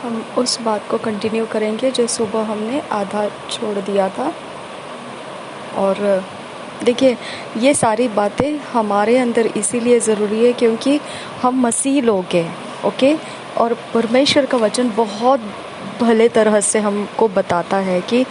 हम उस बात को कंटिन्यू करेंगे जो सुबह हमने आधा छोड़ दिया था। और देखिए, ये सारी बातें हमारे अंदर इसीलिए ज़रूरी है क्योंकि हम मसीह लोग हैं, ओके। और परमेश्वर का वचन बहुत भले तरह से हमको बताता है कि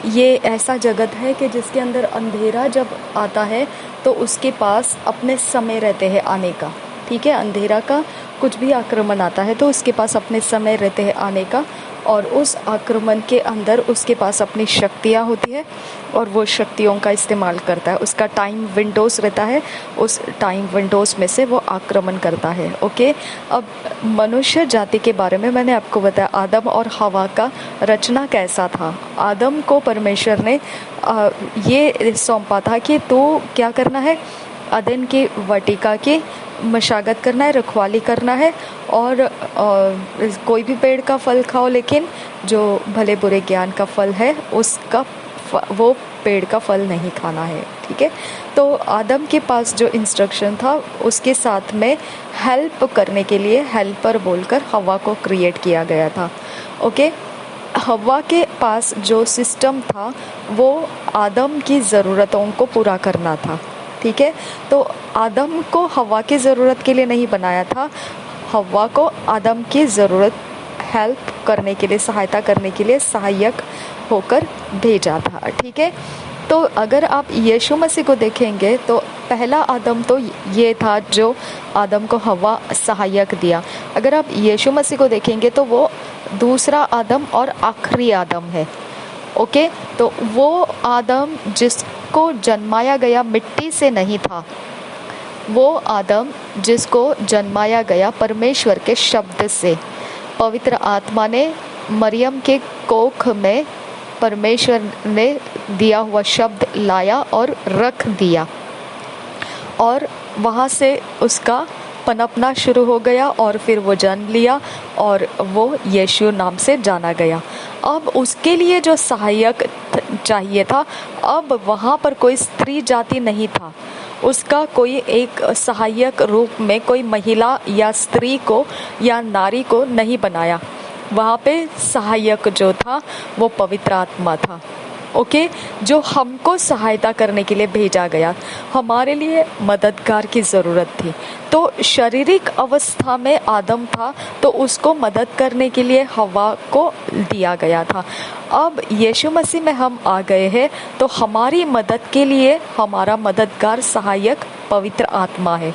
ये ऐसा जगत है कि जिसके अंदर अंधेरा जब आता है तो उसके पास अपने समय रहते हैं आने का, ठीक है। अंधेरा का कुछ भी आक्रमण आता है तो उसके पास अपने समय रहते हैं आने का, और उस आक्रमण के अंदर उसके पास अपनी शक्तियाँ होती है और वो शक्तियों का इस्तेमाल करता है। उसका टाइम विंडोज़ रहता है, उस टाइम विंडोज़ में से वो आक्रमण करता है, ओके। अब मनुष्य जाति के बारे में मैंने आपको बताया, आदम और हवा का रचना कैसा था। आदम को परमेश्वर ने ये सौंपा था कि तो क्या करना है, अदन की वाटिका की मशागत करना है, रखवाली करना है, और कोई भी पेड़ का फल खाओ, लेकिन जो भले बुरे ज्ञान का फल है उसका वो पेड़ का फल नहीं खाना है, ठीक है। तो आदम के पास जो इंस्ट्रक्शन था उसके साथ में हेल्प करने के लिए हेल्पर बोलकर हवा को क्रिएट किया गया था, ओके। हवा के पास जो सिस्टम था वो आदम की ज़रूरतों को पूरा करना था, ठीक है। तो आदम को हवा की ज़रूरत के लिए नहीं बनाया था, हवा को आदम की ज़रूरत हेल्प करने के लिए, सहायता करने के लिए सहायक होकर भेजा था, ठीक है। तो अगर आप यीशु मसीह को देखेंगे तो पहला आदम तो ये था जो आदम को हवा सहायक दिया। अगर आप यीशु मसीह को देखेंगे तो वो दूसरा आदम और आखिरी आदम है, ओके। तो वो आदम जिसको जन्माया गया मिट्टी से नहीं था, वो आदम जिसको जन्माया गया परमेश्वर के शब्द से। पवित्र आत्मा ने मरियम के कोख में परमेश्वर ने दिया हुआ शब्द लाया और रख दिया, और वहाँ से उसका पनपना शुरू हो गया, और फिर वो जन्म लिया और वो यीशु नाम से जाना गया। अब उसके लिए जो सहायक चाहिए था, अब वहाँ पर कोई स्त्री जाति नहीं था, उसका कोई एक सहायक रूप में कोई महिला या स्त्री को या नारी को नहीं बनाया। वहाँ पे सहायक जो था वो पवित्र आत्मा था, ओके, जो हमको सहायता करने के लिए भेजा गया। हमारे लिए मददगार की ज़रूरत थी। तो शारीरिक अवस्था में आदम था तो उसको मदद करने के लिए हवा को दिया गया था। अब यीशु मसीह में हम आ गए हैं तो हमारी मदद के लिए हमारा मददगार सहायक पवित्र आत्मा है।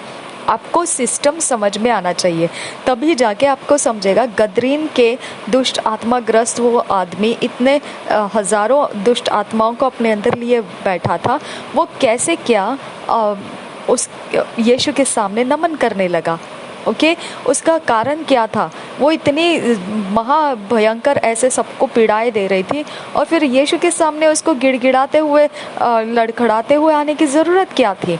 आपको सिस्टम समझ में आना चाहिए, तभी जाके आपको समझेगा। गदरीन के दुष्ट आत्माग्रस्त वो आदमी इतने हजारों दुष्ट आत्माओं को अपने अंदर लिए बैठा था, वो कैसे क्या उस यीशु के सामने नमन करने लगा, ओके। उसका कारण क्या था, वो इतनी महाभयंकर ऐसे सबको पीड़ाएं दे रही थी, और फिर यीशु के सामने उसको गिड़गिड़ाते हुए लड़खड़ाते हुए आने की ज़रूरत क्या थी,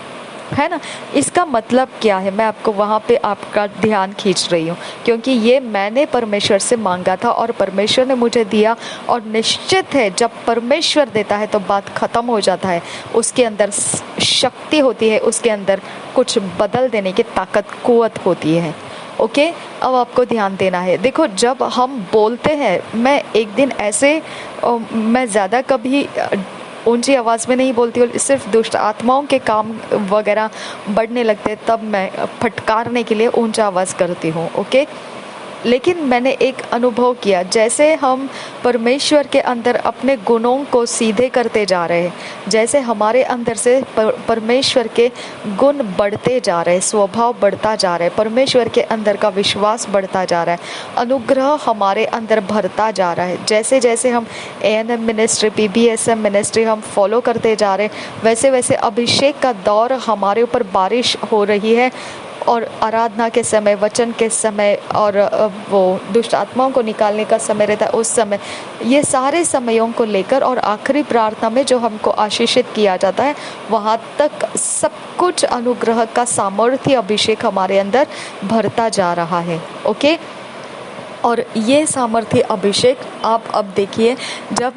है ना। इसका मतलब क्या है, मैं आपको वहाँ पे आपका ध्यान खींच रही हूँ क्योंकि ये मैंने परमेश्वर से मांगा था और परमेश्वर ने मुझे दिया। और निश्चित है जब परमेश्वर देता है तो बात ख़त्म हो जाता है, उसके अंदर शक्ति होती है, उसके अंदर कुछ बदल देने की ताकत कुव्वत होती है, ओके। अब आपको ध्यान देना है। देखो, जब हम बोलते हैं, मैं एक दिन ऐसे मैं ज़्यादा कभी ऊंची आवाज़ में नहीं बोलती हूँ, सिर्फ दुष्ट आत्माओं के काम वगैरह बढ़ने लगते तब मैं फटकारने के लिए ऊंचा आवाज़ करती हूँ, ओके। लेकिन मैंने एक अनुभव किया, जैसे हम परमेश्वर के अंदर अपने गुणों को सीधे करते जा रहे हैं, जैसे हमारे अंदर से परमेश्वर के गुण बढ़ते जा रहे हैं, स्वभाव बढ़ता जा रहा है, परमेश्वर के अंदर का विश्वास बढ़ता जा रहा है, अनुग्रह हमारे अंदर भरता जा रहा है। जैसे जैसे हम ANM मिनिस्ट्री, PBSM मिनिस्ट्री हम फॉलो करते जा रहे हैं, वैसे वैसे अभिषेक का दौर हमारे ऊपर बारिश हो रही है, और आराधना के समय, वचन के समय, और वो दुष्ट आत्माओं को निकालने का समय रहता है उस समय, ये सारे समयों को लेकर और आखिरी प्रार्थना में जो हमको आशीषित किया जाता है, वहाँ तक सब कुछ अनुग्रह का सामर्थ्य अभिषेक हमारे अंदर भरता जा रहा है, ओके। और ये सामर्थ्य अभिषेक आप अब देखिए, जब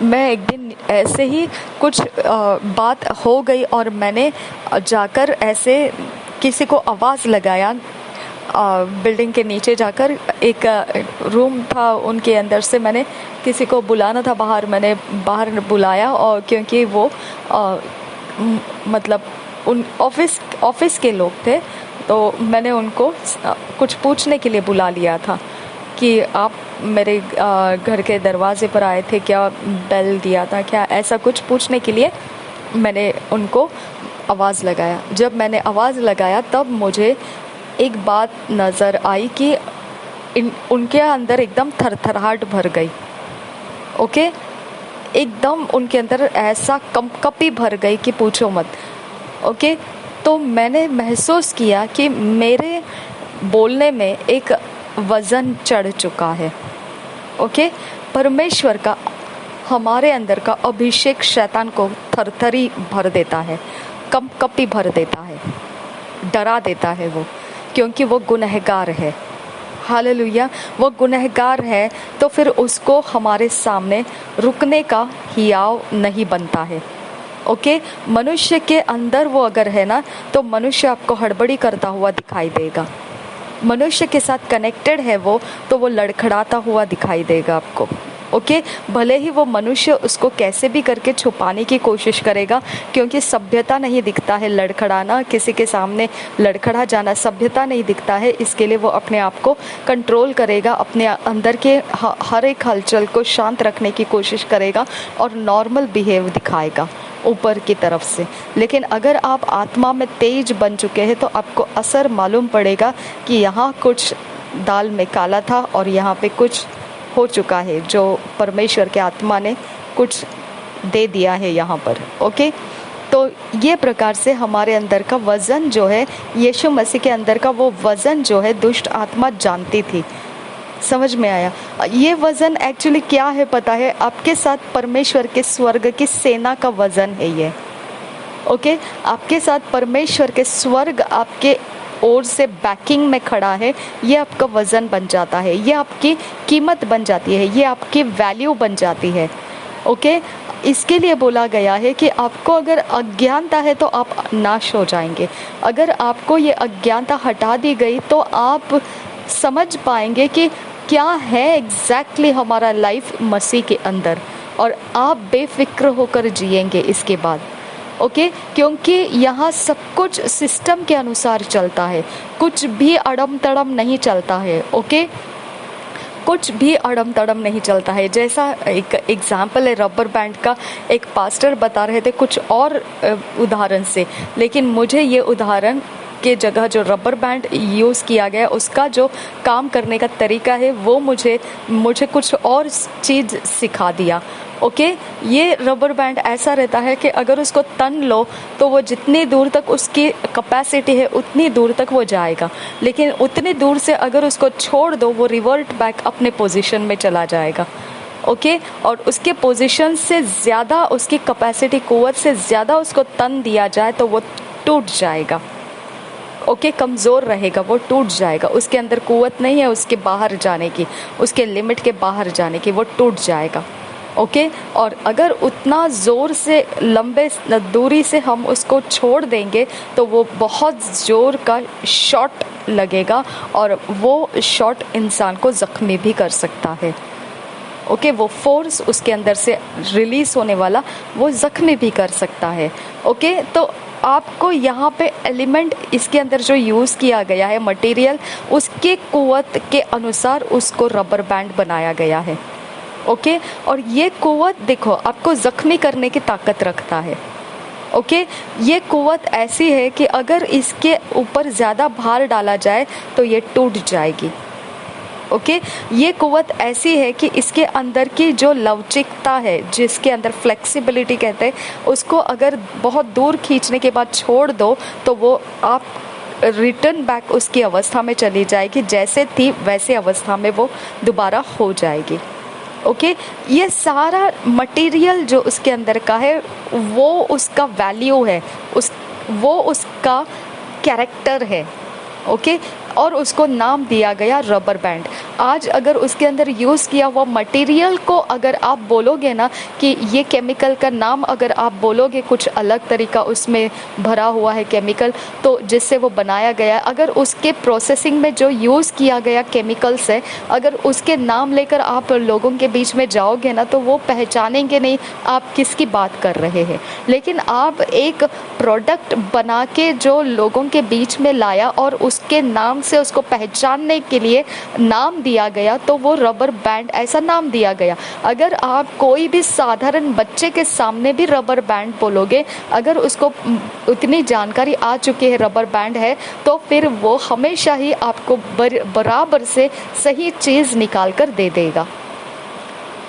मैं एक दिन ऐसे ही कुछ बात हो गई और मैंने जाकर ऐसे किसी को आवाज़ लगाया, बिल्डिंग के नीचे जाकर एक रूम था, उनके अंदर से मैंने किसी को बुलाना था बाहर, मैंने बाहर बुलाया। और क्योंकि वो मतलब उन ऑफिस के लोग थे, तो मैंने उनको कुछ पूछने के लिए बुला लिया था कि आप मेरे घर के दरवाजे पर आए थे क्या, बेल दिया था क्या, ऐसा कुछ पूछने के लिए मैंने उनको आवाज़ लगाया। जब मैंने आवाज़ लगाया तब मुझे एक बात नज़र आई कि उनके अंदर एकदम थरथराहट भर गई। ओके, एकदम उनके अंदर ऐसा कंपकपी भर गई कि पूछो मत। ओके, तो मैंने महसूस किया कि मेरे बोलने में एक वज़न चढ़ चुका है। ओके, परमेश्वर का हमारे अंदर का अभिषेक शैतान को थरथरी भर देता है, कंपकपी भर देता है, डरा देता है वो, क्योंकि वो गुनहगार है। हालेलुया, वो गुनहगार है, तो फिर उसको हमारे सामने रुकने का हियाव नहीं बनता है। ओके, मनुष्य के अंदर वो अगर है ना, तो मनुष्य आपको हड़बड़ी करता हुआ दिखाई देगा। मनुष्य के साथ कनेक्टेड है वो, तो वो लड़खड़ाता हुआ दिखाई देगा आपको। ओके, भले ही वो मनुष्य उसको कैसे भी करके छुपाने की कोशिश करेगा, क्योंकि सभ्यता नहीं दिखता है लड़खड़ाना, किसी के सामने लड़खड़ा जाना सभ्यता नहीं दिखता है। इसके लिए वो अपने आप को कंट्रोल करेगा, अपने अंदर के हर एक हलचल को शांत रखने की कोशिश करेगा और नॉर्मल बिहेव दिखाएगा ऊपर की तरफ से। लेकिन अगर आप आत्मा में तेज बन चुके हैं, तो आपको असर मालूम पड़ेगा कि यहाँ कुछ दाल में काला था और यहाँ पे कुछ हो चुका है, जो परमेश्वर के आत्मा ने कुछ दे दिया है यहाँ पर। ओके, तो ये प्रकार से हमारे अंदर का वज़न जो है, यीशु मसीह के अंदर का वो वज़न जो है, दुष्ट आत्मा जानती थी। समझ में आया? ये वज़न एक्चुअली क्या है पता है? आपके साथ परमेश्वर के स्वर्ग की सेना का वज़न है ये। ओके, आपके साथ परमेश्वर के स्वर्ग आपके ओर से बैकिंग में खड़ा है। ये आपका वज़न बन जाता है, ये आपकी कीमत बन जाती है, ये आपकी वैल्यू बन जाती है। ओके, इसके लिए बोला गया है कि आपको अगर अज्ञानता है तो आप नाश हो जाएंगे। अगर आपको ये अज्ञानता हटा दी गई तो आप समझ पाएंगे कि क्या है एग्जैक्टली हमारा लाइफ मसीह के अंदर, और आप बेफिक्र होकर जिएंगे इसके बाद। ओके, क्योंकि यहाँ सब कुछ सिस्टम के अनुसार चलता है, कुछ भी अड़म तड़म नहीं चलता है। ओके, कुछ भी अड़म तड़म नहीं चलता है। जैसा एक एग्जाम्पल है रबर बैंड का, एक पास्टर बता रहे थे कुछ और उदाहरण से, लेकिन मुझे ये उदाहरण के जगह जो रबर बैंड यूज़ किया गया उसका जो काम करने का तरीका है वो मुझे कुछ और चीज़ सिखा दिया। ओके, ये रबर बैंड ऐसा रहता है कि अगर उसको तन लो तो वो जितनी दूर तक उसकी कैपेसिटी है उतनी दूर तक वो जाएगा, लेकिन उतनी दूर से अगर उसको छोड़ दो वो रिवर्ट बैक अपने पोजीशन में चला जाएगा। ओके, और उसके पोजीशन से ज़्यादा, उसकी कैपेसिटी कुव्वत से ज़्यादा उसको तन दिया जाए तो वो टूट जाएगा। ओके, कमज़ोर रहेगा, वो टूट जाएगा। उसके अंदर कुव्वत नहीं है उसके बाहर जाने की, उसके लिमिट के बाहर जाने की, वो टूट जाएगा। ओके, और अगर उतना ज़ोर से लंबे दूरी से हम उसको छोड़ देंगे तो वो बहुत ज़ोर का शॉट लगेगा और वो शॉट इंसान को ज़ख्मी भी कर सकता है। ओके, वो फोर्स उसके अंदर से रिलीज़ होने वाला वो ज़ख्मी भी कर सकता है। ओके, तो आपको यहाँ पे एलिमेंट इसके अंदर जो यूज़ किया गया है मटेरियल, उसके कुव्वत के अनुसार उसको रबर बैंड बनाया गया है। ओके, और ये कुव्वत देखो आपको ज़ख्मी करने की ताकत रखता है। ओके, ये कुव्वत ऐसी है कि अगर इसके ऊपर ज़्यादा भार डाला जाए तो ये टूट जाएगी। ओके, ये कुव्वत ऐसी है कि इसके अंदर की जो लवचिकता है, जिसके अंदर फ्लेक्सिबिलिटी कहते हैं, उसको अगर बहुत दूर खींचने के बाद छोड़ दो तो वो आप रिटर्न बैक उसकी अवस्था में चली जाएगी, जैसे थी वैसे अवस्था में वो दोबारा हो जाएगी। ओके, ये सारा मटेरियल जो उसके अंदर का है वो उसका वैल्यू है, वो उसका कैरेक्टर है। ओके, और उसको नाम दिया गया रबर बैंड। आज अगर उसके अंदर यूज़ किया हुआ मटेरियल को अगर आप बोलोगे ना कि ये केमिकल का नाम अगर आप बोलोगे कुछ अलग तरीका उसमें भरा हुआ है केमिकल, तो जिससे वो बनाया गया है, अगर उसके प्रोसेसिंग में जो यूज़ किया गया केमिकल्स है, अगर उसके नाम लेकर आप लोगों के बीच में जाओगे ना तो वो पहचानेंगे नहीं आप किसकी बात कर रहे हैं। लेकिन आप एक प्रोडक्ट बना के जो लोगों के बीच में लाया और उसके नाम से उसको पहचानने के लिए नाम दिया गया, तो वो रबर बैंड ऐसा नाम दिया गया। अगर आप कोई भी साधारण बच्चे के सामने भी रबर बैंड बोलोगे, अगर उसको उतनी जानकारी आ चुकी है रबर बैंड है, तो फिर वो हमेशा ही आपको बराबर से सही चीज़ निकाल कर दे देगा।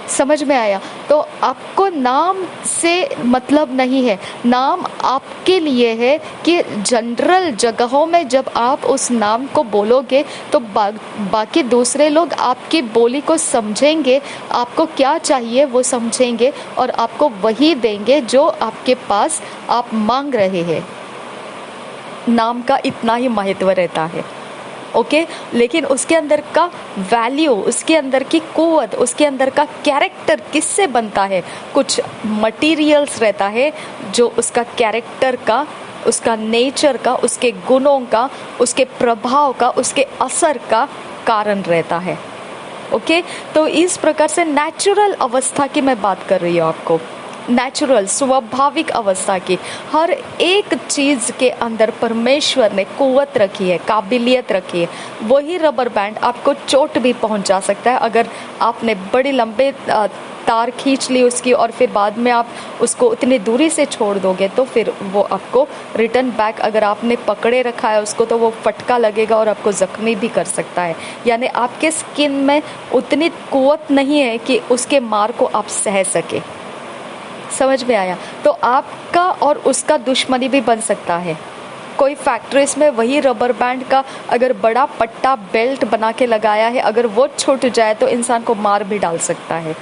समझ में आया? तो आपको नाम से मतलब नहीं है, नाम आपके लिए है कि जनरल जगहों में जब आप उस नाम को बोलोगे तो बाकी दूसरे लोग आपकी बोली को समझेंगे, आपको क्या चाहिए वो समझेंगे और आपको वही देंगे जो आपके पास आप मांग रहे हैं। नाम का इतना ही महत्व रहता है, ओके। लेकिन उसके अंदर का वैल्यू, उसके अंदर की कुव्वत, उसके अंदर का कैरेक्टर किससे बनता है? कुछ मटेरियल्स रहता है जो उसका कैरेक्टर का, उसका नेचर का, उसके गुणों का, उसके प्रभाव का, उसके असर का कारण रहता है, ओके। तो इस प्रकार से नेचुरल अवस्था की मैं बात कर रही हूँ आपको, नेचुरल स्वाभाविक अवस्था की। हर एक चीज़ के अंदर परमेश्वर ने कुव्वत रखी है, काबिलियत रखी है। वही रबर बैंड आपको चोट भी पहुंचा सकता है अगर आपने बड़ी लंबे तार खींच ली उसकी और फिर बाद में आप उसको उतनी दूरी से छोड़ दोगे तो फिर वो आपको रिटर्न बैक, अगर आपने पकड़े रखा है उसको, तो वो फटका लगेगा और आपको ज़ख्मी भी कर सकता है। यानी आपके स्किन में उतनी कुव्वत नहीं है कि उसके मार को आप सह सके। समझ में आया? तो आपका और उसका दुश्मनी भी बन सकता है। कोई फैक्ट्रीज में वही रबर बैंड का अगर बड़ा पट्टा बेल्ट बना के लगाया है, अगर वो छूट जाए तो इंसान को मार भी डाल सकता है।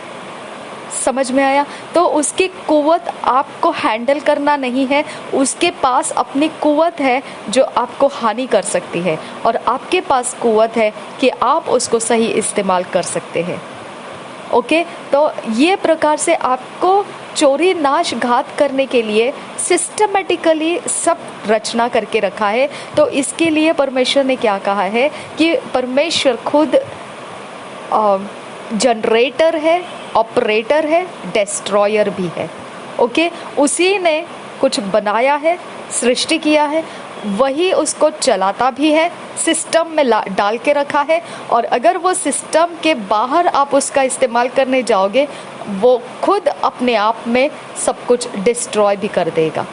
समझ में आया? तो उसकी कुव्वत आपको हैंडल करना नहीं है, उसके पास अपनी कुव्वत है जो आपको हानि कर सकती है और आपके पास कुव्वत है कि आप उसको सही इस्तेमाल कर सकते हैं, ओके। तो ये प्रकार से आपको चोरी नाश घात करने के लिए सिस्टमेटिकली सब रचना करके रखा है। तो इसके लिए परमेश्वर ने क्या कहा है कि परमेश्वर खुद जनरेटर है, ऑपरेटर है, डिस्ट्रॉयर भी है, ओके। उसी ने कुछ बनाया है, सृष्टि किया है, वही उसको चलाता भी है, सिस्टम में डाल के रखा है। और अगर वो सिस्टम के बाहर आप उसका इस्तेमाल करने जाओगे, वो खुद अपने आप में सब कुछ डिस्ट्रॉय भी कर देगा,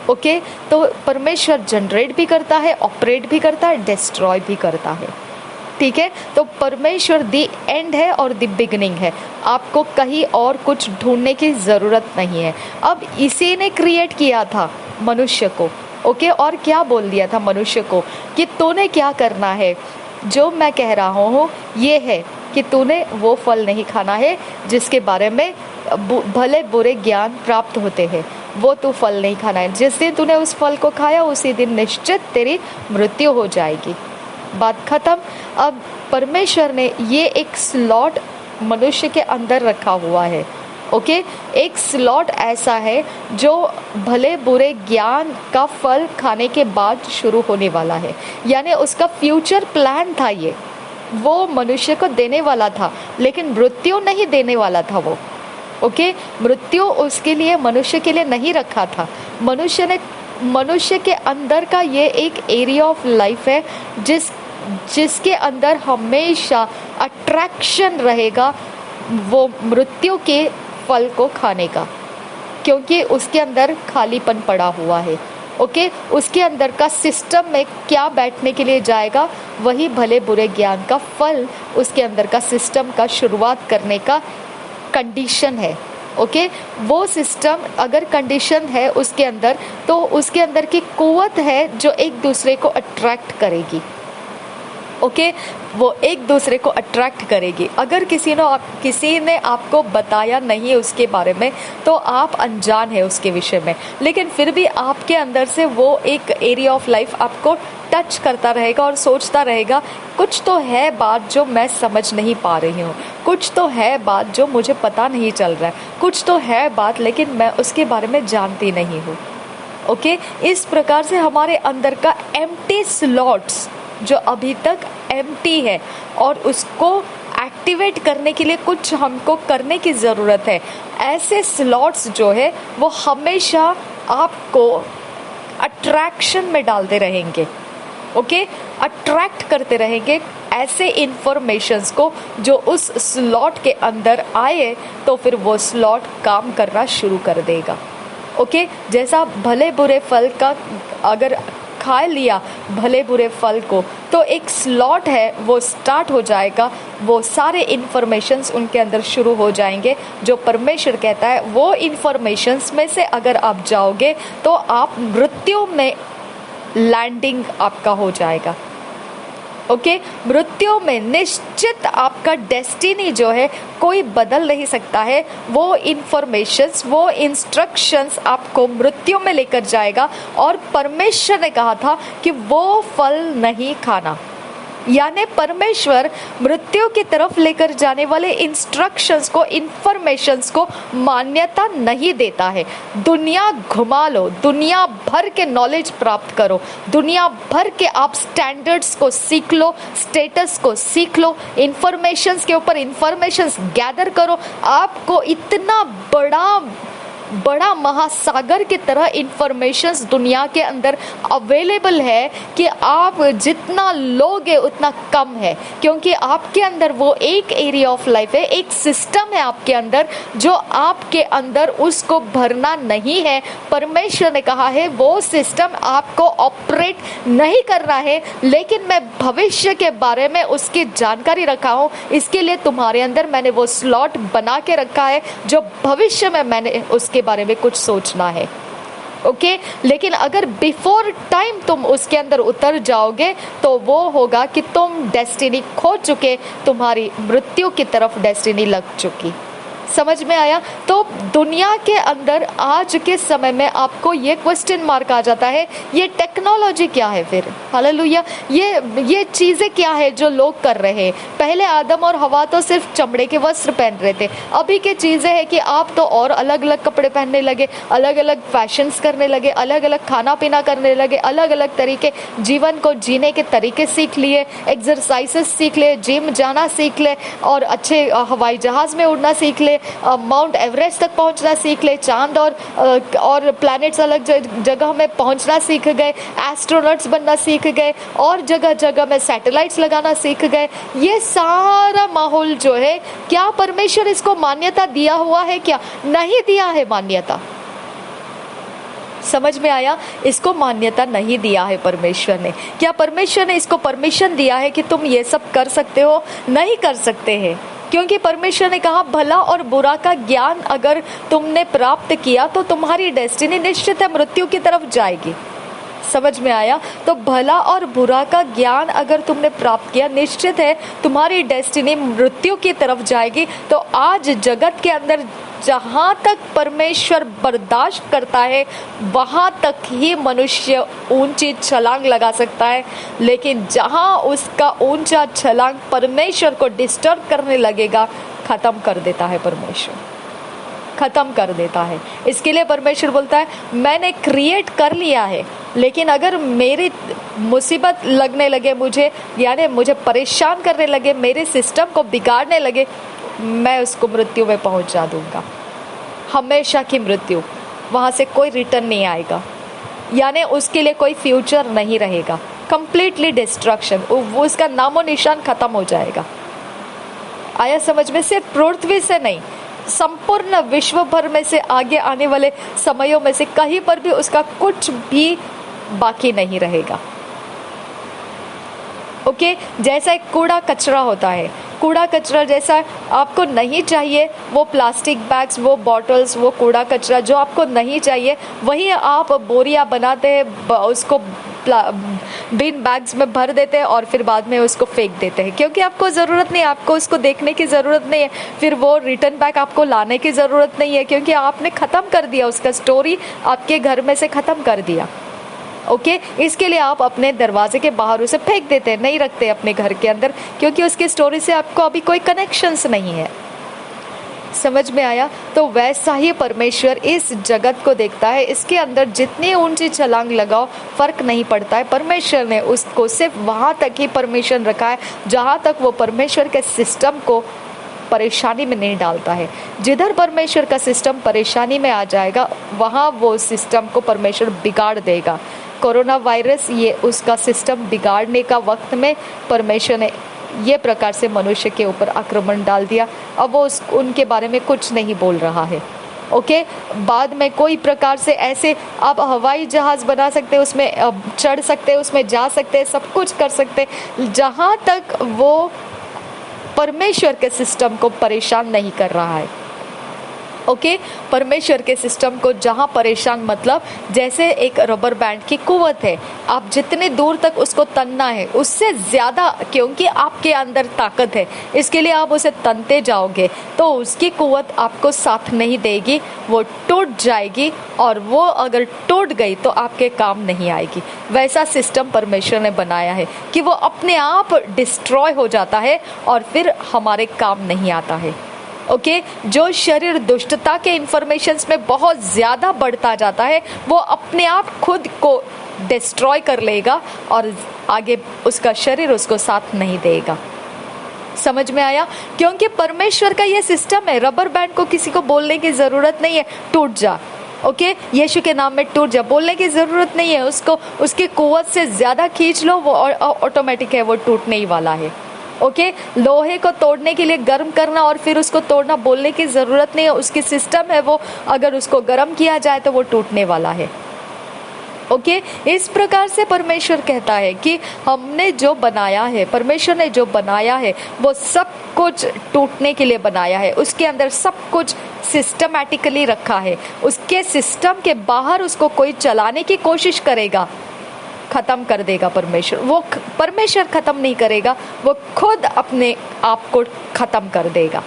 ओके। तो परमेश्वर जनरेट भी करता है, ऑपरेट भी करता है, डिस्ट्रॉय भी करता है, ठीक है। तो परमेश्वर दी एंड है और दी बिगिनिंग है, आपको कहीं और कुछ ढूंढने की ज़रूरत नहीं है। अब इसी ने क्रिएट किया था मनुष्य को, ओके। और क्या बोल दिया था मनुष्य को कि तूने क्या करना है, जो मैं कह रहा हूँ ये है कि तूने वो फल नहीं खाना है जिसके बारे में भले बुरे ज्ञान प्राप्त होते हैं, वो तू फल नहीं खाना है। जिस दिन तूने उस फल को खाया उसी दिन निश्चित तेरी मृत्यु हो जाएगी। बात खत्म। अब परमेश्वर ने ये एक स्लॉट मनुष्य के अंदर रखा हुआ है, ओके। एक स्लॉट ऐसा है जो भले बुरे ज्ञान का फल खाने के बाद शुरू होने वाला है, यानी उसका फ्यूचर प्लान था, ये वो मनुष्य को देने वाला था, लेकिन मृत्यु नहीं देने वाला था वो, ओके। मृत्यु उसके लिए, मनुष्य के लिए नहीं रखा था। मनुष्य के अंदर का ये एक एरिया ऑफ लाइफ है जिसके अंदर हमेशा अट्रैक्शन रहेगा वो मृत्यु के फल को खाने का, क्योंकि उसके अंदर खालीपन पड़ा हुआ है, ओके। उसके अंदर का सिस्टम में क्या बैठने के लिए जाएगा, वही भले बुरे ज्ञान का फल उसके अंदर का सिस्टम का शुरुआत करने का कंडीशन है, ओके। वो सिस्टम अगर कंडीशन है उसके अंदर, तो उसके अंदर की कुव्वत है जो एक दूसरे को अट्रैक्ट करेगी, ओके, वो एक दूसरे को अट्रैक्ट करेगी। अगर किसी ने आपको बताया नहीं उसके बारे में, तो आप अनजान है उसके विषय में, लेकिन फिर भी आपके अंदर से वो एक एरिया ऑफ लाइफ आपको टच करता रहेगा और सोचता रहेगा कुछ तो है बात जो मैं समझ नहीं पा रही हूँ, कुछ तो है बात जो मुझे पता नहीं चल रहा है, कुछ तो है बात लेकिन मैं उसके बारे में जानती नहीं हूँ। ओके, इस प्रकार से हमारे अंदर का एम्प्टी स्लॉट्स जो अभी तक एम्प्टी है और उसको एक्टिवेट करने के लिए कुछ हमको करने की ज़रूरत है, ऐसे स्लॉट्स जो है वो हमेशा आपको अट्रैक्शन में डालते रहेंगे। ओके, अट्रैक्ट करते रहेंगे ऐसे इंफॉर्मेशंस को जो उस स्लॉट के अंदर आए, तो फिर वो स्लॉट काम करना शुरू कर देगा। ओके, जैसा भले बुरे फल का अगर खा लिया भले बुरे फल को, तो एक स्लॉट है वो स्टार्ट हो जाएगा, वो सारे इन्फॉर्मेशंस उनके अंदर शुरू हो जाएंगे जो परमेश्वर कहता है वो इन्फॉर्मेशंस में से अगर आप जाओगे तो आप मृत्यु में लैंडिंग आपका हो जाएगा। ओके, मृत्यु में निश्चित आपका डेस्टिनी जो है कोई बदल नहीं सकता है। वो इन्फॉर्मेशंस, वो इंस्ट्रक्शंस आपको मृत्यु में लेकर जाएगा। और परमेश्वर ने कहा था कि वो फल नहीं खाना, यानी परमेश्वर मृत्यु की तरफ लेकर जाने वाले इंस्ट्रक्शंस को, इंफॉर्मेशंस को मान्यता नहीं देता है। दुनिया घुमा लो, दुनिया भर के नॉलेज प्राप्त करो, दुनिया भर के आप स्टैंडर्ड्स को सीख लो, स्टेटस को सीख लो, इंफॉर्मेशंस के ऊपर इंफॉर्मेशंस गैदर करो, आपको इतना बड़ा महासागर की तरह इंफॉर्मेशंस दुनिया के अंदर अवेलेबल है कि आप जितना लोगे उतना कम है, क्योंकि आपके अंदर वो एक एरिया ऑफ लाइफ है, एक सिस्टम है आपके अंदर जो आपके अंदर उसको भरना नहीं है। परमेश्वर ने कहा है वो सिस्टम आपको ऑपरेट नहीं करना है, लेकिन मैं भविष्य के बारे में उसकी जानकारी रखा हूँ, इसके लिए तुम्हारे अंदर मैंने वो स्लॉट बना के रखा है जो भविष्य में मैंने उसके बारे में कुछ सोचना है। ओके, लेकिन अगर बिफोर टाइम तुम उसके अंदर उतर जाओगे तो वो होगा कि तुम डेस्टिनी खो चुके, तुम्हारी मृत्यु की तरफ डेस्टिनी लग चुकी। समझ में आया? तो दुनिया के अंदर आज के समय में आपको ये क्वेश्चन मार्क आ जाता है, ये टेक्नोलॉजी क्या है फिर? हालेलुया, ये चीज़ें क्या है जो लोग कर रहे हैं? पहले आदम और हवा तो सिर्फ चमड़े के वस्त्र पहन रहे थे, अभी के चीज़ें हैं कि आप तो और अलग अलग कपड़े पहनने लगे, अलग अलग फैशंस करने लगे, अलग अलग खाना पीना करने लगे, अलग अलग तरीके जीवन को जीने के तरीके सीख लिए, एक्सरसाइजेस सीख ले, जिम जाना सीख ले, और अच्छे हवाई जहाज़ में उड़ना सीख ले, माउंट एवरेस्ट तक पहुंचना सीख ले, चांद और प्लैनेट्स अलग जगह में पहुंचना सीख गए, एस्ट्रोनॉट्स बनना सीख गए, और जगह जगह में सैटेलाइट्स लगाना सीख गए। ये सारा माहौल जो है, क्या परमेश्वर इसको मान्यता दिया हुआ है? क्या नहीं दिया है मान्यता? समझ में आया? इसको मान्यता नहीं दिया है परमेश्वर ने। क्या परमेश्वर ने इसको परमिशन दिया है कि तुम ये सब कर सकते हो? नहीं कर सकते हैं, क्योंकि परमेश्वर ने कहा भला और बुरा का ज्ञान अगर तुमने प्राप्त किया तो तुम्हारी डेस्टिनी निश्चित है मृत्यु की तरफ जाएगी। समझ में आया? तो भला और बुरा का ज्ञान अगर तुमने प्राप्त किया, निश्चित है तुम्हारी डेस्टिनी मृत्यु की तरफ जाएगी। तो आज जगत के अंदर जहाँ तक परमेश्वर बर्दाश्त करता है वहाँ तक ही मनुष्य ऊंची छलांग लगा सकता है, लेकिन जहाँ उसका ऊंचा छलांग परमेश्वर को डिस्टर्ब करने लगेगा, खत्म कर देता है परमेश्वर, खत्म कर देता है। इसके लिए परमेश्वर बोलता है मैंने क्रिएट कर लिया है, लेकिन अगर मेरी मुसीबत लगने लगे मुझे, यानी मुझे परेशान करने लगे, मेरे सिस्टम को बिगाड़ने लगे, मैं उसको मृत्यु में पहुंचा दूंगा, हमेशा की मृत्यु। वहाँ से कोई रिटर्न नहीं आएगा, यानी उसके लिए कोई फ्यूचर नहीं रहेगा, कंप्लीटली डिस्ट्रक्शन, वो उसका नामो निशान खत्म हो जाएगा। आया समझ में? सिर्फ पृथ्वी से नहीं, संपूर्ण विश्व भर में से आगे आने वाले समयों में से कहीं पर भी उसका कुछ भी बाकी नहीं रहेगा। ओके, जैसा एक कूड़ा कचरा होता है, कूड़ा कचरा जैसा आपको नहीं चाहिए, वो प्लास्टिक बैग्स, वो बॉटल्स, वो कूड़ा कचरा जो आपको नहीं चाहिए, वही आप बोरियां बनाते हैं, उसको बिन बैग्स में भर देते हैं और फिर बाद में उसको फेंक देते हैं, क्योंकि आपको ज़रूरत नहीं, आपको उसको देखने की ज़रूरत नहीं है, फिर वो रिटर्न बैक आपको लाने की ज़रूरत नहीं है, क्योंकि आपने ख़त्म कर दिया उसका स्टोरी, आपके घर में से ख़त्म कर दिया। ओके, इसके लिए आप अपने दरवाजे के बाहर उसे फेंक देते हैं, नहीं रखते अपने घर के अंदर, क्योंकि उसकी स्टोरी से आपको अभी कोई कनेक्शंस नहीं है। समझ में आया? तो वैसा ही परमेश्वर इस जगत को देखता है, इसके अंदर जितनी ऊंची छलांग लगाओ फर्क नहीं पड़ता है। परमेश्वर ने उसको सिर्फ वहाँ तक ही परमिशन रखा है जहाँ तक वो परमेश्वर के सिस्टम को परेशानी में नहीं डालता है। जिधर परमेश्वर का सिस्टम परेशानी में आ जाएगा वहाँ वो सिस्टम को परमेश्वर बिगाड़ देगा। कोरोना वायरस ये उसका सिस्टम बिगाड़ने का वक्त में परमेश्वर ने ये प्रकार से मनुष्य के ऊपर आक्रमण डाल दिया। अब वो उनके बारे में कुछ नहीं बोल रहा है। ओके, बाद में कोई प्रकार से ऐसे आप हवाई जहाज़ बना सकते हैं, उसमें चढ़ सकते हैं, उसमें जा सकते हैं, सब कुछ कर सकते हैं, जहाँ तक वो परमेश्वर के सिस्टम को परेशान नहीं कर रहा है। ओके, परमेश्वर के सिस्टम को जहाँ परेशान, मतलब जैसे एक रबर बैंड की कुव्वत है, आप जितने दूर तक उसको तनना है उससे ज़्यादा, क्योंकि आपके अंदर ताकत है, इसके लिए आप उसे तनते जाओगे तो उसकी कुव्वत आपको साथ नहीं देगी, वो टूट जाएगी, और वो अगर टूट गई तो आपके काम नहीं आएगी। वैसा सिस्टम परमेश्वर ने बनाया है कि वो अपने आप डिस्ट्रॉय हो जाता है और फिर हमारे काम नहीं आता है। ओके, जो शरीर दुष्टता के इंफॉर्मेशंस में बहुत ज़्यादा बढ़ता जाता है वो अपने आप खुद को डिस्ट्रॉय कर लेगा और आगे उसका शरीर उसको साथ नहीं देगा। समझ में आया? क्योंकि परमेश्वर का ये सिस्टम है, रबर बैंड को किसी को बोलने की ज़रूरत नहीं है टूट जा। ओके, यीशु के नाम में टूट जा, बोलने की ज़रूरत नहीं है उसको, उसकी कुव्वत से ज़्यादा खींच लो, वो ऑटोमेटिक है, वो टूटने ही वाला है। ओके, लोहे को तोड़ने के लिए गर्म करना और फिर उसको तोड़ना, बोलने की ज़रूरत नहीं है, उसकी सिस्टम है वो, अगर उसको गर्म किया जाए तो वो टूटने वाला है। ओके, इस प्रकार से परमेश्वर कहता है कि हमने जो बनाया है, परमेश्वर ने जो बनाया है वो सब कुछ टूटने के लिए बनाया है, उसके अंदर सब कुछ सिस्टमैटिकली रखा है, उसके सिस्टम के बाहर उसको कोई चलाने की कोशिश करेगा खत्म कर देगा परमेश्वर। वो परमेश्वर खत्म नहीं करेगा, वो खुद अपने आप को खत्म कर देगा।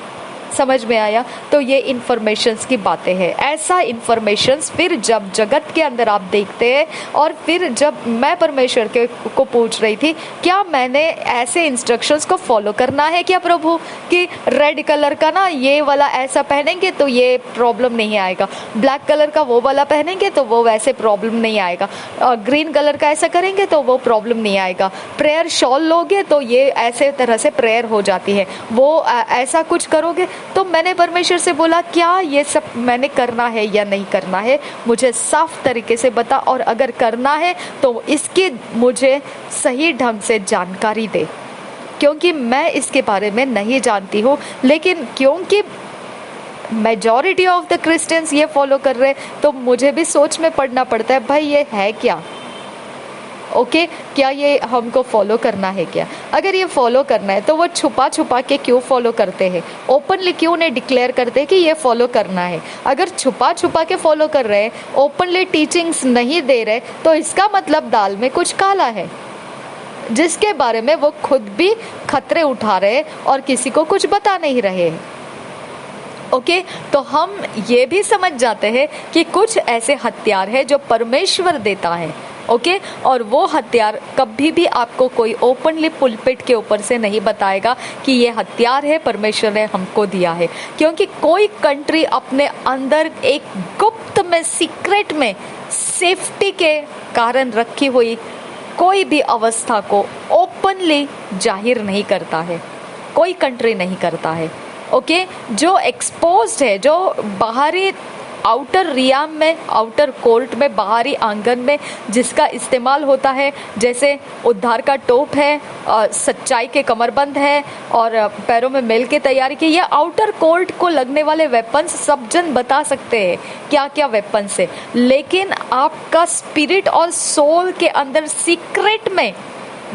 समझ में आया? तो ये इन्फॉर्मेशंस की बातें हैं। ऐसा इन्फॉर्मेशंस फिर जब जगत के अंदर आप देखते हैं, और फिर जब मैं परमेश्वर को पूछ रही थी क्या मैंने ऐसे इंस्ट्रक्शंस को फॉलो करना है क्या प्रभु, कि रेड कलर का ना ये वाला ऐसा पहनेंगे तो ये प्रॉब्लम नहीं आएगा, ब्लैक कलर का वो वाला पहनेंगे तो वो वैसे प्रॉब्लम नहीं आएगा, ग्रीन कलर का ऐसा करेंगे तो वो प्रॉब्लम नहीं आएगा, प्रेयर शॉल लोगे तो ये ऐसे तरह से प्रेयर हो जाती है, वो ऐसा कुछ करोगे। तो मैंने परमेश्वर से बोला क्या ये सब मैंने करना है या नहीं करना है, मुझे साफ तरीके से बता, और अगर करना है तो इसकी मुझे सही ढंग से जानकारी दे, क्योंकि मैं इसके बारे में नहीं जानती हूँ। लेकिन क्योंकि मेजॉरिटी ऑफ द क्रिश्चियंस ये फॉलो कर रहे हैं तो मुझे भी सोच में पड़ना पड़ता है, भाई ये है क्या। ओके, क्या ये हमको फॉलो करना है क्या? अगर ये फॉलो करना है तो वो छुपा छुपा के क्यों फॉलो करते हैं, ओपनली क्यों नहीं डिक्लेयर करते कि ये फॉलो करना है? अगर छुपा छुपा के फॉलो कर रहे हैं, ओपनली टीचिंग्स नहीं दे रहे, तो इसका मतलब दाल में कुछ काला है, जिसके बारे में वो खुद भी खतरे उठा रहे और किसी को कुछ बता नहीं रहे हैं। ओके, तो हम ये भी समझ जाते हैं कि कुछ ऐसे हथियार है जो परमेश्वर देता है। ओके, और वो हथियार कभी भी आपको कोई ओपनली पुलपिट के ऊपर से नहीं बताएगा कि ये हथियार है, परमेश्वर ने हमको दिया है, क्योंकि कोई कंट्री अपने अंदर एक गुप्त में, सीक्रेट में, सेफ्टी के कारण रखी हुई कोई भी अवस्था को ओपनली जाहिर नहीं करता है, कोई कंट्री नहीं करता है। ओके, जो एक्सपोज्ड है, जो बाहरी आउटर रियाम में, आउटर कोर्ट में, बाहरी आंगन में जिसका इस्तेमाल होता है, जैसे उद्धार का टोप है, सच्चाई के कमरबंद है और पैरों में मेल की तैयारी की, ये आउटर कोर्ट को लगने वाले वेपन्स सब जन बता सकते हैं क्या क्या वेपन्स है। लेकिन आपका स्पिरिट और सोल के अंदर सीक्रेट में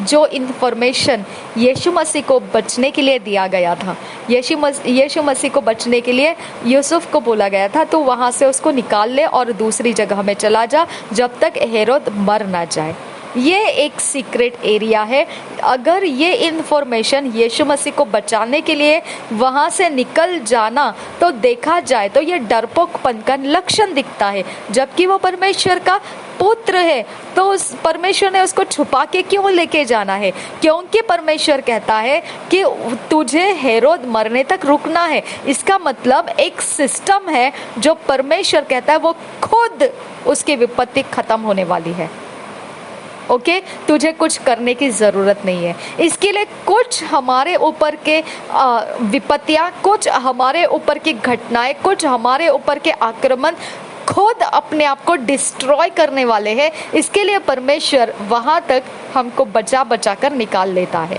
जो इन्फॉर्मेशन यीशु मसीह को बचने के लिए दिया गया था, यीशु मसीह को बचने के लिए यूसुफ को बोला गया था तो वहाँ से उसको निकाल ले और दूसरी जगह में चला जा जब तक हेरोद मर ना जाए। ये एक सीक्रेट एरिया है। अगर ये इन्फॉर्मेशन यीशु मसीह को बचाने के लिए वहाँ से निकल जाना, तो देखा जाए तो ये डरपोकपन का लक्षण दिखता है। जबकि वो परमेश्वर का पुत्र है, तो उस परमेश्वर ने उसको छुपा के क्यों लेके जाना है? क्योंकि परमेश्वर कहता है कि तुझे हेरोद मरने तक रुकना है। इसका मतलब एक सिस्टम है जो परमेश्वर कहता है वो खुद उसकी विपत्ति खत्म होने वाली है। ओके, तुझे कुछ करने की जरूरत नहीं है। इसके लिए कुछ हमारे ऊपर के विपत्तियां, कुछ हमारे ऊपर की घटनाएं, कुछ हमारे ऊपर के आक्रमण खुद अपने आप को डिस्ट्रॉय करने वाले हैं। इसके लिए परमेश्वर वहां तक हमको बचा बचा कर निकाल लेता है।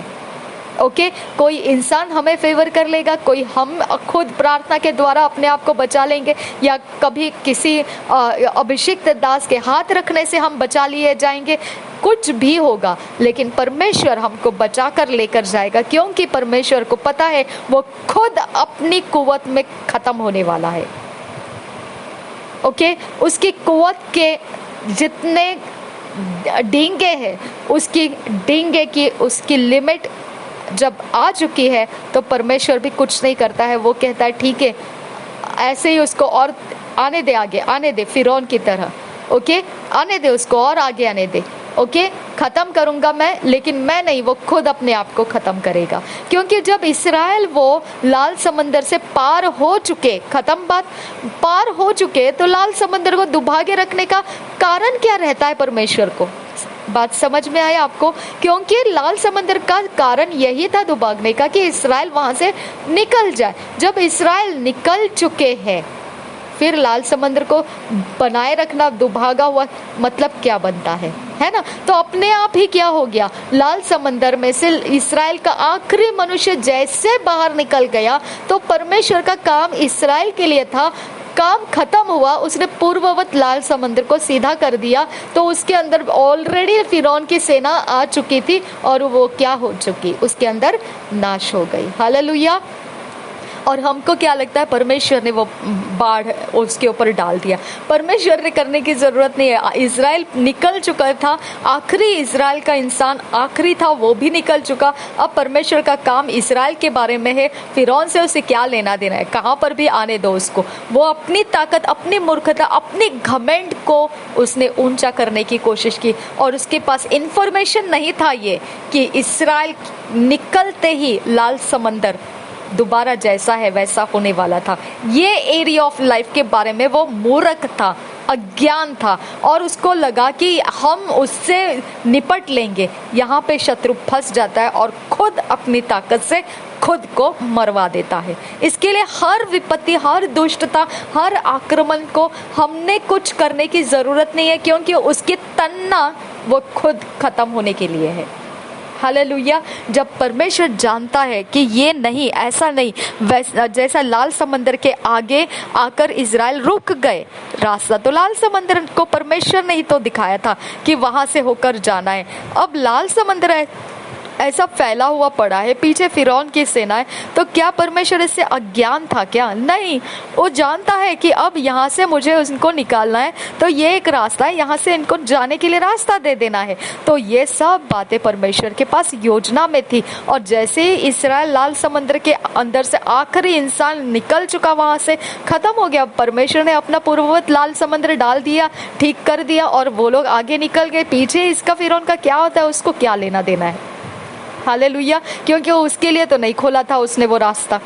ओके, कोई इंसान हमें फेवर कर लेगा, कोई हम खुद प्रार्थना के द्वारा अपने आप को बचा लेंगे, या कभी किसी अभिषिक्त दास के हाथ रखने से हम बचा लिए जाएंगे। कुछ भी होगा, लेकिन परमेश्वर हमको बचा कर लेकर जाएगा, क्योंकि परमेश्वर को पता है वो खुद अपनी कुवत में खत्म होने वाला है। ओके, उसकी कुवत के जितने डींगे हैं, उसकी डींगे की उसकी लिमिट जब आ चुकी है, तो परमेश्वर भी कुछ नहीं करता है। वो कहता है ठीक है, ऐसे ही उसको और आने दे, आगे आने दे, फिरौन की तरह। ओके, आने दे उसको और आगे आने दे। ओके, खत्म करूंगा मैं, लेकिन मैं नहीं, वो खुद अपने आप को खत्म करेगा। क्योंकि जब इस्राएल वो लाल समंदर से पार हो चुके, खत्म बात, पार हो चुके, तो लाल समंदर को दुभागे रखने का कारण क्या रहता है परमेश्वर को? बात समझ में आया आपको? क्योंकि लाल समंदर का कारण यही था दुभागने का, कि इस्राएल वहां से निकल जाए। जब इस्राएल निकल चुके हैं, फिर लाल समंदर को बनाए रखना दुभागा हुआ मतलब क्या बनता है ना? तो अपने आप ही क्या हो गया, लाल समंदर में से इस्राएल का आखिरी मनुष्य जैसे बाहर निकल गया, तो परमेश्वर का काम इस्राएल के लिए था, काम खत्म हुआ। उसने पूर्ववत लाल समंदर को सीधा कर दिया, तो उसके अंदर ऑलरेडी फिरौन की सेना आ चुकी थी, और वो क्या हो चुकी, उसके अंदर नाश हो गई। हालेलुया। और हमको क्या लगता है, परमेश्वर ने वो बाढ़ उसके ऊपर डाल दिया। परमेश्वर ने करने की जरूरत नहीं है। इजराइल निकल चुका था, आखिरी इजराइल का इंसान आखिरी था, वो भी निकल चुका। अब परमेश्वर का काम इजराइल के बारे में है। फिरौन से उसे क्या लेना देना है? कहाँ पर भी आने दो उसको। वो अपनी ताकत, अपनी मूर्खता, अपनी घमंड को उसने ऊंचा करने की कोशिश की, और उसके पास इंफॉर्मेशन नहीं था ये कि इजराइल निकलते ही लाल समंदर दोबारा जैसा है वैसा होने वाला था। ये एरिया ऑफ लाइफ के बारे में वो मूर्ख था, अज्ञान था, और उसको लगा कि हम उससे निपट लेंगे। यहाँ पे शत्रु फंस जाता है और खुद अपनी ताकत से खुद को मरवा देता है। इसके लिए हर विपत्ति, हर दुष्टता, हर आक्रमण को हमने कुछ करने की जरूरत नहीं है, क्योंकि उसकी तन्ना वो खुद खत्म होने के लिए है। हालेलुया। जब परमेश्वर जानता है कि ये नहीं, ऐसा नहीं, वैसा जैसा लाल समंदर के आगे आकर इजराइल रुक गए। रास्ता तो लाल समंदर को परमेश्वर ने ही तो दिखाया था कि वहां से होकर जाना है। अब लाल समंदर ऐसा फैला हुआ पड़ा है, पीछे फिरौन की सेना है, तो क्या परमेश्वर इससे अज्ञान था क्या? नहीं, वो जानता है कि अब यहाँ से मुझे उनको निकालना है, तो ये एक रास्ता है, यहाँ से इनको जाने के लिए रास्ता दे देना है। तो ये सब बातें परमेश्वर के पास योजना में थी। और जैसे ही इस्राएल लाल समंदर के अंदर से आखिरी इंसान निकल चुका, वहां से खत्म हो गया, परमेश्वर ने अपना पूर्ववत लाल समंदर डाल दिया, ठीक कर दिया, और वो लोग आगे निकल गए। पीछे इसका फिरौन का क्या होता है, उसको क्या लेना देना है? हालेलुया। क्योंकि उसके लिए तो नहीं खोला था उसने वो रास्ता।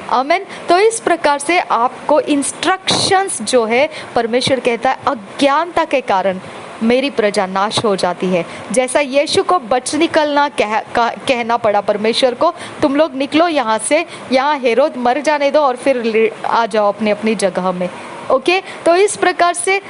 आमीन। तो इस प्रकार से आपको इंस्ट्रक्शंस जो है, परमेश्वर कहता है अज्ञानता के कारण मेरी प्रजा नाश हो जाती है। जैसा यीशु को बच निकलना कहना पड़ा परमेश्वर को, तुम लोग निकलो यहाँ से, यहाँ हेरोद मर जाने दो और फिर आ जाओ अपनी अपनी जगह में। ओके, तो इस प्रकार से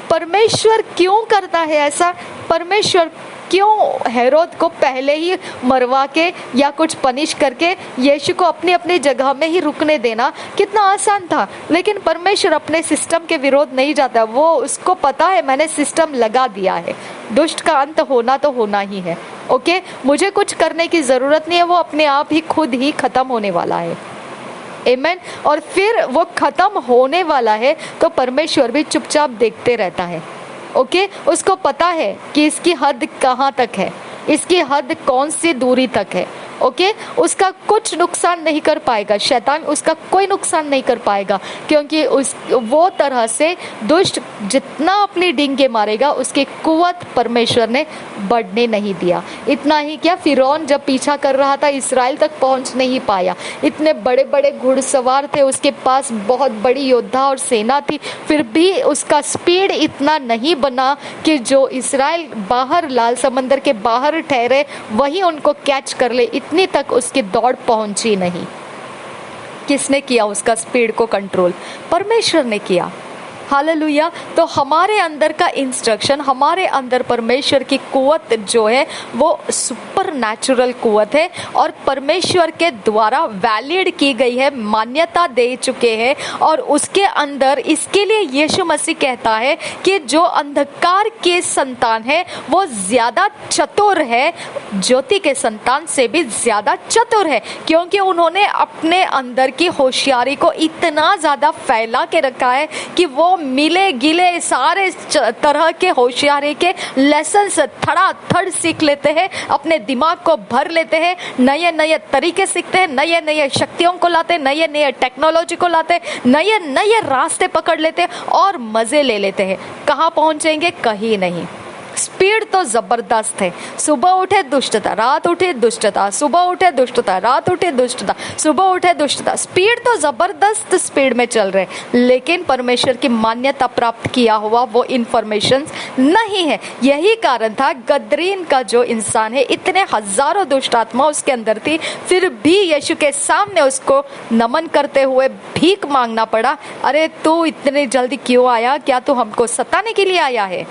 परमेश्वर क्यों करता है ऐसा? परमेश्वर क्यों हेरोद को पहले ही मरवा के या कुछ पनिश करके यीशु को अपनी अपनी जगह में ही रुकने देना कितना आसान था। लेकिन परमेश्वर अपने सिस्टम के विरोध नहीं जाता। वो उसको पता है मैंने सिस्टम लगा दिया है, दुष्ट का अंत होना तो होना ही है। ओके, मुझे कुछ करने की जरूरत नहीं है, वो अपने आप ही खुद ही खत्म होने वाला है। आमीन। और फिर वो खत्म होने वाला है तो परमेश्वर भी चुपचाप देखते रहता है। ओके, उसको पता है कि इसकी हद कहाँ तक है, इसकी हद कौन सी दूरी तक है। ओके, उसका कुछ नुकसान नहीं कर पाएगा, शैतान उसका कोई नुकसान नहीं कर पाएगा, क्योंकि वो तरह से दुष्ट जितना अपनी डींगे मारेगा उसकी कुवत परमेश्वर ने बढ़ने नहीं दिया। इतना ही क्या, फिरौन जब पीछा कर रहा था इस्राएल तक पहुंच नहीं पाया। इतने बड़े बड़े घुड़सवार थे, उसके पास बहुत बड़ी योद्धा और सेना थी, फिर भी उसका स्पीड इतना नहीं बना कि जो इस्राएल बाहर लाल समंदर के बाहर ठहरे वही उनको कैच कर ले, इतनी तक उसकी दौड़ पहुंची नहीं। किसने किया उसका स्पीड को कंट्रोल? परमेश्वर ने किया। हालेलुया। तो हमारे अंदर का इंस्ट्रक्शन, हमारे अंदर परमेश्वर की कुवत जो है वो सुपर नेचुरल कुवत है और परमेश्वर के द्वारा वैलिड की गई है, मान्यता दे चुके हैं। और उसके अंदर इसके लिए यीशु मसीह कहता है कि जो अंधकार के संतान है वो ज्यादा चतुर है, ज्योति के संतान से भी ज्यादा चतुर है, क्योंकि उन्होंने अपने अंदर की होशियारी को इतना ज्यादा फैला के रखा है कि वो मिले गिले सारे तरह के होशियारी के लेसन थड़ सीख लेते हैं, अपने दिमाग को भर लेते हैं, नए नए तरीके सीखते हैं, नए नए शक्तियों को लाते हैं, नए नए टेक्नोलॉजी को लाते हैं, नए नए रास्ते पकड़ लेते हैं और मजे ले लेते हैं। कहाँ पहुंचेंगे? कहीं नहीं। स्पीड तो जबरदस्त है। सुबह उठे दुष्टता, रात उठे दुष्टता, सुबह उठे दुष्टता, रात उठे दुष्टता, सुबह उठे दुष्टता। स्पीड तो जबरदस्त स्पीड में चल रहे, लेकिन परमेश्वर की मान्यता प्राप्त किया हुआ वो इंफॉर्मेशन नहीं है। यही कारण था गदरीन का जो इंसान है, इतने हजारों दुष्ट आत्मा उसके अंदर थी, फिर भी यीशु के सामने उसको नमन करते हुए भीख मांगना पड़ा। अरे तू इतनी जल्दी क्यों आया? क्या तू हमको सताने के लिए आया है?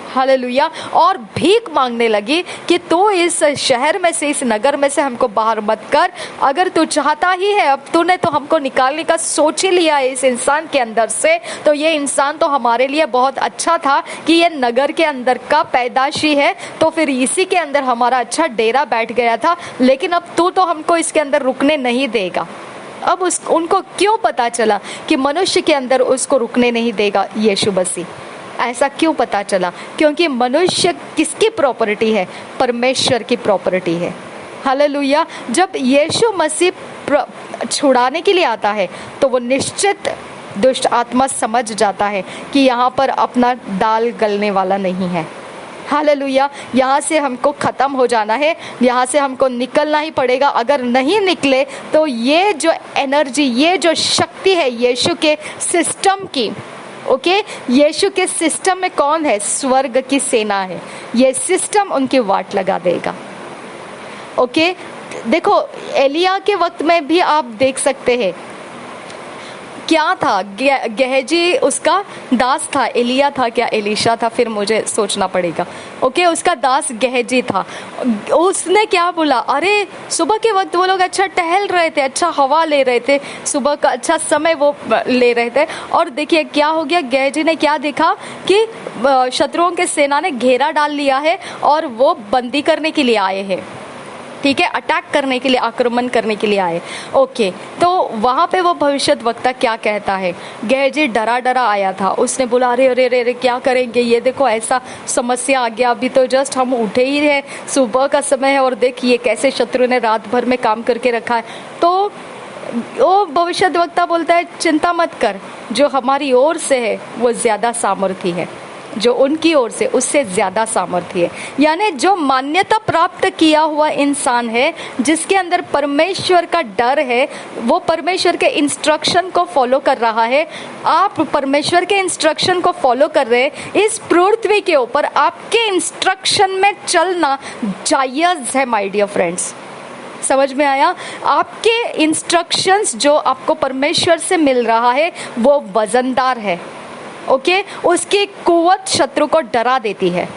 हालेलुया। और भीख मांगने लगी कि तू इस शहर में से, इस नगर में से हमको बाहर मत कर। अगर तू चाहता ही है, अब तूने तो हमको निकालने का सोच ही लिया है इस इंसान के अंदर से, तो ये इंसान तो हमारे लिए बहुत अच्छा था कि ये नगर के अंदर का पैदाशी है, तो फिर इसी के अंदर हमारा अच्छा डेरा बैठ गया था, लेकिन अब तू तो हमको इसके अंदर रुकने नहीं देगा। अब उनको क्यों पता चला कि मनुष्य के अंदर उसको रुकने नहीं देगा यीशु मसीह? ऐसा क्यों पता चला? क्योंकि मनुष्य किसकी प्रॉपर्टी है? परमेश्वर की प्रॉपर्टी है। हालेलुया। जब यीशु मसीह छुड़ाने के लिए आता है तो वो निश्चित दुष्ट आत्मा समझ जाता है कि यहाँ पर अपना दाल गलने वाला नहीं है। हालेलुया। यहाँ से हमको ख़त्म हो जाना है, यहाँ से हमको निकलना ही पड़ेगा। अगर नहीं निकले तो ये जो एनर्जी, ये जो शक्ति है यीशु के सिस्टम की, ओके, यीशु के सिस्टम में कौन है? स्वर्ग की सेना है। ये सिस्टम उनकी वाट लगा देगा। ओके, देखो एलिया के वक्त में भी आप देख सकते हैं क्या था। गेहजी उसका दास था। एलिया था क्या एलीशा था? फिर मुझे सोचना पड़ेगा। ओके, उसका दास गेहजी था। उसने क्या बोला? अरे सुबह के वक्त वो लोग अच्छा टहल रहे थे, अच्छा हवा ले रहे थे, सुबह का अच्छा समय वो ले रहे थे, और देखिए क्या हो गया। गेहजी ने क्या देखा कि शत्रुओं के सेना ने घेरा डाल लिया है और वो बंदी करने के लिए आए हैं। ठीक है, अटैक करने के लिए, आक्रमण करने के लिए आए। ओके, तो वहाँ पे वो भविष्यद्वक्ता क्या कहता है? गेहजी डरा डरा आया था। उसने बोला अरे अरे अरे क्या करेंगे, ये देखो ऐसा समस्या आ गया, अभी तो जस्ट हम उठे ही हैं, सुबह का समय है और देखिए कैसे शत्रु ने रात भर में काम करके रखा है। तो वो भविष्यद्वक्ता बोलता है चिंता मत कर, जो हमारी ओर से है वो ज्यादा सामर्थी है, जो उनकी ओर से उससे ज्यादा सामर्थ्य है। यानी जो मान्यता प्राप्त किया हुआ इंसान है, जिसके अंदर परमेश्वर का डर है, वो परमेश्वर के इंस्ट्रक्शन को फॉलो कर रहा है। आप परमेश्वर के इंस्ट्रक्शन को फॉलो कर रहे हैं, इस पृथ्वी के ऊपर आपके इंस्ट्रक्शन में चलना जायज है माय डियर फ्रेंड्स। समझ में आया? आपके इंस्ट्रक्शंस जो आपको परमेश्वर से मिल रहा है वो वजनदार है। ओके, उसकी कुवत शत्रु को डरा देती है।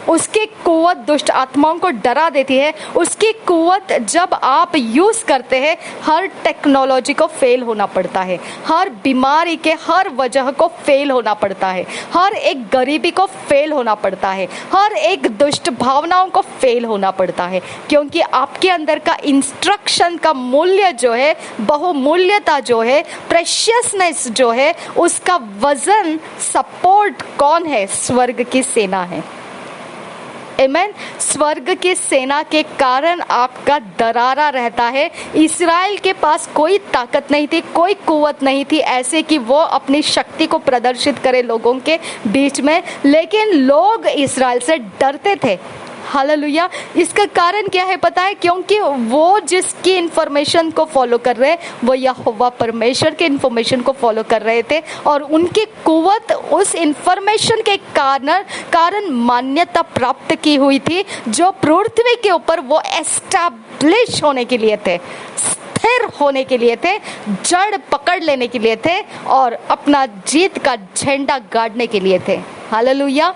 उसकी कुव्वत दुष्ट आत्माओं को डरा देती है। उसकी कुव्वत जब आप यूज करते हैं, हर टेक्नोलॉजी को फेल होना पड़ता है, हर बीमारी के हर वजह को फेल होना पड़ता है, हर एक गरीबी को फेल होना पड़ता है, हर एक दुष्ट भावनाओं को फेल होना पड़ता है, क्योंकि आपके अंदर का इंस्ट्रक्शन का मूल्य जो है, बहुमूल्यता जो है, प्रेशियसनेस जो है, उसका वजन सपोर्ट कौन है? स्वर्ग की सेना है। आमेन। स्वर्ग की सेना के कारण आपका दरारा रहता है। इस्राएल के पास कोई ताकत नहीं थी, कोई कुव्वत नहीं थी ऐसे कि वो अपनी शक्ति को प्रदर्शित करे लोगों के बीच में, लेकिन लोग इस्राएल से डरते थे। हालेलुया। इसका कारण क्या है पता है? क्योंकि वो जिसकी इंफॉर्मेशन को फॉलो कर रहे, वो यहोवा परमेश्वर के इंफॉर्मेशन को फॉलो कर रहे थे, और उनकी कुव्वत उस इंफॉर्मेशन के कारण मान्यता प्राप्त की हुई थी, जो पृथ्वी के ऊपर वो एस्टैब्लिश होने के लिए थे, स्थिर होने के लिए थे, जड़ पकड़ लेने के लिए थे, और अपना जीत का झंडा गाड़ने के लिए थे। हालेलुया।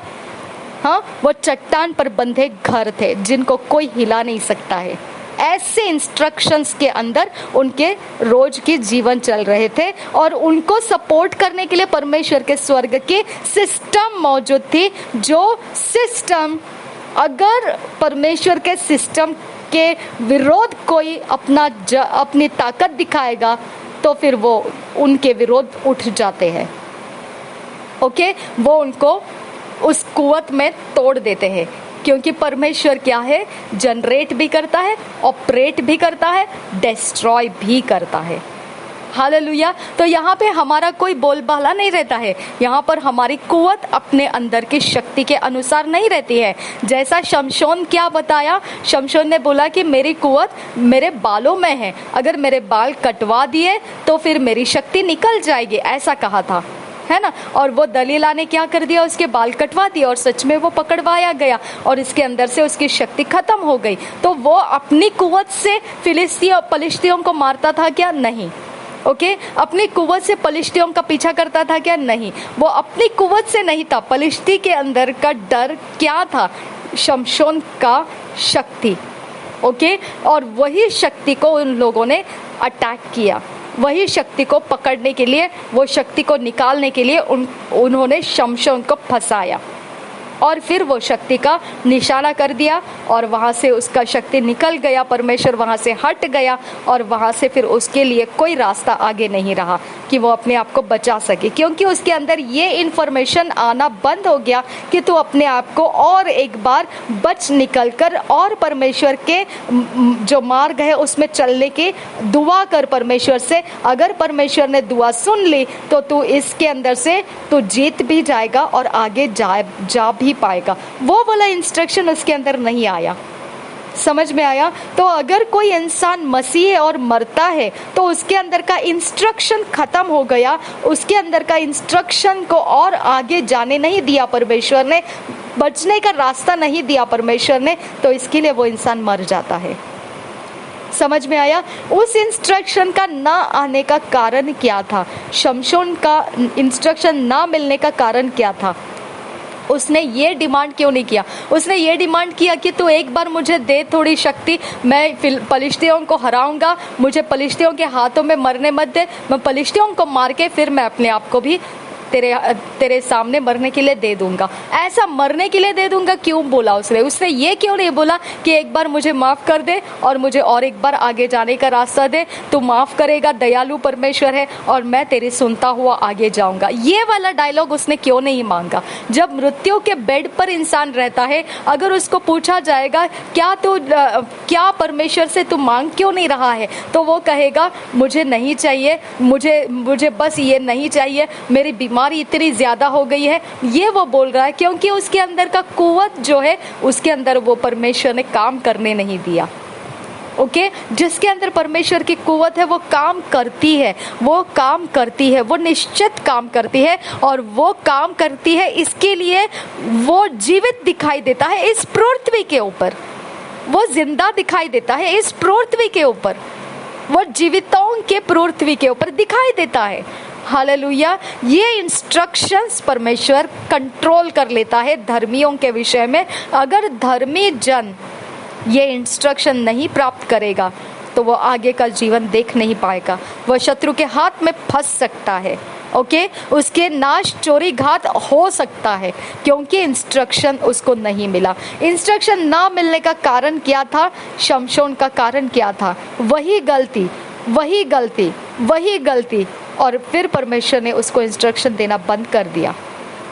हाँ, वो चट्टान पर बंधे घर थे जिनको कोई हिला नहीं सकता है। ऐसे इंस्ट्रक्शंस के अंदर उनके रोज के जीवन चल रहे थे, और उनको सपोर्ट करने के लिए परमेश्वर के स्वर्ग की सिस्टम मौजूद थी। जो सिस्टम, अगर परमेश्वर के सिस्टम के विरोध कोई अपनी ताकत दिखाएगा, तो फिर वो उनके विरोध उठ जाते हैं। ओके, वो उनको उस कुव्वत में तोड़ देते हैं, क्योंकि परमेश्वर क्या है? जनरेट भी करता है, ऑपरेट भी करता है, डिस्ट्रॉय भी करता है। हालेलुया। तो यहाँ पे हमारा कोई बोलबाला नहीं रहता है। यहाँ पर हमारी कुव्वत अपने अंदर की शक्ति के अनुसार नहीं रहती है। जैसा शमशोन क्या बताया? शमशोन ने बोला कि मेरी कुव्वत मेरे बालों में है, अगर मेरे बाल कटवा दिए तो फिर मेरी शक्ति निकल जाएगी, ऐसा कहा था, है ना। और वो दलीला ने क्या कर दिया? उसके बाल कटवा दिए, और सच में वो पकड़वाया गया, और इसके अंदर से उसकी शक्ति खत्म हो गई। तो वो अपनी कुव्वत से पलिश्तियों को मारता था क्या? नहीं। ओके, अपनी कुव्वत से पलिश्तियों का पीछा करता था क्या? नहीं। वो अपनी कुव्वत से नहीं था। पलिश्ती के अंदर का डर क्या था? शमशोन का शक्ति। ओके, और वही शक्ति को उन लोगों ने अटैक किया, वही शक्ति को पकड़ने के लिए, वो शक्ति को निकालने के लिए उन्होंने शमशोन को फंसाया, और फिर वो शक्ति का निशाना कर दिया, और वहाँ से उसका शक्ति निकल गया, परमेश्वर वहाँ से हट गया, और वहाँ से फिर उसके लिए कोई रास्ता आगे नहीं रहा कि वो अपने आप को बचा सके, क्योंकि उसके अंदर ये इन्फॉर्मेशन आना बंद हो गया कि तू अपने आप को और एक बार बच निकल कर और परमेश्वर के जो मार्ग है उसमें चलने की दुआ कर परमेश्वर से। अगर परमेश्वर ने दुआ सुन ली तो तू इसके अंदर से तू जीत भी जाएगा और आगे जा भी पाएगा। वो वाला इंस्ट्रक्शन उसके अंदर नहीं आया। समझ में आया? तो अगर कोई इंसान मसीह और मरता है तो उसके अंदर का इंस्ट्रक्शन खत्म हो गया, उसके अंदर का इंस्ट्रक्शन को और आगे जाने नहीं दिया परमेश्वर ने, बचने का रास्ता नहीं दिया परमेश्वर ने, तो इसके लिए वो इंसान मर जाता है। समझ में आया? उस इंस्ट्रक्शन का ना आने का कारण क्या था? शमशोन का इंस्ट्रक्शन ना मिलने का कारण क्या था? उसने ये डिमांड क्यों नहीं किया? उसने ये डिमांड किया कि तू एक बार मुझे दे थोड़ी शक्ति, मैं पलिश्तियों को हराऊंगा, मुझे पलिश्तियों के हाथों में मरने मत दे, मैं पलिश्तियों को मार के फिर मैं अपने आप को भी तेरे सामने मरने के लिए दे दूंगा। ऐसा मरने के लिए दे दूंगा क्यों बोला उसने? उसने ये क्यों नहीं बोला कि एक बार मुझे माफ कर दे और मुझे और एक बार आगे जाने का रास्ता दे, तू माफ करेगा, दयालु परमेश्वर है और मैं तेरी सुनता हुआ आगे जाऊंगा। ये वाला डायलॉग उसने क्यों नहीं मांगा? जब मृत्यु के बेड पर इंसान रहता है, अगर उसको पूछा जाएगा क्या परमेश्वर से तू मांग क्यों नहीं रहा है, तो वो कहेगा मुझे नहीं चाहिए, मुझे बस ये नहीं चाहिए, मेरी बीमारी इतनी ज्यादा हो गई है। ये वो बोल रहा है क्योंकि उसके अंदर का कुव्वत जो है उसके अंदर वो परमेश्वर ने काम करने नहीं दिया। ओके, जिसके अंदर परमेश्वर की कुव्वत है वो काम करती है, वो काम करती है, वो निश्चित काम करती है, और वो काम करती है इसके लिए वो जीवित दिखाई देता है इस पृथ्वी के ऊपर, वो जिंदा दिखाई देता है इस पृथ्वी के ऊपर, वो जीवितों के पृथ्वी के ऊपर दिखाई देता है। हालेलुया। ये इंस्ट्रक्शंस परमेश्वर कंट्रोल कर लेता है धर्मियों के विषय में। अगर धर्मी जन ये इंस्ट्रक्शन नहीं प्राप्त करेगा तो वो आगे का जीवन देख नहीं पाएगा, वह शत्रु के हाथ में फंस सकता है। ओके, उसके नाश चोरी घात हो सकता है क्योंकि इंस्ट्रक्शन उसको नहीं मिला। इंस्ट्रक्शन ना मिलने का कारण क्या था? शमशोन का कारण क्या था? वही गलती, वही गलती, वही गलती। और फिर परमेश्वर ने उसको इंस्ट्रक्शन देना बंद कर दिया।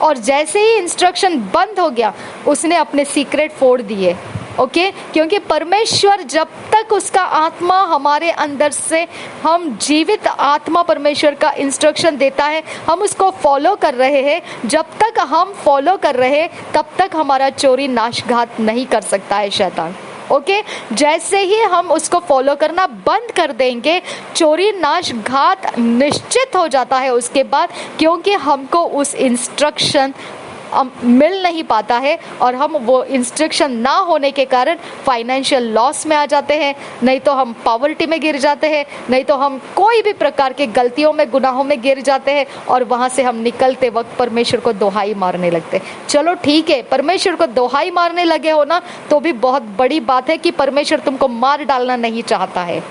और जैसे ही इंस्ट्रक्शन बंद हो गया उसने अपने सीक्रेट फोड़ दिए। ओके, क्योंकि परमेश्वर जब तक उसका आत्मा हमारे अंदर से, हम जीवित आत्मा परमेश्वर का इंस्ट्रक्शन देता है, हम उसको फॉलो कर रहे हैं, जब तक हम फॉलो कर रहे हैं तब तक हमारा चोरी नाशघात नहीं कर सकता है शैतान। ओके, जैसे ही हम उसको फॉलो करना बंद कर देंगे चोरी नाशघात निश्चित हो जाता है उसके बाद, क्योंकि हमको उस इंस्ट्रक्शन मिल नहीं पाता है और हम वो इंस्ट्रक्शन ना होने के कारण फाइनेंशियल लॉस में आ जाते हैं, नहीं तो हम पॉवर्टी में गिर जाते हैं, नहीं तो हम कोई भी प्रकार के गलतियों में, गुनाहों में गिर जाते हैं और वहाँ से हम निकलते वक्त परमेश्वर को दोहाई मारने लगते। चलो ठीक है, परमेश्वर को दोहाई मारने लगे हो ना तो भी बहुत बड़ी बात है कि परमेश्वर तुमको मार डालना नहीं चाहता है।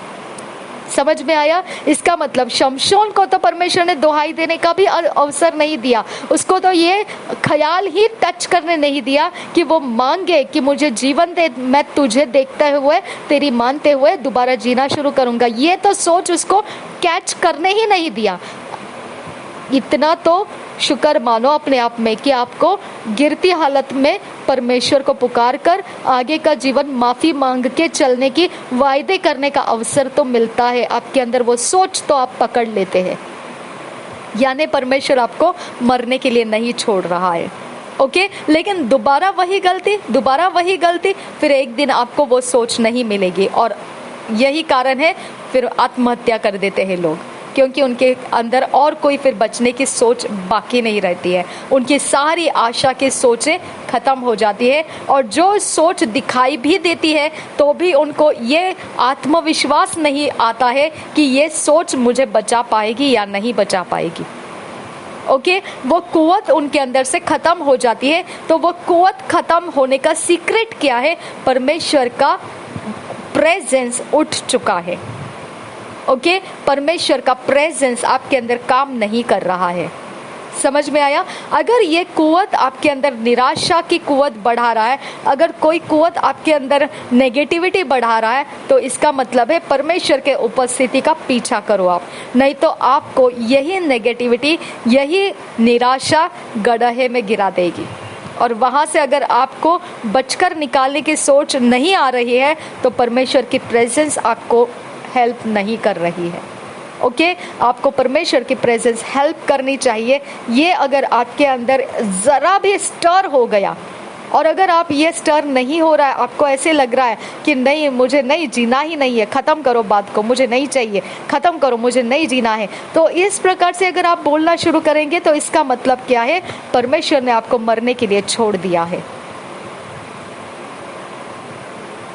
समझ में आया? इसका मतलब शमशोन को तो परमेश्वर ने दोहाई देने का भी अवसर नहीं दिया, उसको तो ये ख्याल ही टच करने नहीं दिया कि वो मांगे कि मुझे जीवन दे, मैं तुझे देखते हुए, तेरी मानते हुए दोबारा जीना शुरू करूंगा। ये तो सोच उसको कैच करने ही नहीं दिया। इतना तो शुक्र मानो अपने आप में कि आपको गिरती हालत में परमेश्वर को पुकार कर आगे का जीवन माफी मांग के चलने की वायदे करने का अवसर तो मिलता है। आपके अंदर वो सोच तो आप पकड़ लेते हैं, यानी परमेश्वर आपको मरने के लिए नहीं छोड़ रहा है। ओके, लेकिन दोबारा वही गलती, दोबारा वही गलती, फिर एक दिन आपको वो सोच नहीं मिलेगी और यही कारण है फिर आत्महत्या कर देते हैं लोग, क्योंकि उनके अंदर और कोई फिर बचने की सोच बाकी नहीं रहती है। उनकी सारी आशा की सोचें खत्म हो जाती है और जो सोच दिखाई भी देती है तो भी उनको ये आत्मविश्वास नहीं आता है कि ये सोच मुझे बचा पाएगी या नहीं बचा पाएगी। ओके, वो कुवत उनके अंदर से खत्म हो जाती है। तो वो कुवत खत्म होने का सीक्रेट क्या है? परमेश्वर का प्रेजेंस उठ चुका है। ओके, परमेश्वर का प्रेजेंस आपके अंदर काम नहीं कर रहा है। समझ में आया? अगर ये कुवत आपके अंदर निराशा की कुवत बढ़ा रहा है, अगर कोई कुवत आपके अंदर नेगेटिविटी बढ़ा रहा है, तो इसका मतलब है परमेश्वर के उपस्थिति का पीछा करो आप, नहीं तो आपको यही नेगेटिविटी, यही निराशा गड्ढे में गिरा देगी। और वहाँ से अगर आपको बचकर निकालने की सोच नहीं आ रही है तो परमेश्वर की प्रेजेंस आपको हेल्प नहीं कर रही है। ओके, आपको परमेश्वर की प्रेजेंस हेल्प करनी चाहिए। ये अगर आपके अंदर ज़रा भी स्टर हो गया और अगर आप ये स्टर नहीं हो रहा है, आपको ऐसे लग रहा है कि नहीं, मुझे नहीं जीना ही नहीं है, ख़त्म करो बात को, मुझे नहीं चाहिए, ख़त्म करो, मुझे नहीं जीना है, तो इस प्रकार से अगर आप बोलना शुरू करेंगे तो इसका मतलब क्या है? परमेश्वर ने आपको मरने के लिए छोड़ दिया है।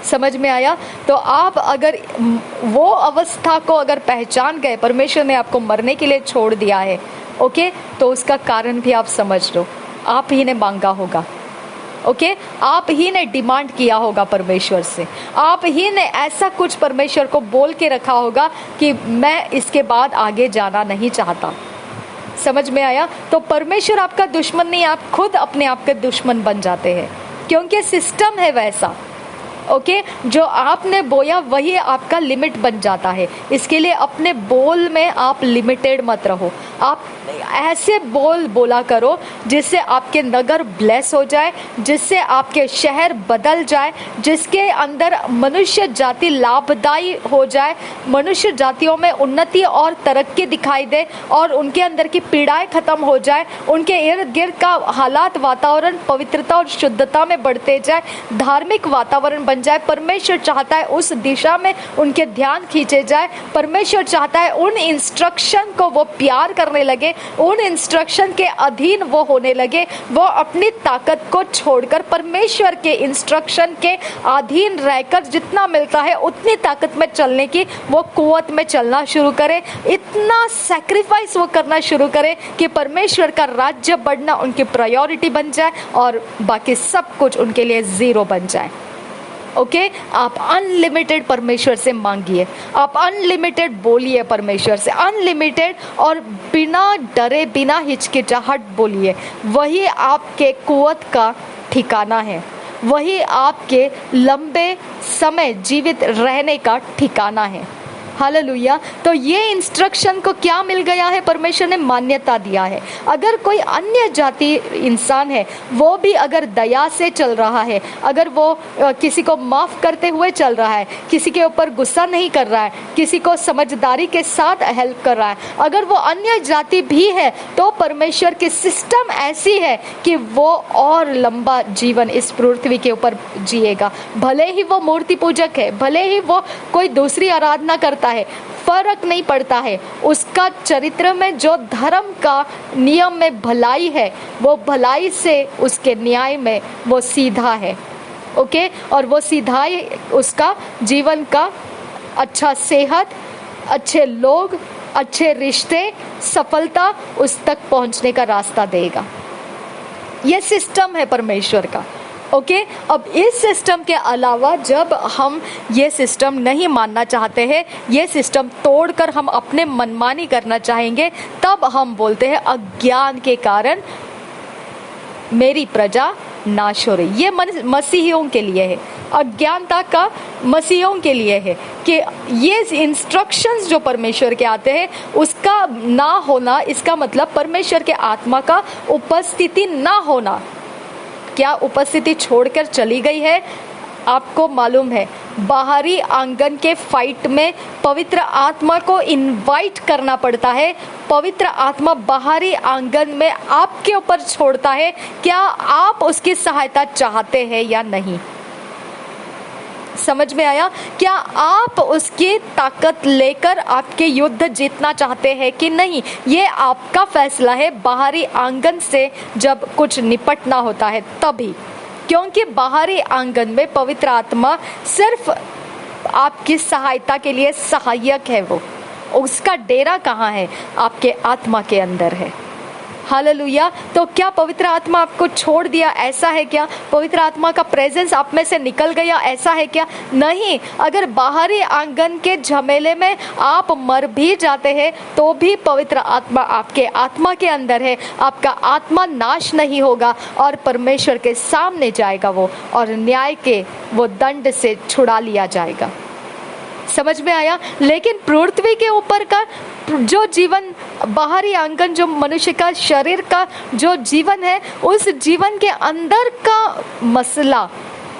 समझ में आया? तो आप अगर वो अवस्था को अगर पहचान गए, परमेश्वर ने आपको मरने के लिए छोड़ दिया है, ओके, तो उसका कारण भी आप समझ लो, आप ही ने मांगा होगा। ओके, आप ही ने डिमांड किया होगा परमेश्वर से, आप ही ने ऐसा कुछ परमेश्वर को बोल के रखा होगा कि मैं इसके बाद आगे जाना नहीं चाहता। समझ में आया? तो परमेश्वर आपका दुश्मन नहीं, आप खुद अपने आप के दुश्मन बन जाते हैं, क्योंकि सिस्टम है वैसा। ओके, जो आपने बोया वही आपका लिमिट बन जाता है। इसके लिए अपने बोल में आप लिमिटेड मत रहो। आप ऐसे बोल बोला करो जिससे आपके नगर ब्लेस हो जाए, जिससे आपके शहर बदल जाए, जिसके अंदर मनुष्य जाति लाभदायी हो जाए, मनुष्य जातियों में उन्नति और तरक्की दिखाई दे और उनके अंदर की पीड़ाएं खत्म हो जाए, उनके इर्द गिर्द का हालात, वातावरण पवित्रता और शुद्धता में बढ़ते जाए, धार्मिक वातावरण बन जाए। परमेश्वर चाहता है उस दिशा में उनके ध्यान खींचे जाए। परमेश्वर चाहता है उन इंस्ट्रक्शन को वो प्यार करना करने लगे, उन इंस्ट्रक्शन के अधीन वो होने लगे, वो अपनी ताकत को छोड़कर परमेश्वर के इंस्ट्रक्शन के अधीन रहकर जितना मिलता है उतनी ताकत में चलने की वो कुव्वत में चलना शुरू करे, इतना सैक्रिफाइस वो करना शुरू करे कि परमेश्वर का राज्य बढ़ना उनकी प्रायोरिटी बन जाए और बाकी सब कुछ उनके लिए जीरो बन जाए। ओके, आप अनलिमिटेड परमेश्वर से मांगिए, आप अनलिमिटेड बोलिए परमेश्वर से, अनलिमिटेड और बिना डरे बिना हिचकिचाहट बोलिए। वही आपके कुव्वत का ठिकाना है, वही आपके लंबे समय जीवित रहने का ठिकाना है। हालेलुया। तो ये इंस्ट्रक्शन को क्या मिल गया है? परमेश्वर ने मान्यता दिया है। अगर कोई अन्य जाति इंसान है, वो भी अगर दया से चल रहा है, अगर वो किसी को माफ करते हुए चल रहा है, किसी के ऊपर गुस्सा नहीं कर रहा है, किसी को समझदारी के साथ हेल्प कर रहा है, अगर वो अन्य जाति भी है, तो परमेश्वर की सिस्टम ऐसी है कि वो और लंबा जीवन इस पृथ्वी के ऊपर जिएगा। भले ही वो मूर्ति पूजक है, भले ही वो कोई दूसरी आराधना करता है, फर्क नहीं पड़ता है। उसका चरित्र में जो धर्म का नियम में भलाई है, वो भलाई से उसके न्याय में वो सीधा है। ओके, और वो सीधाई उसका जीवन का अच्छा सेहत, अच्छे लोग, अच्छे रिश्ते, सफलता उस तक पहुंचने का रास्ता देगा। ये सिस्टम है परमेश्वर का। ओके, अब इस सिस्टम के अलावा जब हम ये सिस्टम नहीं मानना चाहते हैं, ये सिस्टम तोड़कर हम अपने मनमानी करना चाहेंगे, तब हम बोलते हैं अज्ञान के कारण मेरी प्रजा नाश हो रही। ये मसीहियों के लिए है, अज्ञानता का मसीहियों के लिए है कि ये इंस्ट्रक्शंस जो परमेश्वर के आते हैं उसका ना होना, इसका मतलब परमेश्वर के आत्मा का उपस्थिति ना होना। क्या उपस्थिति छोड़कर चली गई है? आपको मालूम है, बाहरी आंगन के फाइट में पवित्र आत्मा को इनवाइट करना पड़ता है। पवित्र आत्मा बाहरी आंगन में आपके ऊपर छोड़ता है। क्या आप उसकी सहायता चाहते हैं या नहीं? समझ में आया? क्या आप उसकी ताकत लेकर आपके युद्ध जीतना चाहते हैं कि नहीं? ये आपका फैसला है। बाहरी आंगन से जब कुछ निपटना होता है तभी, क्योंकि बाहरी आंगन में पवित्र आत्मा सिर्फ आपकी सहायता के लिए सहायक है। वो उसका डेरा कहाँ है? आपके आत्मा के अंदर है। हालेलुया। तो क्या पवित्र आत्मा आपको छोड़ दिया? ऐसा है क्या? पवित्र आत्मा का प्रेजेंस आप में से निकल गया? ऐसा है क्या? नहीं। अगर बाहरी आंगन के झमेले में आप मर भी जाते हैं तो भी पवित्र आत्मा आपके आत्मा के अंदर है। आपका आत्मा नाश नहीं होगा और परमेश्वर के सामने जाएगा वो, और न्याय के वो दंड से छुड़ा लिया जाएगा। समझ में आया? लेकिन पृथ्वी के ऊपर का जो जीवन, बाहरी आंगन, जो मनुष्य का शरीर का जो जीवन है, उस जीवन के अंदर का मसला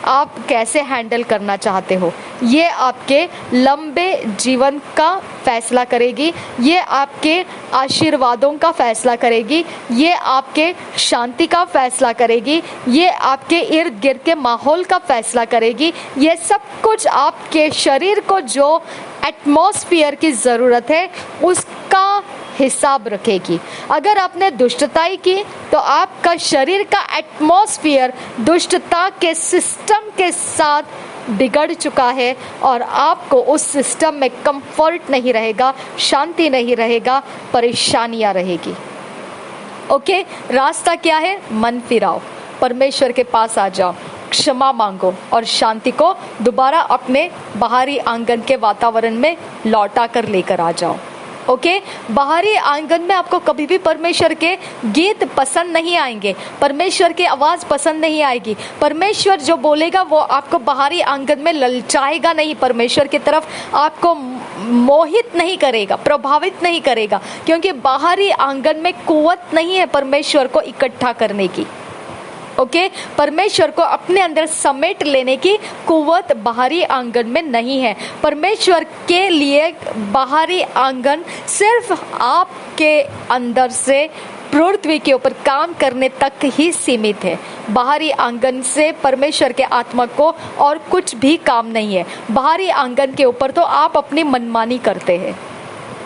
आप कैसे हैंडल करना चाहते हो, ये आपके लंबे जीवन का फैसला करेगी। ये आपके आशीर्वादों का फैसला करेगी। ये आपके शांति का फैसला करेगी। ये आपके इर्द गिर्द के माहौल का फैसला करेगी। ये सब कुछ आपके शरीर को जो एटमॉस्फेयर की ज़रूरत है उसका हिसाब रखेगी। अगर आपने दुष्टताई की तो आपका शरीर का एटमॉस्फेयर दुष्टता के सिस्टम के साथ बिगड़ चुका है और आपको उस सिस्टम में कंफर्ट नहीं रहेगा, शांति नहीं रहेगा, परेशानियां रहेगी। ओके, रास्ता क्या है? मन फिराओ, परमेश्वर के पास आ जाओ, क्षमा मांगो और शांति को दोबारा अपने बाहरी आंगन के वातावरण में लौटा कर लेकर आ जाओ। ओके, बाहरी आंगन में आपको कभी भी परमेश्वर के गीत पसंद नहीं आएंगे, परमेश्वर की आवाज़ पसंद नहीं आएगी। परमेश्वर जो बोलेगा वो आपको बाहरी आंगन में ललचाएगा नहीं, परमेश्वर की तरफ आपको मोहित नहीं करेगा, प्रभावित नहीं करेगा, क्योंकि बाहरी आंगन में कुव्वत नहीं है परमेश्वर को इकट्ठा करने की। ओके, परमेश्वर को अपने अंदर समेट लेने की कुव्वत बाहरी आंगन में नहीं है। परमेश्वर के लिए बाहरी आंगन सिर्फ आपके अंदर से पृथ्वी के ऊपर काम करने तक ही सीमित है। बाहरी आंगन से परमेश्वर के आत्मा को और कुछ भी काम नहीं है। बाहरी आंगन के ऊपर तो आप अपनी मनमानी करते हैं।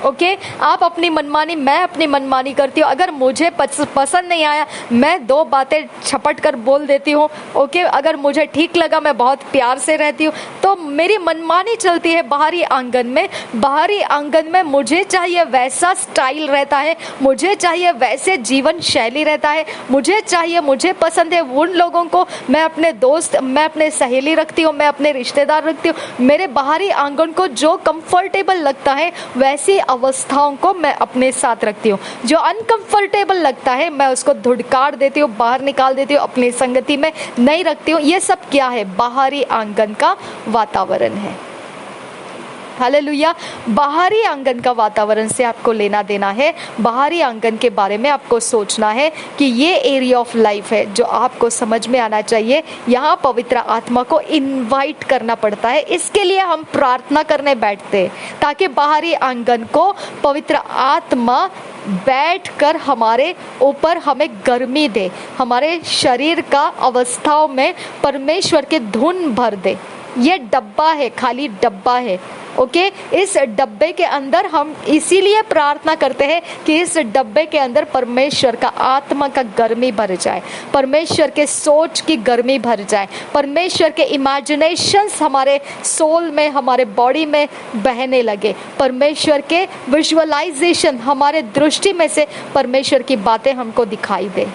ओके आप अपनी मनमानी, मैं अपनी मनमानी करती हूँ। अगर मुझे पसंद नहीं आया, मैं 2 बातें छपट कर बोल देती हूँ। ओके अगर मुझे ठीक लगा, मैं बहुत प्यार से रहती हूँ। तो मेरी मनमानी चलती है बाहरी आंगन में। बाहरी आंगन में मुझे चाहिए वैसा स्टाइल रहता है, मुझे चाहिए वैसे जीवन शैली रहता है, मुझे चाहिए, मुझे पसंद है उन लोगों को। मैं अपने दोस्त, मैं अपने सहेली रखती हूँ, मैं अपने रिश्तेदार रखती हूँ। मेरे बाहरी आंगन को जो कंफर्टेबल लगता है वैसी अवस्थाओं को मैं अपने साथ रखती हूँ। जो अनकंफर्टेबल लगता है मैं उसको धुड़काड़ देती हूँ, बाहर निकाल देती हूँ, अपनी संगति में नहीं रखती हूँ। ये सब क्या है? बाहरी आंगन का वातावरण है। हालेलुया। बाहरी आंगन का वातावरण से आपको लेना देना है। बाहरी आंगन के बारे में आपको सोचना है कि ये एरिया ऑफ लाइफ है जो आपको समझ में आना चाहिए। यहाँ पवित्र आत्मा को इनवाइट करना पड़ता है। इसके लिए हम प्रार्थना करने बैठते हैं ताकि बाहरी आंगन को पवित्र आत्मा बैठकर हमारे ऊपर हमें गर्मी दे, हमारे शरीर का अवस्थाओं में परमेश्वर के धुन भर दे। ये डब्बा है, खाली डब्बा है। ओके इस डब्बे के अंदर हम इसीलिए प्रार्थना करते हैं कि इस डब्बे के अंदर परमेश्वर का आत्मा का गर्मी भर जाए, परमेश्वर के सोच की गर्मी भर जाए, परमेश्वर के इमेजिनेशंस हमारे सोल में, हमारे बॉडी में बहने लगे, परमेश्वर के विजुअलाइजेशन हमारे दृष्टि में से परमेश्वर की बातें हमको दिखाई दे।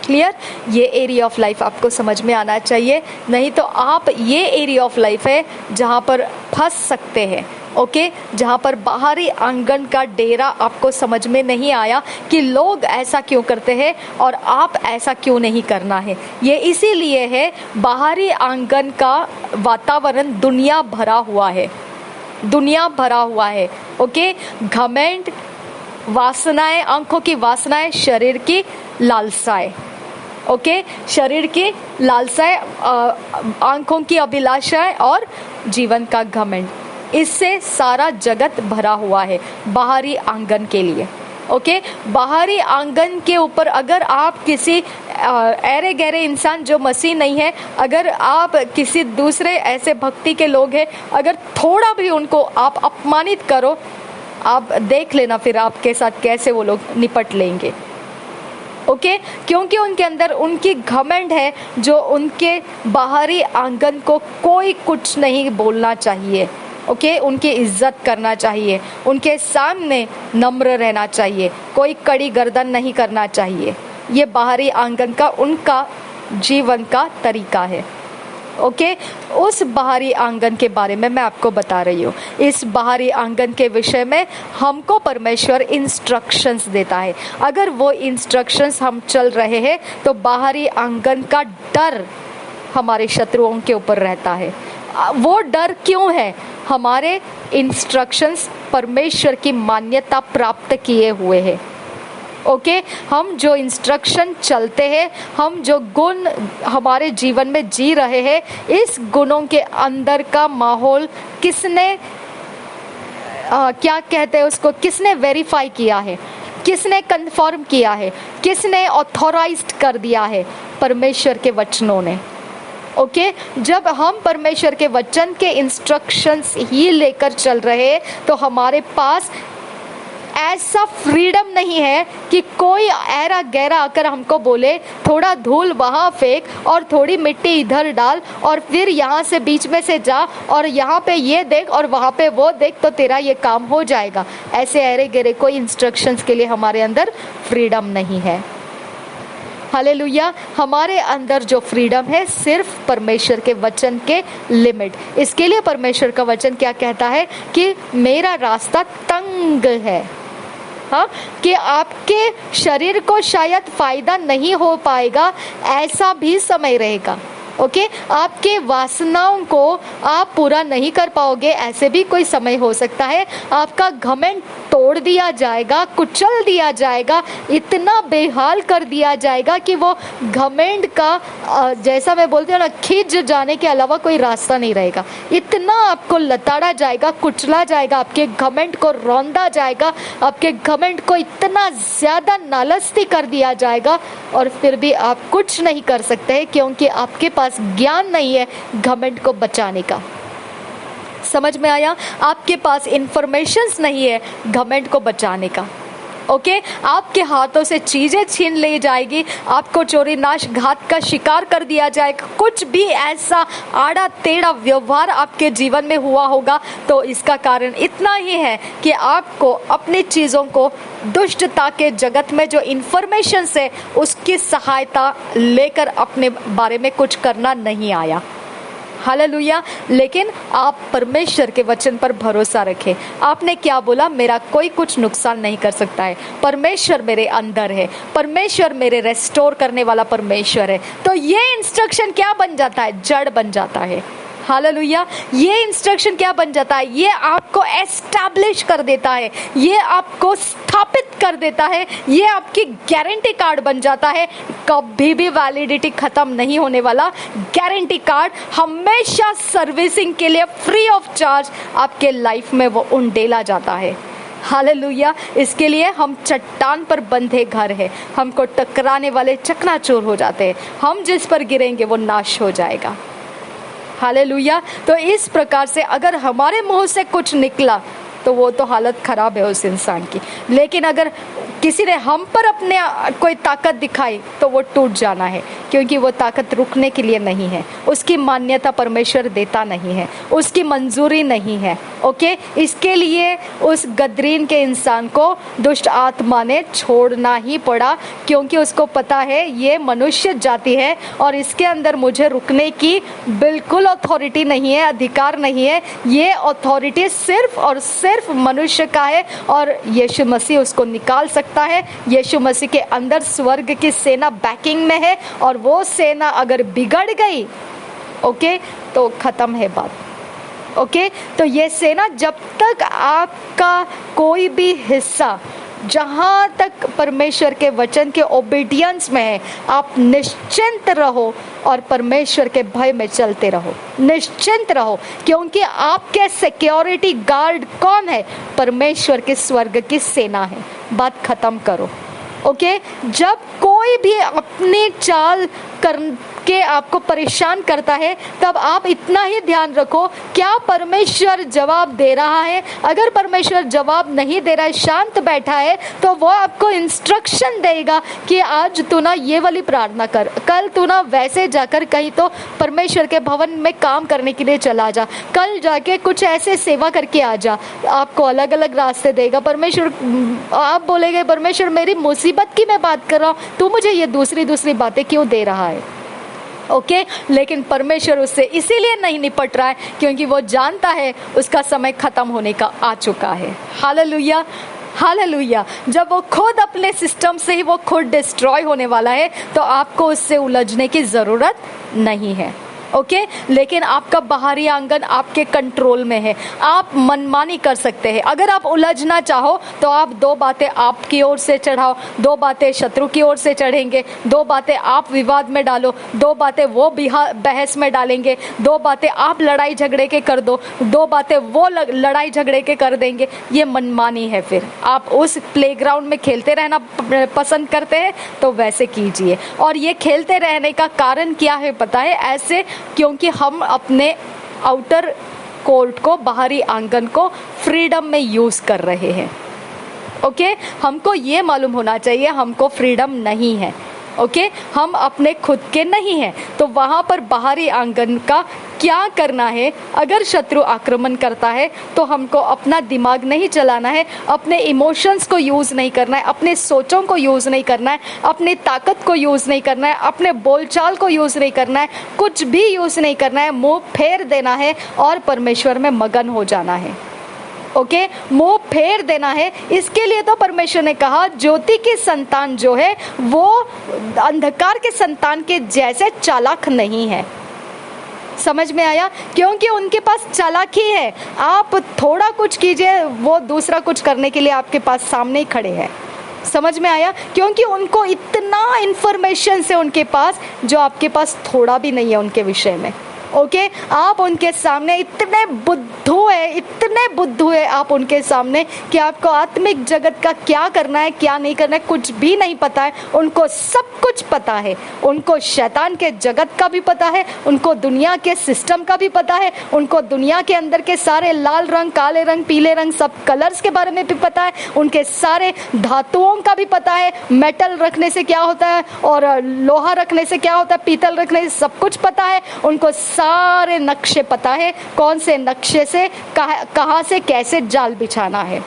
क्लियर? ये एरिया ऑफ लाइफ आपको समझ में आना चाहिए, नहीं तो आप ये एरिया ऑफ लाइफ है जहाँ पर फंस सकते हैं। ओके जहाँ पर बाहरी आंगन का डेरा आपको समझ में नहीं आया कि लोग ऐसा क्यों करते हैं और आप ऐसा क्यों नहीं करना है। ये इसीलिए है बाहरी आंगन का वातावरण दुनिया भरा हुआ है, दुनिया भरा हुआ है। ओके घमंड, वासनाएं, आंखों की वासनाएं, शरीर की लालसाएं। ओके शरीर की लालसाएं, आंखों की अभिलाषाएं और जीवन का घमंड, इससे सारा जगत भरा हुआ है बाहरी आंगन के लिए। ओके बाहरी आंगन के ऊपर अगर आप किसी ऐरे गहरे इंसान जो मसीह नहीं है, अगर आप किसी दूसरे ऐसे भक्ति के लोग हैं, अगर थोड़ा भी उनको आप अपमानित करो, आप देख लेना फिर आपके साथ कैसे वो लोग निपट लेंगे। ओके क्योंकि उनके अंदर उनकी घमंड है जो उनके बाहरी आंगन को कोई कुछ नहीं बोलना चाहिए। ओके उनकी इज्जत करना चाहिए, उनके सामने नम्र रहना चाहिए, कोई कड़ी गर्दन नहीं करना चाहिए। ये बाहरी आंगन का उनका जीवन का तरीका है। ओके उस बाहरी आंगन के बारे में मैं आपको बता रही हूँ। इस बाहरी आंगन के विषय में हमको परमेश्वर इंस्ट्रक्शंस देता है। अगर वो इंस्ट्रक्शंस हम चल रहे हैं तो बाहरी आंगन का डर हमारे शत्रुओं के ऊपर रहता है। वो डर क्यों है? हमारे इंस्ट्रक्शंस परमेश्वर की मान्यता प्राप्त किए हुए हैं। ओके हम जो इंस्ट्रक्शन चलते हैं, हम जो गुण हमारे जीवन में जी रहे हैं, इस गुणों के अंदर का माहौल किसने क्या कहते हैं उसको, किसने वेरीफाई किया है, किसने कंफर्म किया है, किसने ऑथोराइज्ड कर दिया है? परमेश्वर के वचनों ने। ओके जब हम परमेश्वर के वचन के इंस्ट्रक्शंस ही लेकर चल रहे हैं तो हमारे पास ऐसा फ्रीडम नहीं है कि कोई ऐरा गहरा आकर हमको बोले थोड़ा धूल वहाँ फेंक और थोड़ी मिट्टी इधर डाल और फिर यहाँ से बीच में से जा और यहाँ पे ये देख और वहाँ पे वो देख तो तेरा ये काम हो जाएगा। ऐसे ऐरे गहरे कोई इंस्ट्रक्शंस के लिए हमारे अंदर फ्रीडम नहीं है। हालेलुया। हमारे अंदर जो फ्रीडम है सिर्फ परमेश्वर के वचन के लिमिट। इसके लिए परमेश्वर का वचन क्या कहता है कि मेरा रास्ता तंग है। हाँ कि आपके शरीर को शायद फायदा नहीं हो पाएगा, ऐसा भी समय रहेगा। ओके आपके वासनाओं को आप पूरा नहीं कर पाओगे, ऐसे भी कोई समय हो सकता है। आपका घमंड तोड़ दिया जाएगा, कुचल दिया जाएगा, इतना बेहाल कर दिया जाएगा कि वो घमंड का जैसा मैं बोलती हूँ ना, खिंच जाने के अलावा कोई रास्ता नहीं रहेगा। इतना आपको लताड़ा जाएगा, कुचला जाएगा, आपके घमंड को रौंदा जाएगा, आपके घमंड को इतना ज़्यादा नालस्ती कर दिया जाएगा और फिर भी आप कुछ नहीं कर सकते हैं क्योंकि आपके पास ज्ञान नहीं है घमंड को बचाने का। समझ में आया? आपके पास इंफॉर्मेशंस नहीं है घमंड को बचाने का। ओके, आपके हाथों से चीजें छीन ली जाएगी, आपको चोरी नाश घात का शिकार कर दिया जाएगा, कुछ भी ऐसा आड़ा टेढ़ा व्यवहार आपके जीवन में हुआ होगा तो इसका कारण इतना ही है कि आपको अपनी चीजों को दुष्टता के जगत में जो इंफॉर्मेशन है उसकी सहायता लेकर अपने बारे में कुछ करना नहीं आया। हालेलुया। लेकिन आप परमेश्वर के वचन पर भरोसा रखें। आपने क्या बोला? मेरा कोई कुछ नुकसान नहीं कर सकता है, परमेश्वर मेरे अंदर है, परमेश्वर मेरे रेस्टोर करने वाला परमेश्वर है। तो ये इंस्ट्रक्शन क्या बन जाता है? जड़ बन जाता है। हालेलुया। ये इंस्ट्रक्शन क्या बन जाता है? ये आपको एस्टैब्लिश कर देता है, ये आपको स्थापित कर देता है, ये आपकी गारंटी कार्ड बन जाता है। कभी भी वैलिडिटी खत्म नहीं होने वाला गारंटी कार्ड, हमेशा सर्विसिंग के लिए फ्री ऑफ चार्ज आपके लाइफ में वो उंडेला जाता है। हालेलुया। इसके लिए हम चट्टान पर बंधे घर है, हमको टकराने वाले चकनाचूर हो जाते हैं, हम जिस पर गिरेंगे वो नाश हो जाएगा। हालेलुया। तो इस प्रकार से अगर हमारे मुंह से कुछ निकला तो वो तो हालत खराब है उस इंसान की, लेकिन अगर किसी ने हम पर अपने कोई ताकत दिखाई तो वो टूट जाना है, क्योंकि वो ताकत रुकने के लिए नहीं है, उसकी मान्यता परमेश्वर देता नहीं है, उसकी मंजूरी नहीं है। ओके, इसके लिए उस गदरीन के इंसान को दुष्ट आत्मा ने छोड़ना ही पड़ा, क्योंकि उसको पता है ये मनुष्य जाति है और इसके अंदर मुझे रुकने की बिल्कुल अथॉरिटी नहीं है, अधिकार नहीं है। ये अथॉरिटी सिर्फ और सिर्फ मनुष्य का है और यीशु मसीह उसको निकाल सकता है। यीशु मसीह के अंदर स्वर्ग की सेना बैकिंग में है और वो सेना अगर बिगड़ गई, ओके, तो खत्म है बात। ओके, तो ये सेना जब तक आपका कोई भी हिस्सा जहां तक परमेश्वर के वचन के ओबीडियंस में है, आप निश्चिंत रहो और परमेश्वर के भय में चलते रहो, निश्चिंत रहो, क्योंकि आपके सिक्योरिटी गार्ड कौन है? परमेश्वर के स्वर्ग की सेना है। बात खत्म करो। ओके, जब कोई भी अपनी चाल करके आपको परेशान करता है तब आप इतना ही ध्यान रखो, क्या परमेश्वर जवाब दे रहा है? अगर परमेश्वर जवाब नहीं दे रहा है, शांत बैठा है, तो वो आपको इंस्ट्रक्शन देगा कि आज तू ना ये वाली प्रार्थना कर, कल तू ना वैसे जाकर कहीं तो परमेश्वर के भवन में काम करने के लिए चला जा, कल जाके कुछ ऐसे सेवा करके आ जा। आपको अलग अलग रास्ते देगा परमेश्वर। आप बोलेंगे परमेश्वर मेरी मुसीबत की मैं बात कर रहा हूँ, तू मुझे ये दूसरी बातें क्यों दे रहा है? ओके, लेकिन परमेश्वर उससे इसीलिए नहीं निपट रहा है क्योंकि वो जानता है उसका समय खत्म होने का आ चुका है। Hallelujah, hallelujah. जब वो खुद अपने सिस्टम से ही वो खुद डिस्ट्रॉय होने वाला है तो आपको उससे उलझने की जरूरत नहीं है। ओके, लेकिन आपका बाहरी आंगन आपके कंट्रोल में है, आप मनमानी कर सकते हैं। अगर आप उलझना चाहो तो आप दो बातें आपकी ओर से चढ़ाओ, दो बातें शत्रु की ओर से चढ़ेंगे, दो बातें आप विवाद में डालो, दो बातें वो बहस में डालेंगे, दो बातें आप लड़ाई झगड़े के कर दो, दो बातें वो लड़ाई झगड़े के कर देंगे। ये मनमानी है। फिर आप उस प्लेग्राउंड में खेलते रहना पसंद करते हैं तो वैसे कीजिए। और ये खेलते रहने का कारण क्या है पता है? ऐसे क्योंकि हम अपने आउटर कोर्ट को, बाहरी आंगन को फ्रीडम में यूज कर रहे हैं। ओके, हमको ये मालूम होना चाहिए हमको फ्रीडम नहीं है। ओके, हम अपने खुद के नहीं हैं, तो वहां पर बाहरी आंगन का क्या करना है? अगर शत्रु आक्रमण करता है तो हमको अपना दिमाग नहीं चलाना है, अपने इमोशंस को यूज नहीं करना है, अपने सोचों को यूज नहीं करना है, अपनी ताकत को यूज नहीं करना है, अपने बोलचाल को यूज नहीं करना है, कुछ भी यूज नहीं करना है। मुंह फेर देना है और परमेश्वर में मगन हो जाना है। ओके, मुंह फेर देना है। इसके लिए तो परमेश्वर ने कहा ज्योति की संतान जो है वो अंधकार के संतान के जैसे चालाक नहीं है। समझ में आया? क्योंकि उनके पास चालाकी है। आप थोड़ा कुछ कीजिए, वो दूसरा कुछ करने के लिए आपके पास सामने ही खड़े हैं। समझ में आया? क्योंकि उनको इतना इंफॉर्मेशन है उनके पास जो आपके पास थोड़ा भी नहीं है उनके विषय में। ओके, आप उनके सामने इतने बुद्धू है आप उनके सामने कि आपको आत्मिक जगत का क्या करना है क्या नहीं करना है कुछ भी नहीं पता है। उनको सब कुछ पता है, उनको शैतान के जगत का भी पता है, उनको दुनिया के सिस्टम का भी पता है, उनको दुनिया के अंदर के सारे लाल रंग, काले रंग, पीले रंग, सब कलर्स के बारे में भी पता है, उनके सारे धातुओं का भी पता है, मेटल रखने से क्या होता है और लोहा रखने से क्या होता है, पीतल रखने से सब कुछ पता है। उनको सारे नक्शे पता है, कौन से नक्शे से कहाँ से कैसे जाल बिछाना है।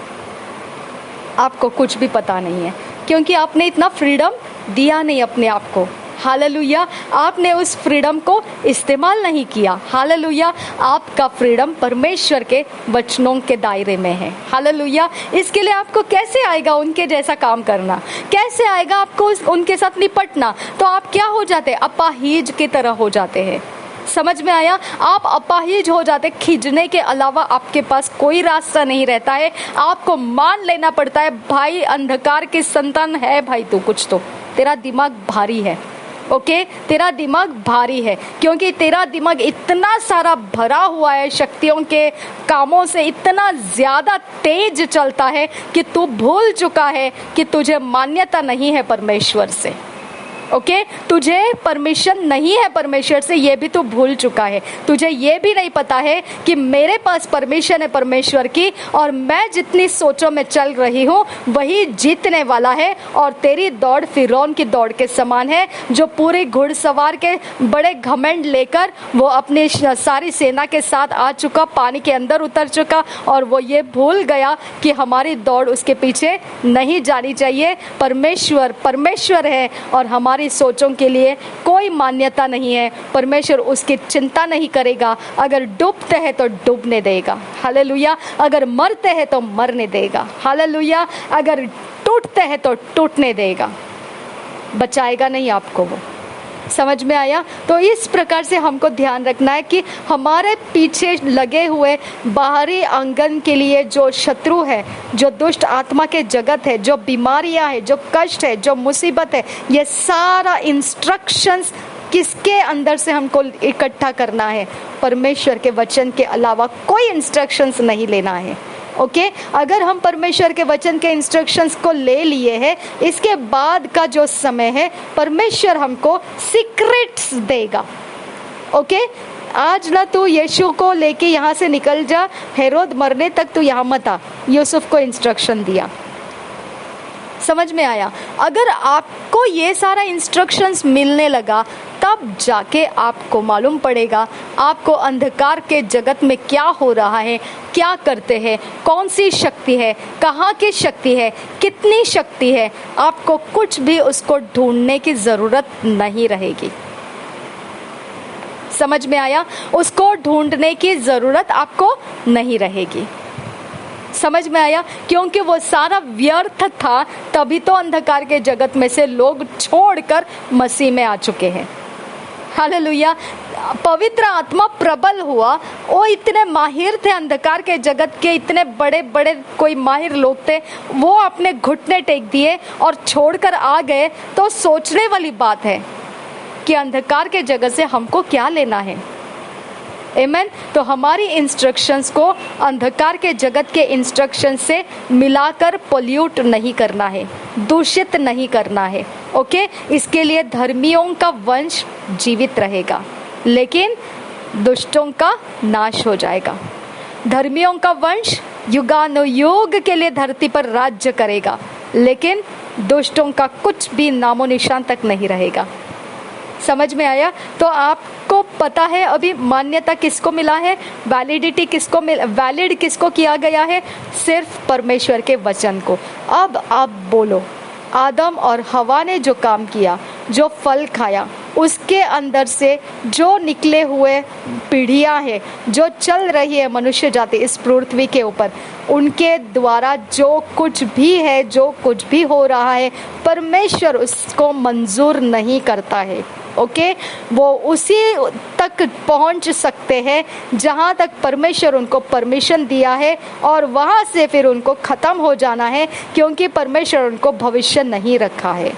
आपको कुछ भी पता नहीं है क्योंकि आपने इतना फ्रीडम दिया नहीं अपने आप को। हालेलुया, आपने उस फ्रीडम को इस्तेमाल नहीं किया। हालेलुया, आपका फ्रीडम परमेश्वर के वचनों के दायरे में है। हालेलुया, इसके लिए आपको कैसे आएगा उनके जैसा काम करना, कैसे आएगा आपको उनके साथ निपटना? तो आप क्या हो जाते? अपाहिज की तरह हो जाते हैं। समझ में आया? आप अपाहिज हो जाते, खींचने के अलावा आपके पास कोई रास्ता नहीं रहता है। आपको मान लेना पड़ता है, भाई अंधकार की संतान है भाई तू, कुछ तो तेरा दिमाग भारी है। ओके, तेरा दिमाग भारी है क्योंकि तेरा दिमाग इतना सारा भरा हुआ है शक्तियों के कामों से, इतना ज्यादा तेज चलता है कि तू भूल चुका है कि तुझे मान्यता नहीं है परमेश्वर से। ओके, तुझे परमिशन नहीं है परमेश्वर से, ये भी तू भूल चुका है। तुझे ये भी नहीं पता है कि मेरे पास परमिशन है परमेश्वर की और मैं जितनी सोचों में चल रही हूँ वही जीतने वाला है। और तेरी दौड़ फिरौन की दौड़ के समान है, जो पूरे घुड़सवार के बड़े घमंड लेकर वो अपनी सारी सेना के साथ आ चुका, पानी के अंदर उतर चुका और वो ये भूल गया कि हमारी दौड़ उसके पीछे नहीं जानी चाहिए। परमेश्वर है और हमारी सोचों के लिए कोई मान्यता नहीं है। परमेश्वर उसकी चिंता नहीं करेगा। अगर डूबते हैं तो डूबने देगा। हालेलुया, अगर मरते हैं तो मरने देगा। हालेलुया, अगर टूटते हैं तो टूटने देगा, बचाएगा नहीं आपको वो। समझ में आया? तो इस प्रकार से हमको ध्यान रखना है कि हमारे पीछे लगे हुए बाहरी आंगन के लिए जो शत्रु है, जो दुष्ट आत्मा के जगत है, जो बीमारियां है, जो कष्ट है, जो मुसीबत है, ये सारा इंस्ट्रक्शंस किसके अंदर से हमको इकट्ठा करना है? परमेश्वर के वचन के अलावा कोई इंस्ट्रक्शंस नहीं लेना है। ओके, अगर हम परमेश्वर के वचन के इंस्ट्रक्शंस को ले लिए हैं, इसके बाद का जो समय है परमेश्वर हमको सीक्रेट्स देगा। ओके, आज ना तू यीशु को लेके यहाँ से निकल जा, हेरोद मरने तक तू यहाँ मत आ, यूसुफ को इंस्ट्रक्शन दिया। समझ में आया? अगर आपको ये सारा इंस्ट्रक्शंस मिलने लगा तब जाके आपको मालूम पड़ेगा आपको अंधकार के जगत में क्या हो रहा है, क्या करते हैं, कौन सी शक्ति है, कहाँ की शक्ति है, कितनी शक्ति है। आपको कुछ भी उसको ढूंढने की जरूरत नहीं रहेगी। समझ में आया? उसको ढूंढने की जरूरत आपको नहीं रहेगी। समझ में आया? क्योंकि वो सारा व्यर्थ था, तभी तो अंधकार के जगत में से लोग छोड़कर मसीह में आ चुके हैं। हालेलुया, पवित्र आत्मा प्रबल हुआ। वो इतने माहिर थे अंधकार के जगत के, इतने बड़े बड़े कोई माहिर लोग थे, वो अपने घुटने टेक दिए और छोड़कर आ गए। तो सोचने वाली बात है कि अंधकार के जगत से हमको क्या लेना है। आमेन। तो हमारी इंस्ट्रक्शंस को अंधकार के जगत के इंस्ट्रक्शन से मिलाकर पोल्यूट नहीं करना है, दूषित नहीं करना है। ओके, इसके लिए धर्मियों का वंश जीवित रहेगा लेकिन दुष्टों का नाश हो जाएगा। धर्मियों का वंश युगानुयुग के लिए धरती पर राज्य करेगा लेकिन दुष्टों का कुछ भी नामो निशान तक नहीं रहेगा। समझ में आया? तो आपको पता है अभी मान्यता किसको मिला है, वैलिडिटी किसको वैलिड किसको किया गया है? सिर्फ परमेश्वर के वचन को। अब आप बोलो, आदम और हवा ने जो काम किया, जो फल खाया, उसके अंदर से जो निकले हुए पीढ़ियां हैं, जो चल रही है मनुष्य जाति इस पृथ्वी के ऊपर, उनके द्वारा जो कुछ भी है, जो कुछ भी हो रहा है, परमेश्वर उसको मंजूर नहीं करता है। ओके, वो उसी तक पहुंच सकते हैं जहां तक परमेश्वर उनको परमिशन दिया है और वहां से फिर उनको खत्म हो जाना है क्योंकि परमेश्वर उनको भविष्य नहीं रखा है।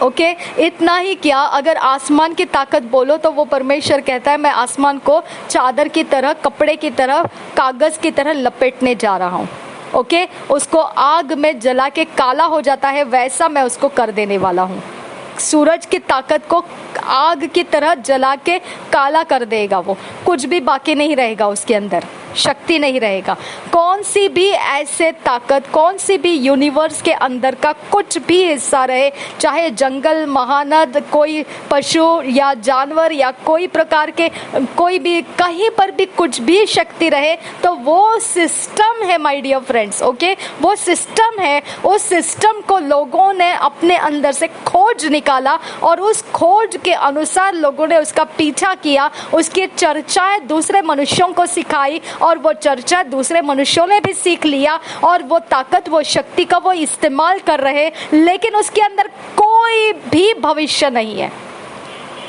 ओके, इतना ही क्या, अगर आसमान की ताकत बोलो तो वो परमेश्वर कहता है मैं आसमान को चादर की तरह, कपड़े की तरह, कागज की तरह लपेटने जा रहा हूँ। ओके, उसको आग में जला के काला हो जाता है वैसा मैं उसको कर देने वाला हूँ। सूरज की ताकत को आग की तरह जला के काला कर देगा वो, कुछ भी बाकी नहीं रहेगा उसके अंदर, शक्ति नहीं रहेगा। कौन सी भी ऐसे ताकत, कौन सी भी यूनिवर्स के अंदर का कुछ भी हिस्सा रहे, चाहे जंगल, महानद, कोई पशु या जानवर या कोई प्रकार के कोई भी, कहीं पर भी कुछ भी शक्ति रहे, तो वो सिस्टम है माय डियर फ्रेंड्स। ओके, वो सिस्टम है। उस सिस्टम को लोगों ने अपने अंदर से खोज निकाला और उस खोज के अनुसार लोगों ने उसका पीछा किया, उसकी चर्चाएं दूसरे मनुष्यों को सिखाई और वो चर्चा दूसरे मनुष्यों ने भी सीख लिया और वो ताकत, वो शक्ति का वो इस्तेमाल कर रहे, लेकिन उसके अंदर कोई भी भविष्य नहीं है,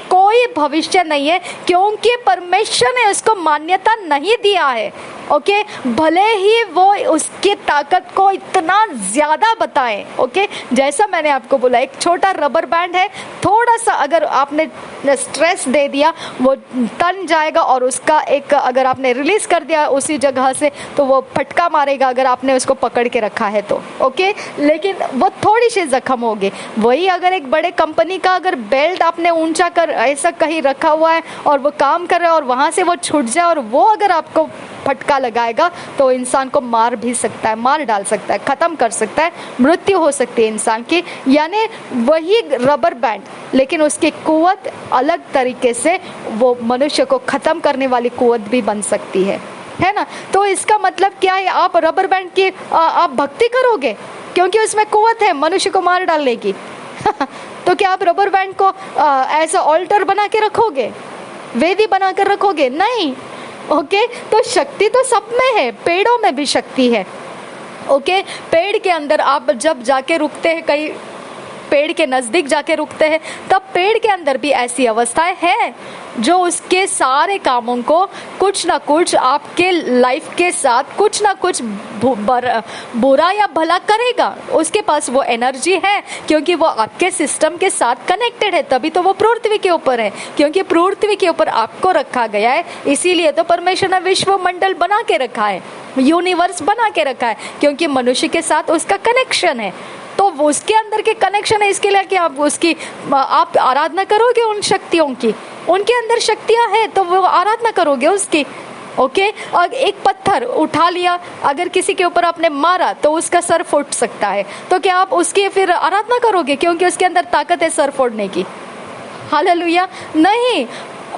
कोई भविष्य नहीं है, क्योंकि परमेश्वर ने उसको मान्यता नहीं दिया है। ओके, भले ही वो उसकी ताकत को इतना ज्यादा बताएं। ओके, जैसा मैंने आपको बोला, एक छोटा रबर बैंड है, थोड़ा सा अगर आपने स्ट्रेस दे दिया वो तन जाएगा और उसका एक, अगर आपने रिलीज कर दिया उसी जगह से तो वो फटका मारेगा अगर आपने उसको पकड़ के रखा है तो। ओके, लेकिन वो थोड़ी सी जख्म होगी। वही अगर एक बड़े कंपनी का अगर बेल्ट आपने ऊंचा कर ऐसा कहीं रखा हुआ है और वो काम कर रहा है और वहां से वो छूट जाए और वो अगर आपको फटका लगाएगा तो इंसान को मार भी सकता है, मार डाल सकता है, खत्म कर सकता है, मृत्यु हो सकती है इंसान की। यानी वही रबर बैंड, लेकिन उसकी कुव्वत अलग तरीके से वो मनुष्य को खत्म करने वाली कुव्वत भी बन सकती है ना। तो इसका मतलब क्या है, आप रबर बैंड की आप भक्ति करोगे क्योंकि उसमें कुव्वत है मनुष्य को मार डालने की तो क्या आप रबर बैंड को ऐसा ऑल्टर बना के रखोगे, वेदी बना कर रखोगे? नहीं। ओके, तो शक्ति तो सब में है, पेड़ों में भी शक्ति है। ओके, पेड़ के अंदर आप जब जाके रुकते हैं, कहीं पेड़ के नजदीक जाके रुकते हैं, तब पेड़ के अंदर भी ऐसी अवस्थाएं हैं जो उसके सारे कामों को कुछ ना कुछ आपके लाइफ के साथ कुछ ना कुछ बुरा या भला करेगा। उसके पास वो एनर्जी है क्योंकि वो आपके सिस्टम के साथ कनेक्टेड है, तभी तो वो पृथ्वी के ऊपर है, क्योंकि पृथ्वी के ऊपर आपको रखा गया है। इसीलिए तो परमेश्वर ने विश्व मंडल बना के रखा है, यूनिवर्स बना के रखा है, क्योंकि मनुष्य के साथ उसका कनेक्शन है। तो वो उसके अंदर के कनेक्शन है, इसके लिए कि आप उसकी आप आराधना करोगे उन शक्तियों की, उनके अंदर शक्तियां हैं तो वो आराधना करोगे उसकी। ओके, और एक पत्थर उठा लिया, अगर किसी के ऊपर आपने मारा तो उसका सर फूट सकता है, तो क्या आप उसकी फिर आराधना करोगे क्योंकि उसके अंदर ताकत है सर फोड़ने की? हालेलुया, नहीं।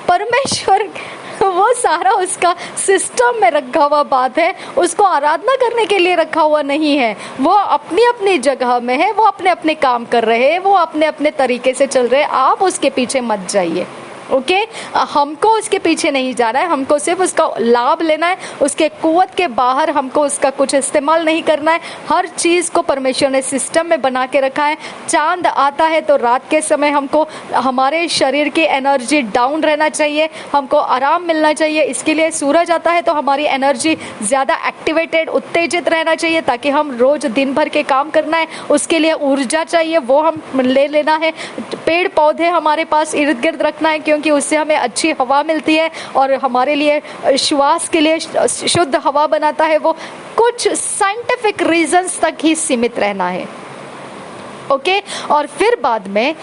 परमेश्वर वो सारा उसका सिस्टम में रखा हुआ बात है, उसको आराधना करने के लिए रखा हुआ नहीं है। वो अपनी अपनी जगह में है, वो अपने अपने काम कर रहे हैं, वो अपने अपने तरीके से चल रहे हैं, आप उसके पीछे मत जाइए। ओके, हमको उसके पीछे नहीं जाना है, हमको सिर्फ उसका लाभ लेना है, उसके कुव्वत के बाहर हमको उसका कुछ इस्तेमाल नहीं करना है। हर चीज़ को परमेश्वर ने सिस्टम में बना के रखा है। चांद आता है तो रात के समय हमको हमारे शरीर की एनर्जी डाउन रहना चाहिए, हमको आराम मिलना चाहिए। इसके लिए सूरज आता है तो हमारी एनर्जी ज़्यादा एक्टिवेटेड, उत्तेजित रहना चाहिए ताकि हम रोज दिन भर के काम करना है, उसके लिए ऊर्जा चाहिए, वो हम ले लेना है। पेड़ पौधे हमारे पास इर्द गिर्द रखना है क्योंकि उससे हमें अच्छी हवा मिलती है और हमारे लिए श्वास के लिए शुद्ध हवा बनाता है। वो कुछ साइंटिफिक रीजंस तक ही सीमित रहना है। ओके, और फिर बाद में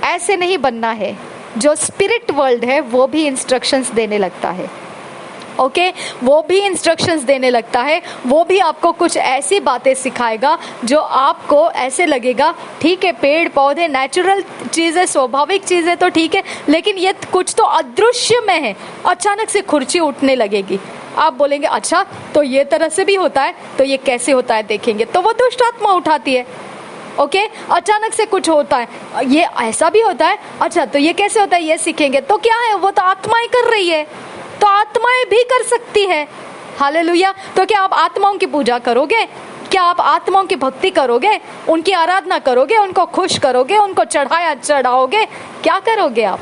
ऐसे नहीं बनना है। जो स्पिरिट वर्ल्ड है वो भी इंस्ट्रक्शंस देने लगता है। ओके, वो भी इंस्ट्रक्शंस देने लगता है, वो भी आपको कुछ ऐसी बातें सिखाएगा जो आपको ऐसे लगेगा ठीक है, पेड़ पौधे नेचुरल चीज़ें, स्वाभाविक चीज़ें तो ठीक है, लेकिन ये कुछ तो अदृश्य में है। अचानक से खुर्ची उठने लगेगी, आप बोलेंगे अच्छा तो ये तरह से भी होता है, तो ये कैसे होता है देखेंगे, तो वो दुष्ट आत्मा उठाती है। ओके, अचानक से कुछ होता है, ये ऐसा भी होता है, अच्छा तो ये कैसे होता है, ये सीखेंगे, तो क्या है, वो तो आत्माएं कर रही है, तो आत्माएं भी कर सकती है। हालेलुया। तो क्या आप आत्माओं की पूजा करोगे? क्या आप आत्माओं की भक्ति करोगे, उनकी आराधना करोगे, उनको खुश करोगे, उनको चढ़ाओगे? क्या करोगे आप?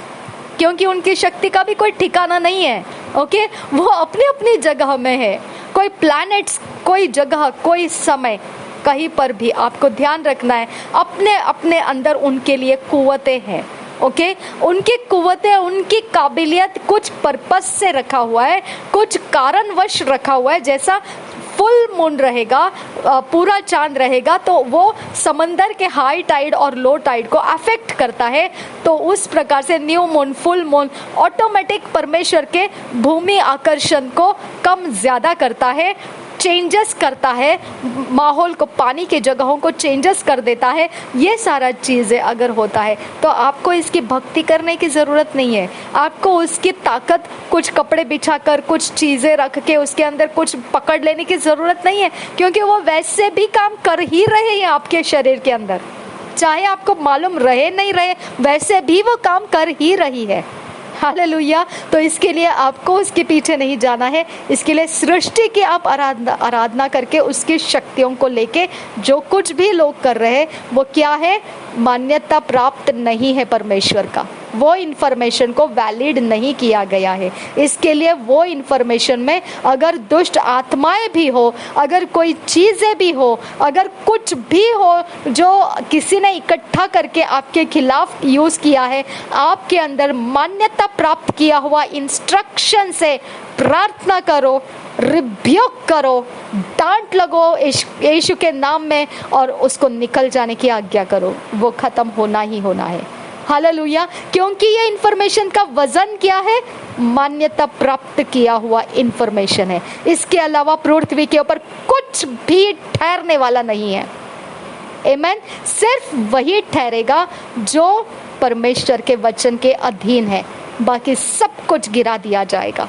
क्योंकि उनकी शक्ति का भी कोई ठिकाना नहीं है। ओके, वो अपनी अपनी जगह में है। कोई प्लैनेट्स, कोई जगह, कोई समय, कहीं पर भी आपको ध्यान रखना है, अपने अपने अंदर उनके लिए कुव्वतें हैं। ओके, उनकी कुव्वतें, उनकी काबिलियत कुछ पर्पस से रखा हुआ है, कुछ कारणवश रखा हुआ है। जैसा फुल मून रहेगा, पूरा चांद रहेगा, तो वो समंदर के हाई टाइड और लो टाइड को अफेक्ट करता है। तो उस प्रकार से new moon, full moon automatic परमेश्वर के भूमि आकर्षण को कम ज्यादा करता है, चेंजेस करता है, माहौल को, पानी की जगहों को चेंजेस कर देता है। ये सारा चीज़ें अगर होता है तो आपको इसकी भक्ति करने की ज़रूरत नहीं है। आपको उसकी ताकत, कुछ कपड़े बिछाकर, कुछ चीज़ें रख के उसके अंदर कुछ पकड़ लेने की ज़रूरत नहीं है, क्योंकि वो वैसे भी काम कर ही रहे हैं आपके शरीर के अंदर। चाहे आपको मालूम रहे नहीं रहे, वैसे भी वो काम कर ही रही है। हालेलुया। तो इसके लिए आपको उसके पीछे नहीं जाना है, इसके लिए सृष्टि की आप आराधना करके उसकी शक्तियों को लेके जो कुछ भी लोग कर रहे हैं वो क्या है, मान्यता प्राप्त नहीं है परमेश्वर का। वो इन्फॉर्मेशन को वैलिड नहीं किया गया है। इसके लिए वो इन्फॉर्मेशन में अगर दुष्ट आत्माएं भी हो, अगर कोई चीज़ें भी हो, अगर कुछ भी हो जो किसी ने इकट्ठा करके आपके खिलाफ यूज़ किया है, आपके अंदर मान्यता प्राप्त किया हुआ इंस्ट्रक्शन से प्रार्थना करो, रिब्यूक करो, डांट लगो यीशु के नाम में और उसको निकल जाने की आज्ञा करो। वो खत्म होना ही होना है। हालेलुया। क्योंकि ये इंफॉर्मेशन का वजन क्या है, मान्यता प्राप्त किया हुआ इंफॉर्मेशन है। इसके अलावा पृथ्वी के ऊपर कुछ भी ठहरने वाला नहीं है। आमीन। सिर्फ वही ठहरेगा जो परमेश्वर के वचन के अधीन है, बाकी सब कुछ गिरा दिया जाएगा।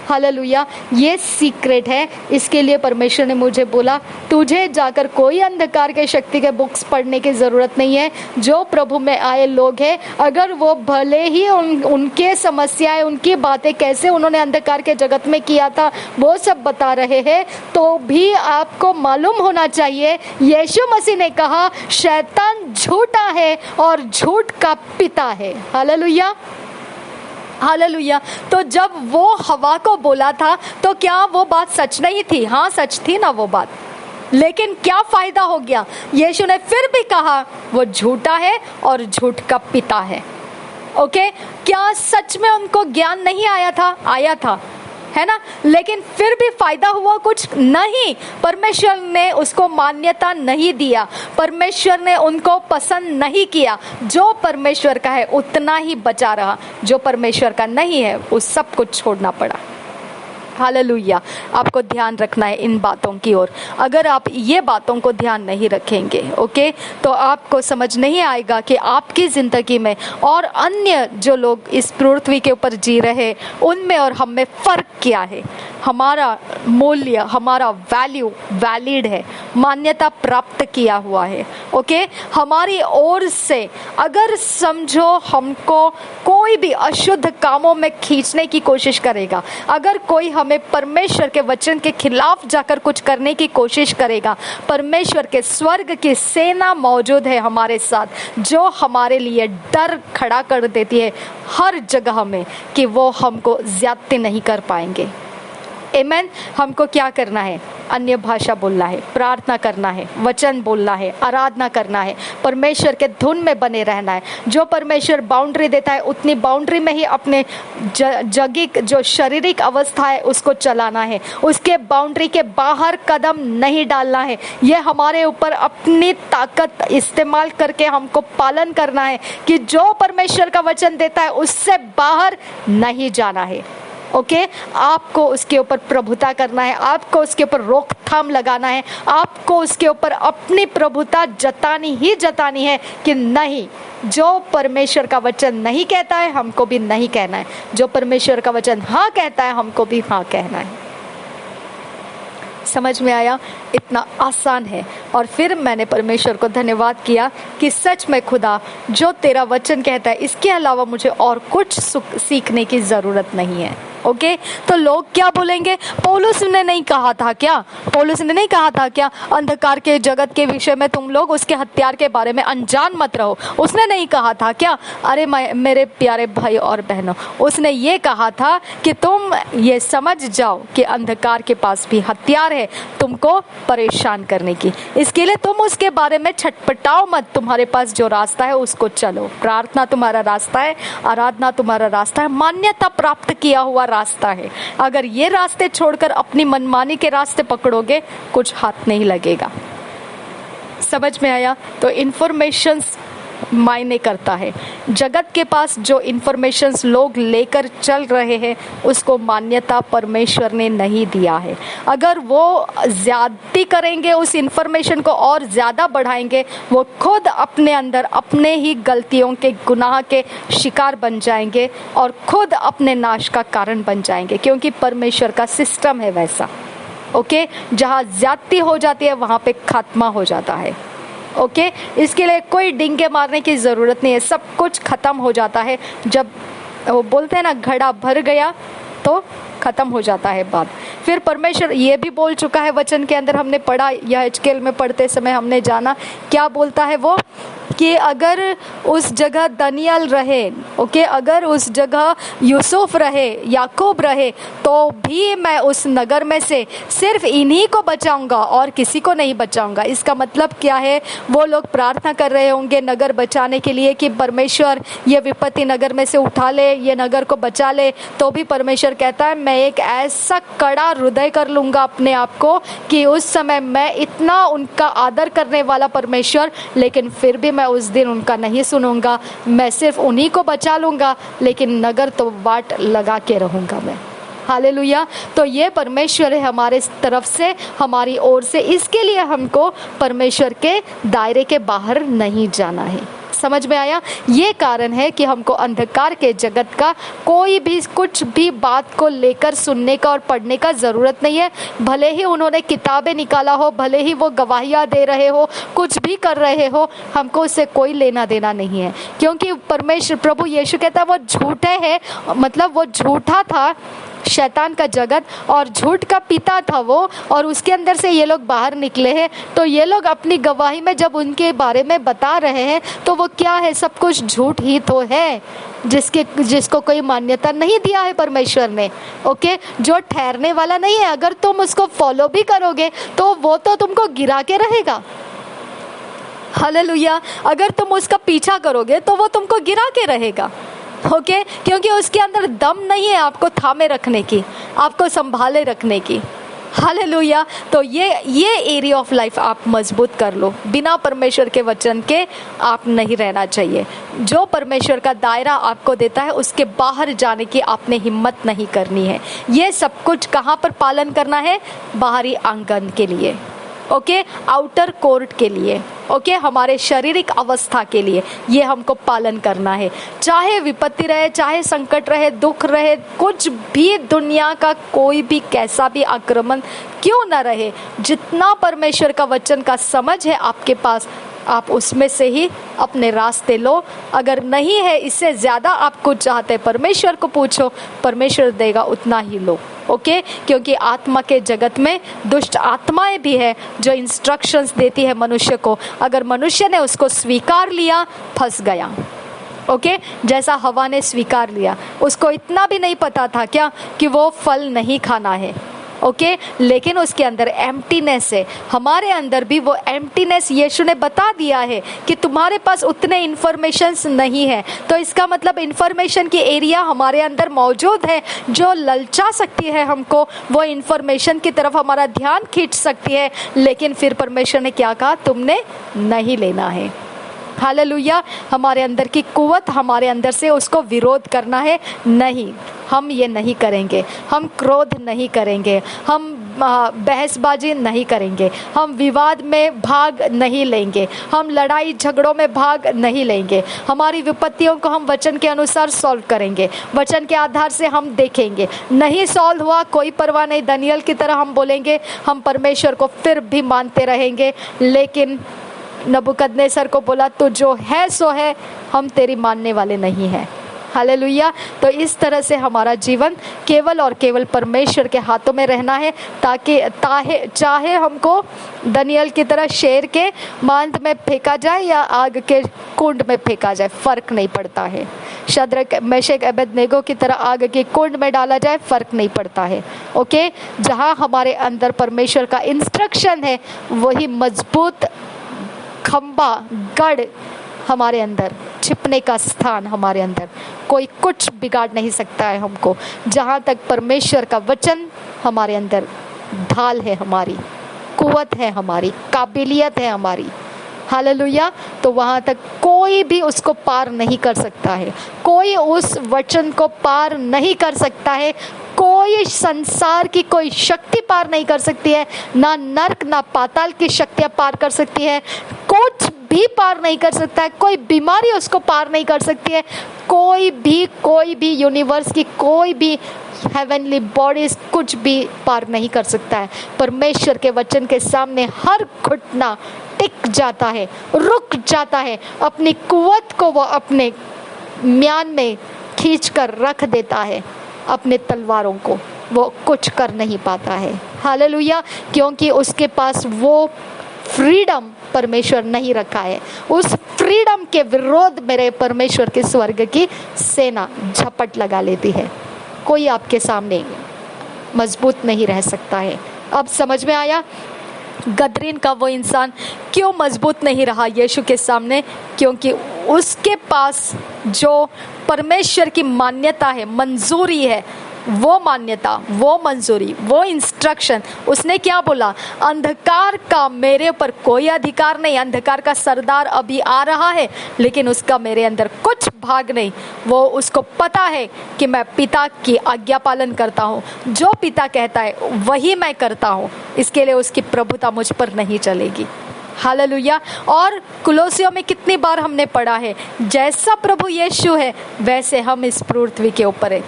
हालेलुया। ये सीक्रेट है। इसके लिए परमेश्वर ने मुझे बोला, तुझे जाकर कोई अंधकार के शक्ति के बुक्स पढ़ने की ज़रूरत नहीं है। जो प्रभु में आए लोग हैं, अगर वो भले ही उनके समस्याएं, उनकी बातें कैसे उन्होंने अंधकार के जगत में किया था वो सब बता रहे हैं, तो भी आपको मालूम होना चाहिए यीशु मसीह ने कहा शैतान झूठा है और झूठ का पिता है। हालेलुया। हालेलुया। तो जब वो हवा को बोला था तो क्या वो बात सच नहीं थी? हाँ, सच थी ना वो बात। लेकिन क्या फायदा हो गया? यीशु ने फिर भी कहा वो झूठा है और झूठ का पिता है। ओके, क्या सच में उनको ज्ञान नहीं आया था? आया था, है ना? लेकिन फिर भी फायदा हुआ कुछ नहीं। परमेश्वर ने उसको मान्यता नहीं दिया, परमेश्वर ने उनको पसंद नहीं किया। जो परमेश्वर का है उतना ही बचा रहा, जो परमेश्वर का नहीं है उस सब कुछ छोड़ना पड़ा। हालेलुया। आपको ध्यान रखना है इन बातों की ओर। अगर आप ये बातों को ध्यान नहीं रखेंगे, ओके, तो आपको समझ नहीं आएगा कि आपकी ज़िंदगी में और अन्य जो लोग इस पृथ्वी के ऊपर जी रहे उनमें और हम में फ़र्क क्या है। हमारा मूल्य, हमारा वैल्यू वैलिड है, मान्यता प्राप्त किया हुआ है। ओके, हमारी ओर से अगर समझो हमको कोई भी अशुद्ध कामों में खींचने की कोशिश करेगा, अगर कोई हमें परमेश्वर के वचन के खिलाफ जाकर कुछ करने की कोशिश करेगा, परमेश्वर के स्वर्ग की सेना मौजूद है हमारे साथ, जो हमारे लिए डर खड़ा कर देती है हर जगह में कि वो हमको ज्यादती नहीं कर पाएंगे। आमीन। हमको क्या करना है? अन्य भाषा बोलना है, प्रार्थना करना है, वचन बोलना है, आराधना करना है, परमेश्वर के धुन में बने रहना है। जो परमेश्वर बाउंड्री देता है उतनी बाउंड्री में ही अपने जगिक जो शारीरिक अवस्था है उसको चलाना है, उसके बाउंड्री के बाहर कदम नहीं डालना है। ये हमारे ऊपर अपनी ताकत इस्तेमाल करके हमको पालन करना है कि जो परमेश्वर का वचन देता है उससे बाहर नहीं जाना है। ओके, आपको उसके ऊपर प्रभुता करना है, आपको उसके ऊपर रोकथाम लगाना है, आपको उसके ऊपर अपनी प्रभुता जतानी ही जतानी है कि नहीं, जो परमेश्वर का वचन नहीं कहता है हमको भी नहीं कहना है, जो परमेश्वर का वचन हाँ कहता है हमको भी हाँ कहना है। समझ में आया? इतना आसान है। और फिर मैंने परमेश्वर को धन्यवाद किया कि सच में खुदा जो तेरा वचन कहता है इसके अलावा मुझे और कुछ सीखने की ज़रूरत नहीं है। ओके, तो लोग क्या बोलेंगे? पौलुस ने नहीं कहा था क्या? पौलुस ने नहीं कहा था क्या अंधकार के जगत के विषय में तुम लोग उसके हथियार के बारे में अनजान मत रहो? उसने नहीं कहा था क्या? अरे मेरे प्यारे भाई और बहनों, उसने ये कहा था कि तुम ये समझ जाओ कि अंधकार के पास भी हथियार है तुमको परेशान करने की। इसके लिए तुम उसके बारे में छटपटाओ मत। तुम्हारे पास जो रास्ता है उसको चलो। प्रार्थना तुम्हारा रास्ता है, आराधना तुम्हारा रास्ता है, मान्यता प्राप्त किया हुआ रास्ता है। अगर ये रास्ते छोड़कर अपनी मनमानी के रास्ते पकड़ोगे, कुछ हाथ नहीं लगेगा। समझ में आया? तो इंफॉर्मेशंस मायने करता है। जगत के पास जो इंफॉर्मेशंस लोग लेकर चल रहे हैं उसको मान्यता परमेश्वर ने नहीं दिया है। अगर वो ज्यादती करेंगे, उस इंफॉर्मेशन को और ज्यादा बढ़ाएंगे, वो खुद अपने अंदर अपने ही गलतियों के, गुनाह के शिकार बन जाएंगे और खुद अपने नाश का कारण बन जाएंगे, क्योंकि परमेश्वर का सिस्टम है वैसा। ओके, जहाँ ज्यादती हो जाती है वहाँ पे खात्मा हो जाता है। ओके, इसके लिए कोई डिंगे मारने की ज़रूरत नहीं है, सब कुछ ख़त्म हो जाता है। जब वो बोलते हैं ना घड़ा भर गया तो ख़त्म हो जाता है बात। फिर परमेश्वर ये भी बोल चुका है वचन के अंदर, हमने पढ़ा, या एचकेएल में पढ़ते समय हमने जाना, क्या बोलता है वो कि अगर उस जगह दनियल रहे, ओके, अगर उस जगह यूसुफ रहे, याकूब रहे, तो भी मैं उस नगर में से सिर्फ इन्हीं को बचाऊंगा और किसी को नहीं बचाऊंगा। इसका मतलब क्या है? वो लोग प्रार्थना कर रहे होंगे नगर बचाने के लिए कि परमेश्वर ये विपत्ति नगर में से उठा ले, ये नगर को बचा ले, तो भी परमेश्वर कहता है मैं एक ऐसा कड़ा हृदय कर लूंगा अपने आप को कि उस समय मैं इतना उनका आदर करने वाला परमेश्वर, लेकिन फिर भी मैं उस दिन उनका नहीं सुनूंगा। मैं सिर्फ उन्हीं को बचा लूंगा, लेकिन नगर तो वाट लगा के रहूंगा मैं। हालेलुया। तो ये परमेश्वर है हमारे तरफ से, हमारी ओर से। इसके लिए हमको परमेश्वर के दायरे के बाहर नहीं जाना है। समझ में आया? ये कारण है कि हमको अंधकार के जगत का कोई भी कुछ भी बात को लेकर सुनने का और पढ़ने का ज़रूरत नहीं है। भले ही उन्होंने किताबें निकाला हो, भले ही वो गवाहियाँ दे रहे हो, कुछ भी कर रहे हो, हमको उससे कोई लेना देना नहीं है। क्योंकि परमेश्वर प्रभु यीशु कहता है वो झूठे हैं, मतलब वो झूठा था, शैतान का जगत, और झूठ का पिता था वो, और उसके अंदर से ये लोग बाहर निकले हैं। तो ये लोग अपनी गवाही में जब उनके बारे में बता रहे हैं तो वो क्या है? सब कुछ झूठ ही तो है, जिसको कोई मान्यता नहीं दिया है परमेश्वर ने। ओके, जो ठहरने वाला नहीं है। अगर तुम उसको फॉलो भी करोगे तो वो तो तुमको गिरा के रहेगा। हालेलुया। अगर तुम उसका पीछा करोगे तो वो तुमको गिरा के रहेगा। ओके, क्योंकि उसके अंदर दम नहीं है आपको थामे रखने की, आपको संभाले रखने की। हालेलुया। तो ये एरिया ऑफ लाइफ आप मजबूत कर लो। बिना परमेश्वर के वचन के आप नहीं रहना चाहिए। जो परमेश्वर का दायरा आपको देता है उसके बाहर जाने की आपने हिम्मत नहीं करनी है। ये सब कुछ कहाँ पर पालन करना है? बाहरी आंगन के लिए, ओके, आउटर कोर्ट के लिए, ओके, हमारे शारीरिक अवस्था के लिए ये हमको पालन करना है। चाहे विपत्ति रहे, चाहे संकट रहे, दुख रहे, कुछ भी दुनिया का कोई भी कैसा भी आक्रमण क्यों ना रहे, जितना परमेश्वर का वचन का समझ है आपके पास, आप उसमें से ही अपने रास्ते लो। अगर नहीं है, इससे ज़्यादा आप कुछ चाहते, परमेश्वर को पूछो, परमेश्वर देगा, उतना ही लो। ओके, क्योंकि आत्मा के जगत में दुष्ट आत्माएं भी है जो इंस्ट्रक्शंस देती है मनुष्य को। अगर मनुष्य ने उसको स्वीकार लिया, फंस गया। ओके, जैसा हवा ने स्वीकार लिया, उसको इतना भी नहीं पता था क्या कि वो फल नहीं खाना है। ओके, लेकिन उसके अंदर एम्प्टीनेस है। हमारे अंदर भी वो एम्प्टीनेस यीशु ने बता दिया है कि तुम्हारे पास उतने इन्फॉर्मेशंस नहीं है। तो इसका मतलब इन्फॉर्मेशन की एरिया हमारे अंदर मौजूद है जो ललचा सकती है हमको, वो इन्फॉर्मेशन की तरफ हमारा ध्यान खींच सकती है। लेकिन फिर परमेश्वर ने क्या कहा? तुमने नहीं लेना है। हालेलुया। हमारे अंदर की कुवत, हमारे अंदर से उसको विरोध करना है। नहीं, हम ये नहीं करेंगे, हम क्रोध नहीं करेंगे, हम बहसबाजी नहीं करेंगे, हम विवाद में भाग नहीं लेंगे, हम लड़ाई झगड़ों में भाग नहीं लेंगे। हमारी विपत्तियों को हम वचन के अनुसार सॉल्व करेंगे, वचन के आधार से हम देखेंगे। नहीं सॉल्व हुआ, कोई परवाह नहीं, दानियल की तरह हम बोलेंगे, हम परमेश्वर को फिर भी मानते रहेंगे। लेकिन नबूकदनेस्सर को बोला, तो जो है सो है, हम तेरी मानने वाले नहीं हैं। हालेलुया। तो इस तरह से हमारा जीवन केवल और केवल परमेश्वर के हाथों में रहना है, ताकि चाहे हमको दानियेल की तरह शेर के मांस में फेंका जाए या आग के कुंड में फेंका जाए, फर्क नहीं पड़ता है। शद्रक मेशक अबेदनेगो की तरह आग के कुंड में डाला जाए, फर्क नहीं पड़ता है। ओके, जहाँ हमारे अंदर परमेश्वर का इंस्ट्रक्शन है, वही मजबूत खंबा, गढ़ हमारे अंदर, छिपने का स्थान हमारे अंदर, कोई कुछ बिगाड़ नहीं सकता है हमको। जहाँ तक परमेश्वर का वचन हमारे अंदर ढाल है, हमारी कुवत है, हमारी काबिलियत है हमारी, हालेलुया, तो वहाँ तक कोई भी उसको पार नहीं कर सकता है। कोई उस वचन को पार नहीं कर सकता है। कोई संसार की कोई शक्ति पार नहीं कर सकती है, ना नरक ना पाताल की शक्तियाँ पार कर सकती है, कुछ भी पार नहीं कर सकता है। कोई बीमारी उसको पार नहीं कर सकती है। कोई भी यूनिवर्स की कोई भी हेवनली बॉडीज कुछ भी पार नहीं कर सकता है। परमेश्वर के वचन के सामने हर घुटना टिक जाता है, रुक जाता है, अपनी कुवत को वो अपने म्यान में खींच कर रख देता है, अपने तलवारों को वो कुछ कर नहीं पाता है। हालेलुया, क्योंकि उसके पास वो फ्रीडम परमेश्वर नहीं रखा है। उस फ्रीडम के विरोध मेरे परमेश्वर के स्वर्ग की सेना झपट लगा लेती है। कोई आपके सामने मजबूत नहीं रह सकता है। अब समझ में आया गदरीन का वो इंसान क्यों मजबूत नहीं रहा यीशु के सामने? क्योंकि उसके पास जो परमेश्वर की मान्यता है, मंजूरी है, वो मान्यता, वो मंजूरी, वो इंस्ट्रक्शन, उसने क्या बोला? अंधकार का मेरे ऊपर कोई अधिकार नहीं। अंधकार का सरदार अभी आ रहा है, लेकिन उसका मेरे अंदर कुछ भाग नहीं। वो उसको पता है कि मैं पिता की आज्ञा पालन करता हूँ, जो पिता कहता है वही मैं करता हूँ, इसके लिए उसकी प्रभुता मुझ पर नहीं चलेगी। हालेलुया। और कुलोसियों में कितनी बार हमने पढ़ा है, जैसा प्रभु यीशु है वैसे हम इस पृथ्वी के ऊपर है।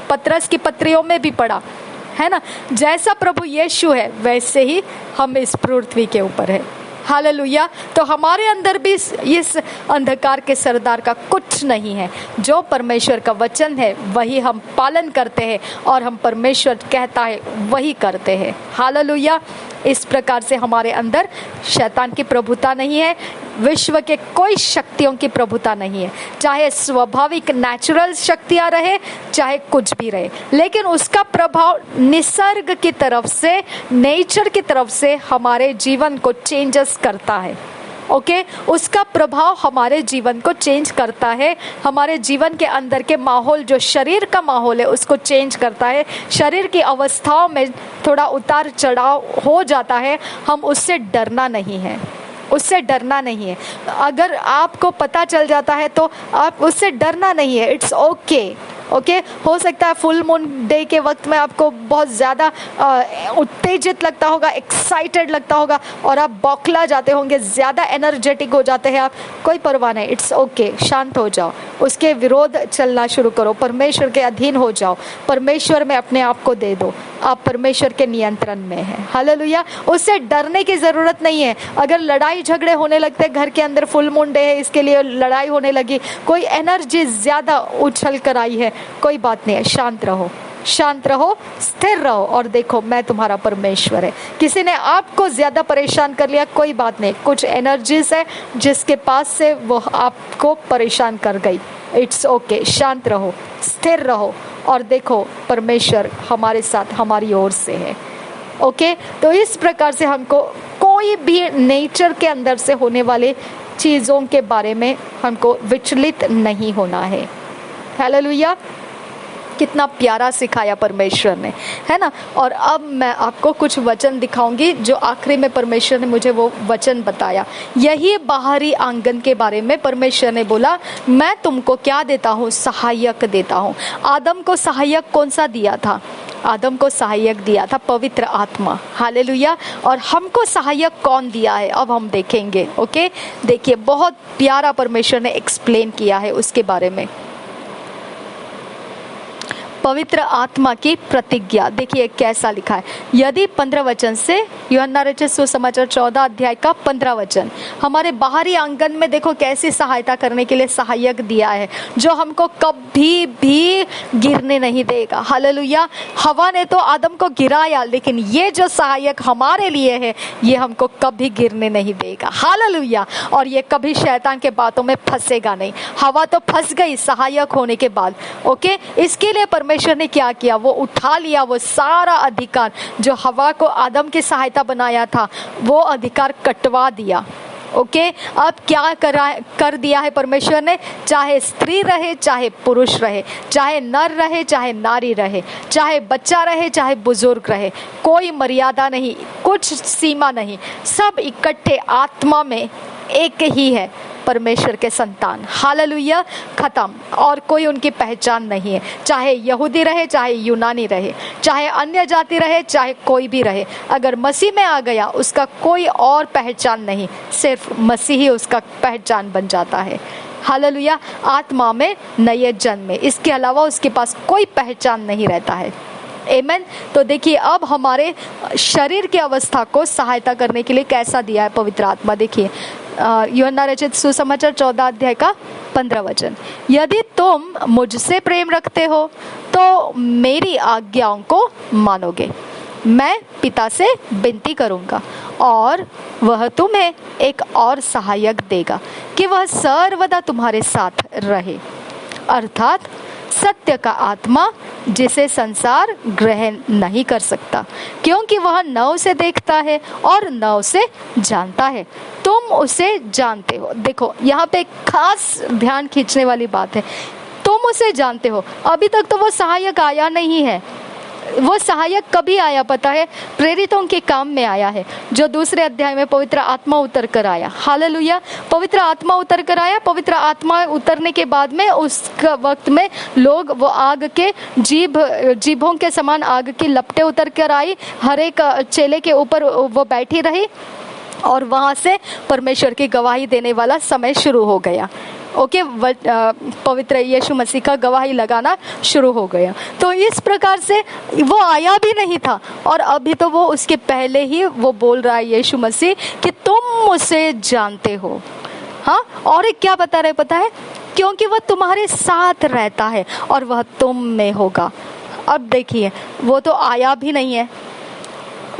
पत्रस की पत्रियों में भी पढ़ा है ना, जैसा प्रभु यीशु है वैसे ही हम इस पृथ्वी के ऊपर है। हालेलुया। तो हमारे अंदर भी इस अंधकार के सरदार का कुछ नहीं है। जो परमेश्वर का वचन है वही हम पालन करते हैं, और हम परमेश्वर कहता है वही करते हैं। हालेलुया। इस प्रकार से हमारे अंदर शैतान की प्रभुता नहीं है, विश्व के कोई शक्तियों की प्रभुता नहीं है, चाहे स्वाभाविक नेचुरल शक्तियां रहे, चाहे कुछ भी रहे, लेकिन उसका प्रभाव निसर्ग की तरफ से, नेचर की तरफ से हमारे जीवन को चेंजेस करता है। ओके, उसका प्रभाव हमारे जीवन को चेंज करता है। हमारे जीवन के अंदर के माहौल, जो शरीर का माहौल है, उसको चेंज करता है। शरीर की अवस्थाओं में थोड़ा उतार चढ़ाव हो जाता है, हम उससे डरना नहीं है, उससे डरना नहीं है। अगर आपको पता चल जाता है तो आप उससे डरना नहीं है। It's okay. ओके, हो सकता है फुल मून डे के वक्त में आपको बहुत ज़्यादा उत्तेजित लगता होगा, एक्साइटेड लगता होगा, और आप बौखला जाते होंगे, ज़्यादा एनर्जेटिक हो जाते हैं आप। कोई परवाह नहीं, इट्स ओके। शांत हो जाओ, उसके विरोध चलना शुरू करो, परमेश्वर के अधीन हो जाओ, परमेश्वर में अपने आप को दे दो। आप परमेश्वर के नियंत्रण में हैं। हालेलुया। उससे डरने की ज़रूरत नहीं है। अगर लड़ाई झगड़े होने लगते हैं घर के अंदर, फुल मून डे है इसके लिए लड़ाई होने लगी, कोई एनर्जी ज़्यादा उछल कर आई है, कोई बात नहीं है। शांत रहो, शांत रहो, स्थिर रहो, और देखो मैं तुम्हारा परमेश्वर है। किसी ने आपको ज्यादा परेशान कर लिया, कोई बात नहीं, कुछ एनर्जीज है जिसके पास से वो आपको परेशान कर गई। It's okay. शांत रहो, स्थिर रहो, और देखो परमेश्वर हमारे साथ, हमारी ओर से है। ओके, तो इस प्रकार से हमको कोई भी नेचर के अंदर से होने वाले चीज़ों के बारे में हमको विचलित नहीं होना है। हालेलुया। कितना प्यारा सिखाया परमेश्वर ने, है ना। और अब मैं आपको कुछ वचन दिखाऊंगी जो आखिरी में परमेश्वर ने मुझे वो वचन बताया। यही बाहरी आंगन के बारे में परमेश्वर ने बोला, मैं तुमको क्या देता हूँ? सहायक देता हूँ। आदम को सहायक कौन सा दिया था? आदम को सहायक दिया था पवित्र आत्मा। हालेलुया। और हमको सहायक कौन दिया है, अब हम देखेंगे। ओके, देखिए बहुत प्यारा परमेश्वर ने एक्सप्लेन किया है उसके बारे में। पवित्र आत्मा की प्रतिज्ञा। देखिए कैसा लिखा है, यदि 15 वचन से, यूहन्ना रचित सुसमाचार 14 अध्याय का 15 वचन। हमारे बाहरी आंगन में देखो कैसी सहायता करने के लिए सहायक दिया है, जो हमको कभी भी गिरने नहीं देगा। हालेलुया। हवा ने तो आदम को गिराया, लेकिन ये जो सहायक हमारे लिए है, ये हमको कभी गिरने नहीं देगा। हालेलुया। और ये कभी शैतान के बातों में फंसेगा नहीं। हवा तो फंस गई सहायक होने के बाद। ओके, इसके लिए परमेश्वर ने क्या किया, वो उठा लिया वो सारा अधिकार जो हवा को आदम की सहायता बनाया था, वो अधिकार कटवा दिया। ओके, अब क्या कर दिया है परमेश्वर ने, चाहे स्त्री रहे चाहे पुरुष रहे, चाहे नर रहे चाहे नारी रहे, चाहे बच्चा रहे चाहे बुजुर्ग रहे, कोई मर्यादा नहीं, कुछ सीमा नहीं, सब इकट्ठे आत्मा में एक ही है, परमेश्वर के संतान। हालेलुया। खत्म, और कोई उनकी पहचान नहीं है, चाहे यहूदी रहे चाहे यूनानी रहे, चाहे अन्य जाति रहे चाहे कोई भी रहे। अगर मसीह में आ गया, उसका कोई और पहचान नहीं, सिर्फ मसीह ही उसका पहचान बन जाता है। हालेलुया। आत्मा में नए जन्म में, इसके अलावा उसके पास कोई पहचान नहीं रहता है। आमेन। तो देखिए अब हमारे शरीर की अवस्था को सहायता करने के लिए कैसा दिया है पवित्र आत्मा। देखिए यूहन्ना रचित सुसमाचार 14 अध्याय का 15 वचन, यदि तुम मुझसे प्रेम रखते हो तो मेरी आज्ञाओं को मानोगे। मैं पिता से विनती करूंगा और वह तुम्हें एक और सहायक देगा कि वह सर्वदा तुम्हारे साथ रहे, अर्थात सत्य का आत्मा, जिसे संसार ग्रहण नहीं कर सकता, क्योंकि वह न उसे देखता है और न उसे जानता है। तुम उसे जानते हो। देखो यहाँ पे एक खास ध्यान खींचने वाली बात है, तुम उसे जानते हो। अभी तक तो वो सहायक आया नहीं है। वो सहायक कभी आया पता है? प्रेरितों के काम में आया है, जो दूसरे अध्याय में पवित्र आत्मा उतर कर आया। हालेलुया। पवित्र आत्मा उतर कर आया। पवित्र आत्मा उतरने के बाद में उस वक्त में लोग, वो आग के जीभों के समान आग की लपटें उतर कर आई, हर एक चेले के ऊपर वो बैठी रही, और वहां से परमेश्वर की गवाही देने वाला समय शुरू हो गया। ओके, पवित्र यीशु मसीह का गवाही लगाना शुरू हो गया। तो इस प्रकार से वो आया भी नहीं था, और अभी तो वो उसके पहले ही वो बोल रहा है यीशु मसीह कि तुम उसे जानते हो। हाँ, और एक क्या बता रहे पता है? क्योंकि वह तुम्हारे साथ रहता है और वह तुम में होगा। अब देखिए, वो तो आया भी नहीं है।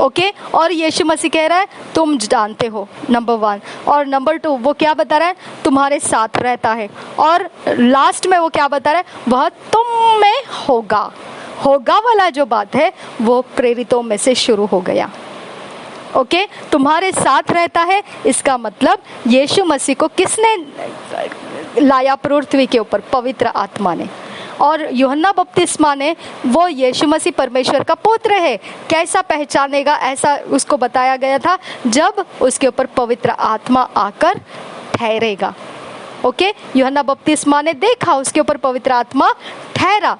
ओके, और यीशु मसीह कह रहा है तुम जानते हो, नंबर 1, और नंबर 2 वो क्या बता रहा है? तुम्हारे साथ रहता है, और लास्ट में वो क्या बता रहा है? वह तुम में होगा। होगा वाला जो बात है वो प्रेरितों में से शुरू हो गया। ओके, तुम्हारे साथ रहता है, इसका मतलब यीशु मसीह को किसने लाया पृथ्वी के ऊपर? पवित्र आत्मा ने। और यूहन्ना बपतिस्मा ने, वो यीशु मसीह परमेश्वर का पुत्र है, कैसा पहचानेगा? ऐसा उसको बताया गया था, जब उसके ऊपर पवित्र आत्मा आकर ठहरेगा। ओके, यूहन्ना बपतिस्मा ने देखा, उसके ऊपर पवित्र आत्मा ठहरा।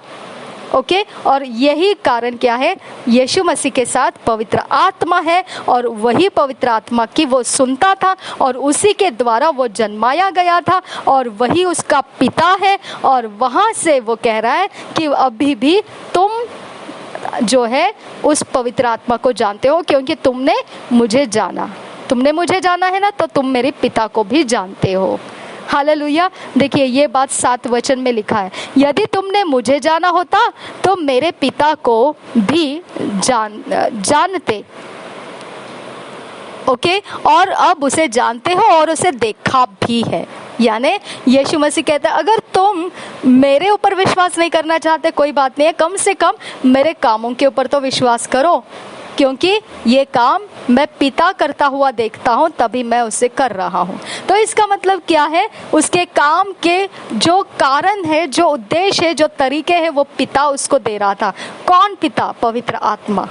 ओके, और यही कारण क्या है? यीशु मसीह के साथ पवित्र आत्मा है, और वही पवित्र आत्मा की वो सुनता था, और उसी के द्वारा वो जन्माया गया था, और वही उसका पिता है। और वहां से वो कह रहा है कि अभी भी तुम जो है उस पवित्र आत्मा को जानते हो, क्योंकि तुमने मुझे जाना। तुमने मुझे जाना है ना, तो तुम मेरे पिता को भी जानते हो। हालेलुया। देखिए ये बात 7 वचन में लिखा है, यदि तुमने मुझे जाना होता तो मेरे पिता को भी जानते। ओके, और अब उसे जानते हो और उसे देखा भी है। यानी यीशु मसीह कहता है, अगर तुम मेरे ऊपर विश्वास नहीं करना चाहते, कोई बात नहीं है, कम से कम मेरे कामों के ऊपर तो विश्वास करो, क्योंकि ये काम मैं पिता करता हुआ देखता हूँ, तभी मैं उसे कर रहा हूँ। तो इसका मतलब क्या है? उसके काम के जो कारण है, जो उद्देश्य है, जो तरीके हैं, वो पिता उसको दे रहा था। कौन पिता? पवित्र आत्मा।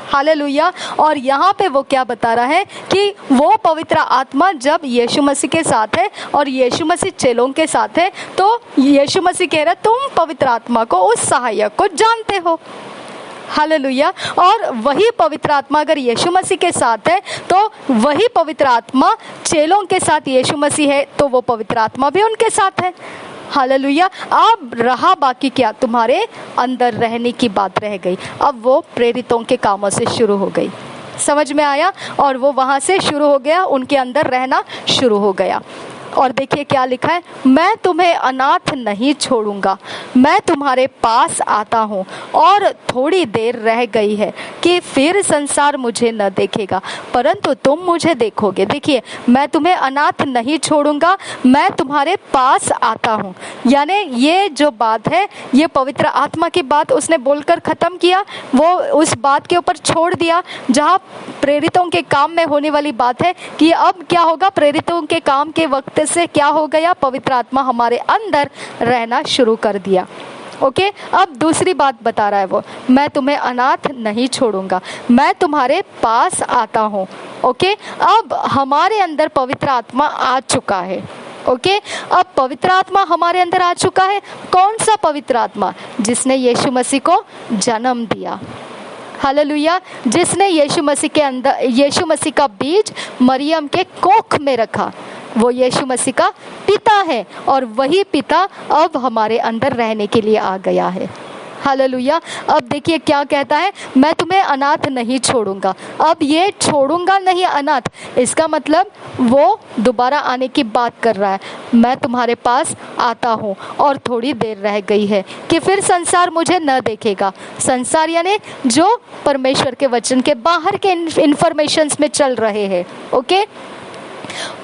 हालेलुया। और यहाँ पे वो क्या बता रहा है कि वो पवित्र आत्मा जब यीशु मसीह के साथ है और यीशु मसीह चेलों के साथ है, तो यीशु मसीह कह रहा है तुम पवित्र आत्मा को, उस सहायक को जानते हो। हालेलुया। और वही पवित्र आत्मा अगर यीशु मसीह के साथ है, तो वही पवित्र आत्मा चेलों के साथ यीशु मसीह है, तो वो पवित्र आत्मा भी उनके साथ है। हालेलुया। अब रहा बाकी क्या, तुम्हारे अंदर रहने की बात रह गई। अब वो प्रेरितों के कामों से शुरू हो गई, समझ में आया? और वो वहां से शुरू हो गया, उनके अंदर रहना शुरू हो गया। और देखिए क्या लिखा है, मैं तुम्हें अनाथ नहीं छोड़ूंगा, मैं तुम्हारे पास आता हूँ। और थोड़ी देर रह गई है कि फिर संसार मुझे न देखेगा, परंतु तुम मुझे देखोगे। देखिए, मैं तुम्हें अनाथ नहीं छोड़ूंगा, मैं तुम्हारे पास आता हूँ। यानी ये जो बात है, ये पवित्र आत्मा की बात उसने बोलकर खत्म किया, वो उस बात के ऊपर छोड़ दिया जहाँ प्रेरितों के काम में होने वाली बात है कि अब क्या होगा, प्रेरितों के काम के वक्त से क्या हो गया, पवित्र आत्मा हमारे अंदर रहना शुरू कर दिया। ओके, अब दूसरी बात बता रहा है वो, मैं तुम्हें अनाथ नहीं छोड़ूंगा, मैं तुम्हारे पास आता हूँ। ओके, अब हमारे अंदर पवित्र आत्मा आ चुका है। ओके, अब पवित्र आत्मा हमारे अंदर आ चुका है। कौन सा पवित्र आत्मा? जिसने यीशु मसीह को जन्म दिया। हालेलुया। जिसने यीशु मसीह के अंदर, यीशु मसीह का बीज मरियम के कोख में रखा, वो यीशु मसीह का पिता है। और वही पिता अब हमारे अंदर रहने के लिए आ गया है। हालेलुया। अब देखिए क्या कहता है, मैं तुम्हें अनाथ नहीं छोड़ूंगा। अब ये छोड़ूंगा नहीं अनाथ, इसका मतलब वो दोबारा आने की बात कर रहा है। मैं तुम्हारे पास आता हूँ और थोड़ी देर रह गई है कि फिर संसार मुझे न देखेगा। संसार यानी जो परमेश्वर के वचन के बाहर के इंफॉर्मेशंस में चल रहे हैं। ओके,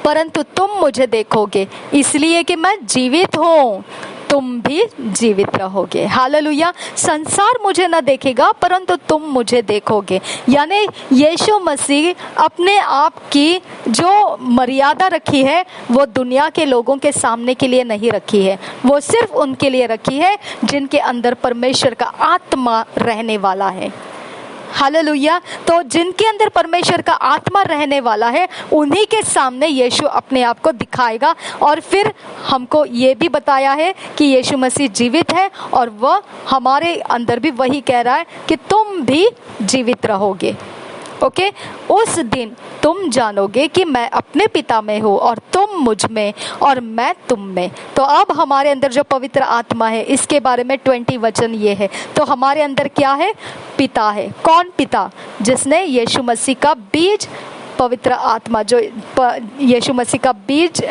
परंतु तुम मुझे देखोगे, इसलिए कि मैं जीवित हूँ, तुम भी जीवित रहोगे। हालेलुया। संसार मुझे न देखेगा, परंतु तुम मुझे देखोगे। यानी यीशु मसीह अपने आप की जो मर्यादा रखी है, वो दुनिया के लोगों के सामने के लिए नहीं रखी है, वो सिर्फ उनके लिए रखी है जिनके अंदर परमेश्वर का आत्मा रहने वाला है। हालेलुया। तो जिनके अंदर परमेश्वर का आत्मा रहने वाला है, उन्हीं के सामने यीशु अपने आप को दिखाएगा। और फिर हमको ये भी बताया है कि यीशु मसीह जीवित है और वह हमारे अंदर भी वही कह रहा है कि तुम भी जीवित रहोगे। ओके, उस दिन तुम जानोगे कि मैं अपने पिता में हूँ और तुम मुझ में और मैं तुम में। तो अब हमारे अंदर जो पवित्र आत्मा है, इसके बारे में 20 वचन ये है। तो हमारे अंदर क्या है? पिता है। कौन पिता? जिसने यीशु मसीह का बीज, पवित्र आत्मा जो यीशु मसीह का बीज,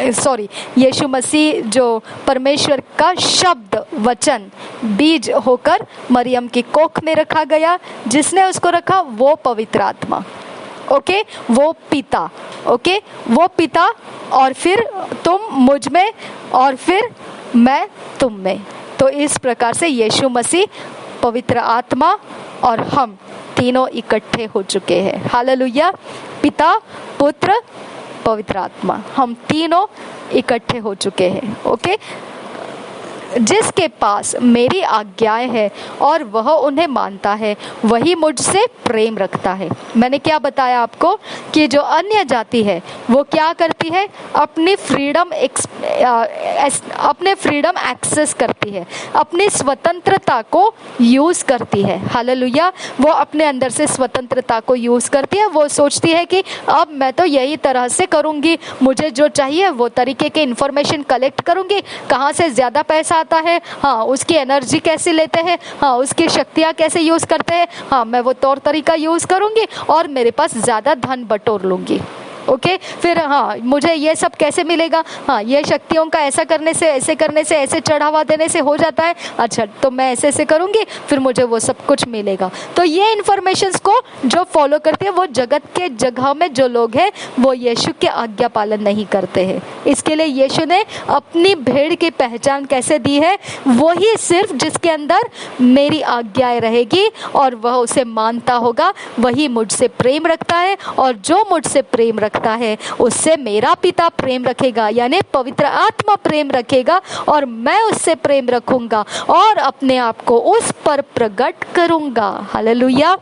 यीशु मसीह जो परमेश्वर का शब्द, वचन, बीज होकर मरियम की कोख में रखा गया, जिसने उसको रखा वो पवित्र आत्मा। ओके, वो पिता। ओके, वो पिता, और फिर तुम मुझ में और फिर मैं तुम में। तो इस प्रकार से यीशु मसीह, पवित्र आत्मा और हम तीनों इकट्ठे हो चुके हैं। हालेलुया। पिता, पुत्र, पवित्र आत्मा, हम तीनों इकट्ठे हो चुके हैं। ओके, जिसके पास मेरी आज्ञाएं हैं और वह उन्हें मानता है, वही मुझसे प्रेम रखता है। मैंने क्या बताया आपको कि जो अन्य जाति है वो क्या करती है? अपनी फ्रीडम एक्सेस करती है, अपनी स्वतंत्रता को यूज करती है। हालेलुया। वो अपने अंदर से स्वतंत्रता को यूज करती है। वो सोचती है कि अब मैं तो यही तरह से करूंगी, मुझे जो चाहिए वो तरीके के इंफॉर्मेशन कलेक्ट करूंगी, कहाँ से ज्यादा पैसा आता है, हाँ उसकी एनर्जी कैसे लेते हैं, हाँ उसकी शक्तियाँ कैसे यूज करते हैं, हाँ मैं वो तौर तरीका यूज करूंगी और मेरे पास ज्यादा धन बटोर लूंगी। ओके, फिर हाँ मुझे ये सब कैसे मिलेगा, हाँ ये शक्तियों का ऐसा करने से, ऐसे करने से, ऐसे चढ़ावा देने से हो जाता है, अच्छा तो मैं ऐसे ऐसे करूंगी, फिर मुझे वो सब कुछ मिलेगा। तो ये इन्फॉर्मेशंस को जो फॉलो करते हैं, वो जगत के जगह में जो लोग हैं वो यीशु के आज्ञा पालन नहीं करते हैं। इसके लिए यीशु ने अपनी भेड़ की पहचान कैसे दी है? वही सिर्फ जिसके अंदर मेरी आज्ञाएं रहेगी और वह उसे मानता होगा, वही मुझसे प्रेम रखता है, और जो मुझसे प्रेम रखता है उससे मेरा पिता प्रेम रखेगा, यानी पवित्र आत्मा प्रेम रखेगा, और मैं उससे प्रेम रखूंगा और अपने आप को उस पर प्रकट करूंगा। हालेलुया।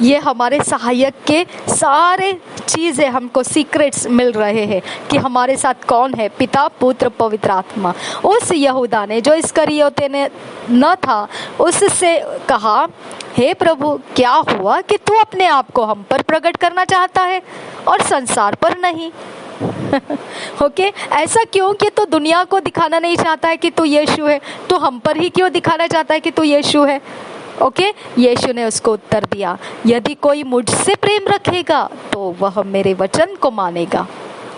ये हमारे सहायक के सारे चीज़ें हमको सीक्रेट्स मिल रहे हैं कि हमारे साथ कौन है, पिता, पुत्र, पवित्र आत्मा। उस यहूदा ने, जो इस्करियोते ने न था, उससे कहा, हे प्रभु क्या हुआ कि तू अपने आप को हम पर प्रकट करना चाहता है और संसार पर नहीं? ओके ऐसा क्यों कि तू दुनिया को दिखाना नहीं चाहता है कि तू यीशु है, तो हम पर ही क्यों दिखाना चाहता है कि तू यीशु है? ओके यीशु ने उसको उत्तर दिया, यदि कोई मुझसे प्रेम रखेगा तो वह मेरे वचन को मानेगा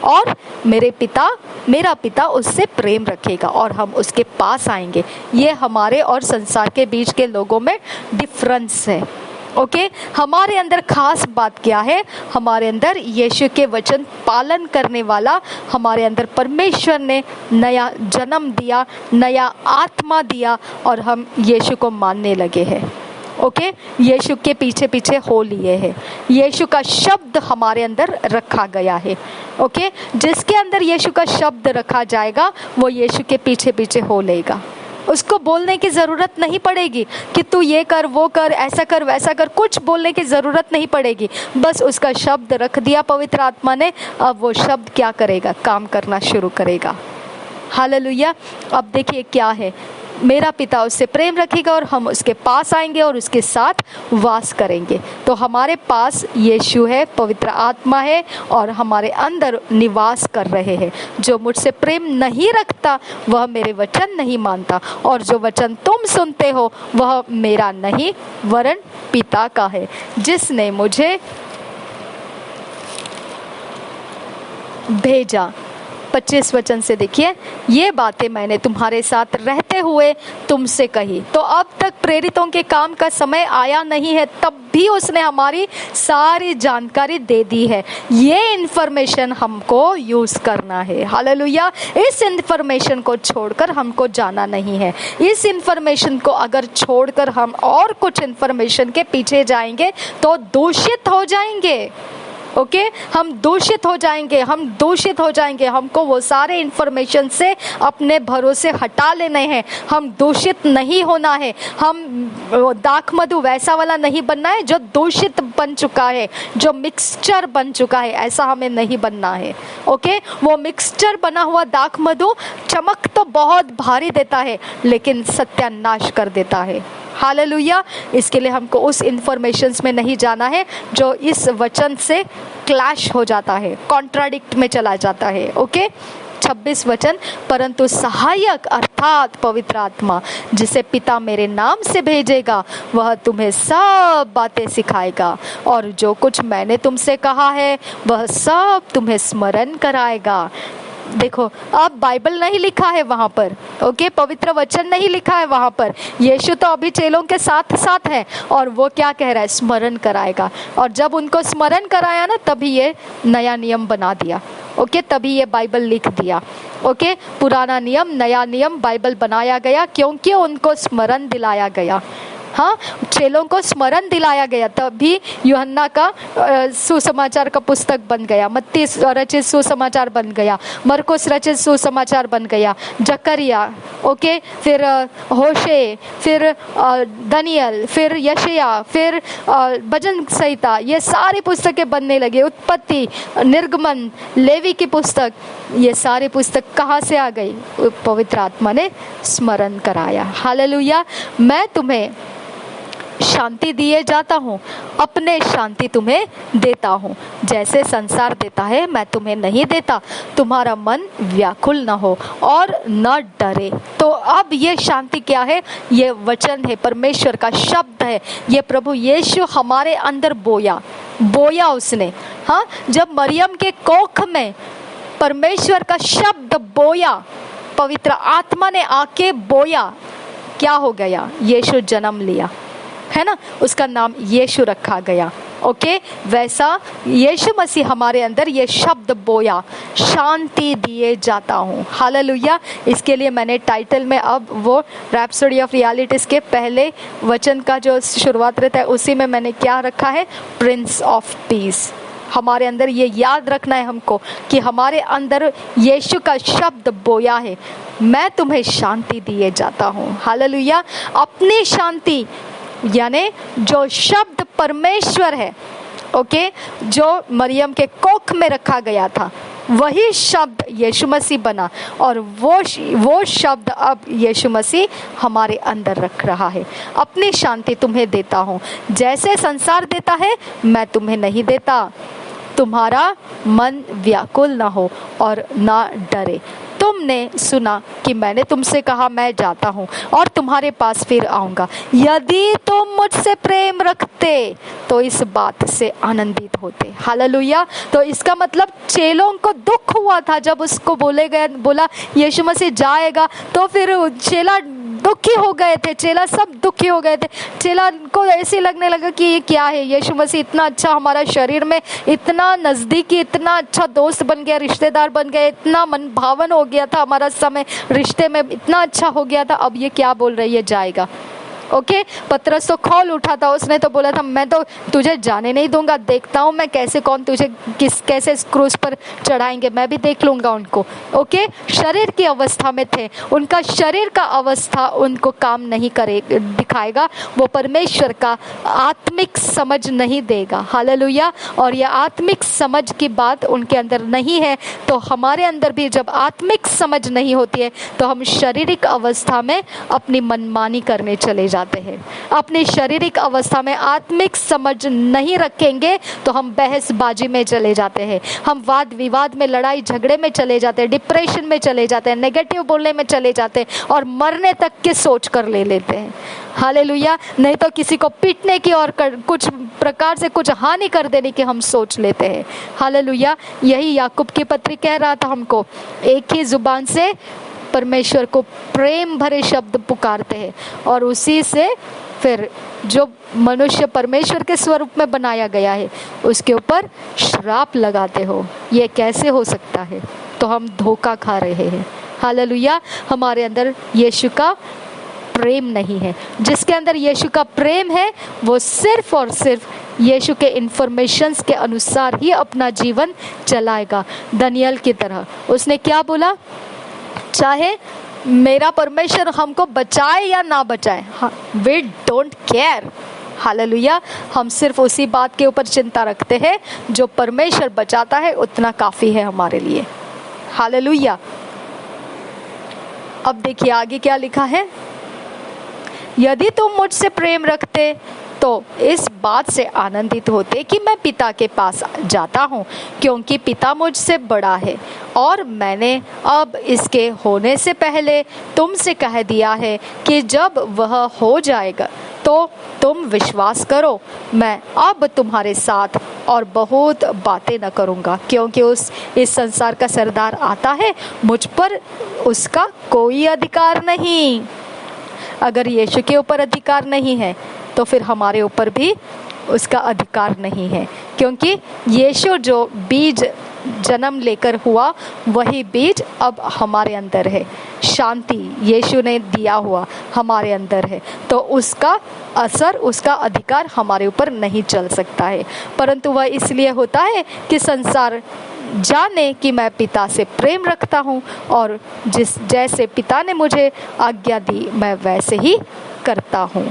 और मेरा पिता उससे प्रेम रखेगा और हम उसके पास आएंगे। ये हमारे और संसार के बीच के लोगों में डिफरेंस है। ओके हमारे अंदर खास बात क्या है? हमारे अंदर यीशु के वचन पालन करने वाला, हमारे अंदर परमेश्वर ने नया जन्म दिया, नया आत्मा दिया और हम यीशु को मानने लगे हैं। ओके यीशु के पीछे पीछे हो लिए हैं। यीशु का शब्द हमारे अंदर रखा गया है। ओके जिसके अंदर यीशु का शब्द रखा जाएगा वो यीशु के पीछे पीछे हो लेगा। उसको बोलने की ज़रूरत नहीं पड़ेगी कि तू ये कर वो कर ऐसा कर वैसा कर, कुछ बोलने की ज़रूरत नहीं पड़ेगी। बस उसका शब्द रख दिया पवित्र आत्मा ने, अब वो शब्द क्या करेगा? काम करना शुरू करेगा। हालेलुया। अब देखिए क्या है, मेरा पिता उससे प्रेम रखेगा और हम उसके पास आएंगे और उसके साथ वास करेंगे। तो हमारे पास यीशु है, पवित्र आत्मा है और हमारे अंदर निवास कर रहे हैं। जो मुझसे प्रेम नहीं रखता वह मेरे वचन नहीं मानता, और जो वचन तुम सुनते हो वह मेरा नहीं वरन पिता का है जिसने मुझे भेजा। 25 वचन से देखिए, ये बातें मैंने तुम्हारे साथ रहते हुए तुमसे कही। तो अब तक प्रेरितों के काम का समय आया नहीं है, तब भी उसने हमारी सारी जानकारी दे दी है। ये इंफॉर्मेशन हमको यूज करना है। हालेलुया। इस इंफॉर्मेशन को छोड़कर हमको जाना नहीं है। इस इंफॉर्मेशन को अगर छोड़कर हम और कुछ इंफॉर्मेशन के पीछे जाएंगे तो दूषित हो जाएंगे। ओके हम दूषित हो जाएंगे। हमको वो सारे इंफॉर्मेशन से अपने भरोसे हटा लेने हैं। हम दूषित नहीं होना है। हम दाख मधु वैसा वाला नहीं बनना है जो दूषित बन चुका है, जो मिक्सचर बन चुका है, ऐसा हमें नहीं बनना है। ओके वो मिक्सचर बना हुआ दाख मधु चमक तो बहुत भारी देता है लेकिन सत्यानाश कर देता है। हालेलुया। इसके लिए हमको उस इंफॉर्मेशंस में नहीं जाना है जो इस वचन से क्लैश हो जाता है, कॉन्ट्राडिक्ट में चला जाता है। ओके 26 वचन, परंतु सहायक अर्थात पवित्र आत्मा जिसे पिता मेरे नाम से भेजेगा वह तुम्हें सब बातें सिखाएगा और जो कुछ मैंने तुमसे कहा है वह सब तुम्हें स्मरण कराएगा। देखो अब बाइबल नहीं लिखा है वहां पर। ओके पवित्र वचन नहीं लिखा है वहां पर। यीशु तो अभी चेलों के साथ साथ है और वो क्या कह रहा है? स्मरण कराएगा। और जब उनको स्मरण कराया ना तभी ये नया नियम बना दिया। ओके तभी ये बाइबल लिख दिया। ओके पुराना नियम नया नियम बाइबल बनाया गया क्योंकि उनको स्मरण दिलाया गया। हाँ चेलों को स्मरण दिलाया गया, तभी यूहन्ना का सुसमाचार का पुस्तक बन गया, मत्ती रचित सुसमाचार बन गया, मरकुस रचित सुसमाचार बन गया, जकरिया ओके फिर होशे, फिर दानियल, फिर यशायाह, फिर भजन संहिता, ये सारी पुस्तकें बनने लगे। उत्पत्ति, निर्गमन, लेवी की पुस्तक, ये सारी पुस्तक कहाँ से आ गई? पवित्र आत्मा ने स्मरण कराया। हालेलुया। मैं तुम्हें शांति दिए जाता हूँ, अपने शांति तुम्हें देता हूँ, जैसे संसार देता है मैं तुम्हें नहीं देता। तुम्हारा मन व्याकुल न हो और न डरे। तो अब ये शांति क्या है? ये वचन है, परमेश्वर का शब्द है। ये प्रभु यीशु हमारे अंदर बोया उसने। हाँ जब मरियम के कोख में परमेश्वर का शब्द बोया, पवित्र आत्मा ने आके बोया, क्या हो गया? यीशु जन्म लिया, है ना, उसका नाम यीशु रखा गया। ओके वैसा यीशु मसीह हमारे अंदर ये शब्द बोया, शांति दिए जाता हूँ। हालेलुया। इसके लिए मैंने टाइटल में अब वो रैप्सोडी ऑफ रियलिटीज के पहले वचन का जो शुरुआत रहता है उसी में मैंने क्या रखा है? Prince of peace. हमारे अंदर ये याद रखना है हमको कि हमारे अंदर यीशु का शब्द बोया है, मैं तुम्हें शांति दिए जाता हूँ। हालेलुया। अपनी शांति यानी जो शब्द परमेश्वर है, ओके, जो मरियम के कोख में रखा गया था वही शब्द यीशु मसीह बना और वो शब्द अब यीशु मसीह हमारे अंदर रख रहा है। अपनी शांति तुम्हें देता हूँ, जैसे संसार देता है मैं तुम्हें नहीं देता। तुम्हारा मन व्याकुल ना हो और ना डरे। तुमने सुना कि मैंने तुमसे कहा मैं जाता हूँ और तुम्हारे पास फिर आऊँगा। यदि तुम मुझसे प्रेम रखते तो इस बात से आनंदित होते। हालेलुया। तो इसका मतलब चेलों को दुख हुआ था जब उसको बोला यीशु मसीह जाएगा, तो फिर चेला दुखी हो गए थे, चेला सब दुखी हो गए थे। चेला को ऐसे लगने लगा कि ये क्या है, यीशु मसीह इतना अच्छा हमारा शरीर में इतना नज़दीकी, इतना अच्छा दोस्त बन गया, रिश्तेदार बन गए, इतना मन भावन हो गया था हमारा समय रिश्ते में, इतना अच्छा हो गया था, अब ये क्या बोल रही है जाएगा। ओके, पतरस तो खौल उठा था, उसने तो बोला था मैं तो तुझे जाने नहीं दूंगा, देखता हूँ मैं कौन तुझे कैसे क्रूस पर चढ़ाएंगे, मैं भी देख लूंगा उनको। ओके, शरीर की अवस्था में थे, उनका शरीर का अवस्था उनको काम नहीं दिखाएगा, वो परमेश्वर का आत्मिक समझ नहीं देगा। हालेलुया। और ये आत्मिक समझ की बात उनके अंदर नहीं है, तो हमारे अंदर भी जब आत्मिक समझ नहीं होती है तो हम शारीरिक अवस्था में अपनी मनमानी करने चले जाते हैं। अपनी शारीरिक अवस्था में आत्मिक समझ नहीं रखेंगे तो हम बहसबाजी में चले जाते हैं, हम वाद विवाद में, लड़ाई झगड़े में चले जाते हैं, डिप्रेशन में चले जाते हैं, नेगेटिव बोलने में चले जाते हैं और मरने तक के सोच कर ले लेते हैं। हालेलुया। नहीं तो किसी को पीटने की और कुछ प्रकार से कुछ हानि कर देने की हम सोच लेते हैं। हालेलुया। यही याकूब की पत्री कह रहा था हमको, एक ही जुबान से परमेश्वर को प्रेम भरे शब्द पुकारते हैं और उसी से फिर जो मनुष्य परमेश्वर के स्वरूप में बनाया गया है उसके ऊपर श्राप लगाते हो। ये कैसे हो सकता है? तो हम धोखा खा रहे हैं। हालेलुया। हमारे अंदर यीशु का प्रेम नहीं है। जिसके अंदर यीशु का प्रेम है वो सिर्फ और सिर्फ यीशु के इंफॉर्मेशंस के अनुसार ही अपना जीवन चलाएगा। दानियल की तरह उसने क्या बोला, चाहे मेरा परमेश्वर हमको बचाए या ना बचाए, वी डोंट केयर। हालेलुया। हम सिर्फ उसी बात के ऊपर चिंता रखते हैं, जो परमेश्वर बचाता है उतना काफी है हमारे लिए। हालेलुया। अब देखिए आगे क्या लिखा है, यदि तुम मुझसे प्रेम रखते तो इस बात से आनंदित होते कि मैं पिता के पास जाता हूँ, क्योंकि पिता मुझसे बड़ा है और मैंने अब इसके होने से पहले तुमसे कह दिया है कि जब वह हो जाएगा तो तुम विश्वास करो। मैं अब तुम्हारे साथ और बहुत बातें न करूँगा, क्योंकि इस संसार का सरदार आता है, मुझ पर उसका कोई अधिकार नहीं। अगर यीशु के ऊपर अधिकार नहीं है तो फिर हमारे ऊपर भी उसका अधिकार नहीं है, क्योंकि यीशु जो बीज जन्म लेकर हुआ वही बीज अब हमारे अंदर है। शांति यीशु ने दिया हुआ हमारे अंदर है, तो उसका असर, उसका अधिकार हमारे ऊपर नहीं चल सकता है। परंतु वह इसलिए होता है कि संसार जाने कि मैं पिता से प्रेम रखता हूँ और जैसे पिता ने मुझे आज्ञा दी मैं वैसे ही करता हूँ।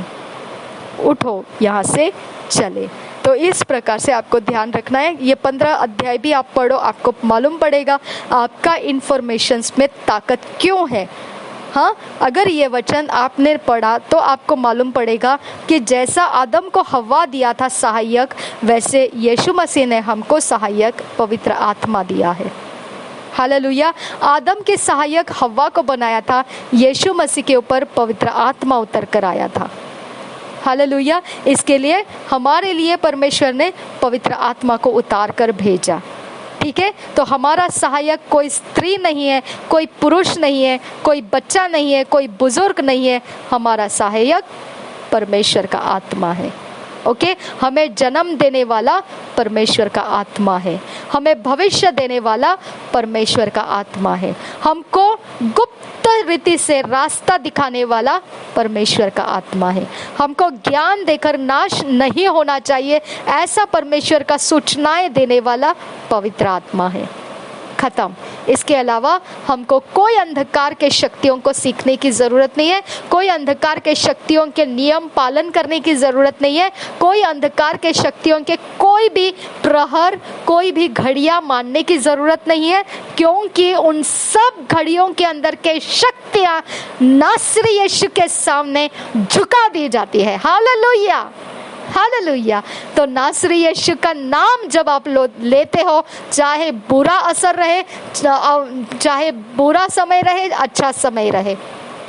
उठो यहाँ से चले। तो इस प्रकार से आपको ध्यान रखना है। ये 15 अध्याय भी आप पढ़ो, आपको मालूम पड़ेगा आपका इंफॉर्मेशंस में ताकत क्यों है। हाँ, अगर ये वचन आपने पढ़ा तो आपको मालूम पड़ेगा कि जैसा आदम को हव्वा दिया था सहायक, वैसे यीशु मसीह ने हमको सहायक पवित्र आत्मा दिया है। हालेलुया। आदम के सहायक हव्वा को बनाया था, यीशु मसीह के ऊपर पवित्र आत्मा उतर कर आया था। हालेलुया। इसके लिए हमारे लिए परमेश्वर ने पवित्र आत्मा को उतार कर भेजा। ठीक है, तो हमारा सहायक कोई स्त्री नहीं है, कोई पुरुष नहीं है, कोई बच्चा नहीं है, कोई बुजुर्ग नहीं है, हमारा सहायक परमेश्वर का आत्मा है। ओके, हमें जन्म देने वाला परमेश्वर का आत्मा है, हमें भविष्य देने वाला परमेश्वर का आत्मा है, हमको गुप्त रीति से रास्ता दिखाने वाला परमेश्वर का आत्मा है, हमको ज्ञान देकर नाश नहीं होना चाहिए ऐसा परमेश्वर का सूचनाएं देने वाला पवित्र आत्मा है। खत्म। इसके अलावा हमको कोई अंधकार के शक्तियों को सीखने की ज़रूरत नहीं है, कोई अंधकार के शक्तियों के नियम पालन करने की ज़रूरत नहीं है, कोई अंधकार के शक्तियों के कोई भी प्रहर, कोई भी घड़ियां मानने की ज़रूरत नहीं है, क्योंकि उन सब घड़ियों के अंदर के शक्तियां नासरी यीशु के सामने झुका दी जाती है। हालेलुया। हालेलुया। तो नासरी यीशु का नाम जब आप लेते हो, चाहे बुरा असर रहे, चाहे बुरा समय रहे, अच्छा समय रहे,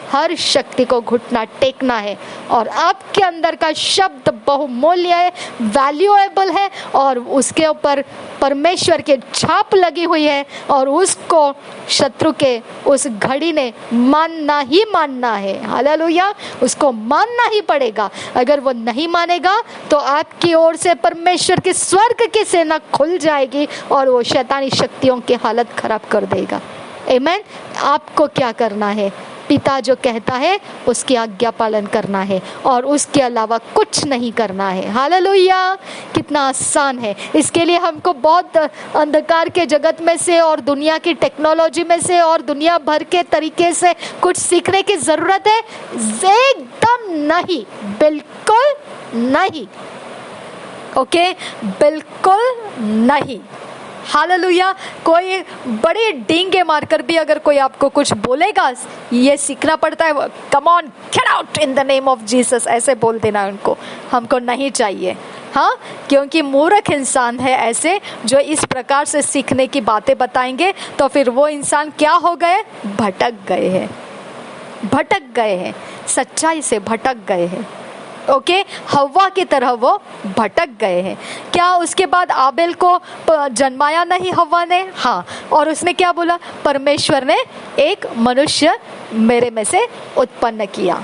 हर शक्ति को घुटना टेकना है। और आपके अंदर का शब्द बहुमूल्य है, वैल्यूएबल है, और उसके ऊपर परमेश्वर के छाप लगी हुई है, और उसको शत्रु के उस घड़ी ने मानना ही मानना है। हालेलुया, उसको मानना ही पड़ेगा। अगर वो नहीं मानेगा तो आपकी ओर से परमेश्वर की स्वर्ग की सेना खुल जाएगी और वो शैतानी शक्तियों की हालत खराब कर देगा। आमीन। आपको क्या करना है? पिता जो कहता है उसकी आज्ञा पालन करना है, और उसके अलावा कुछ नहीं करना है। हालेलुया, कितना आसान है। इसके लिए हमको बहुत अंधकार के जगत में से और दुनिया की टेक्नोलॉजी में से और दुनिया भर के तरीके से कुछ सीखने की जरूरत है? एकदम नहीं, बिल्कुल नहीं। ओके, बिल्कुल नहीं। हालेलुया। कोई बड़ी डींगे मारकर भी अगर कोई आपको कुछ बोलेगा, ये सीखना पड़ता है, come on get out in the name of Jesus, ऐसे बोल देना उनको, हमको नहीं चाहिए। हाँ, क्योंकि मूर्ख इंसान है ऐसे जो इस प्रकार से सीखने की बातें बताएंगे, तो फिर वो इंसान क्या हो गए? भटक गए हैं, भटक गए हैं, सच्चाई से भटक गए हैं। ओके, हव्वा की तरह वो भटक गए हैं। क्या उसके बाद आबेल को जन्माया नहीं हव्वा ने? हाँ, और उसने क्या बोला? परमेश्वर ने एक मनुष्य मेरे में से उत्पन्न किया।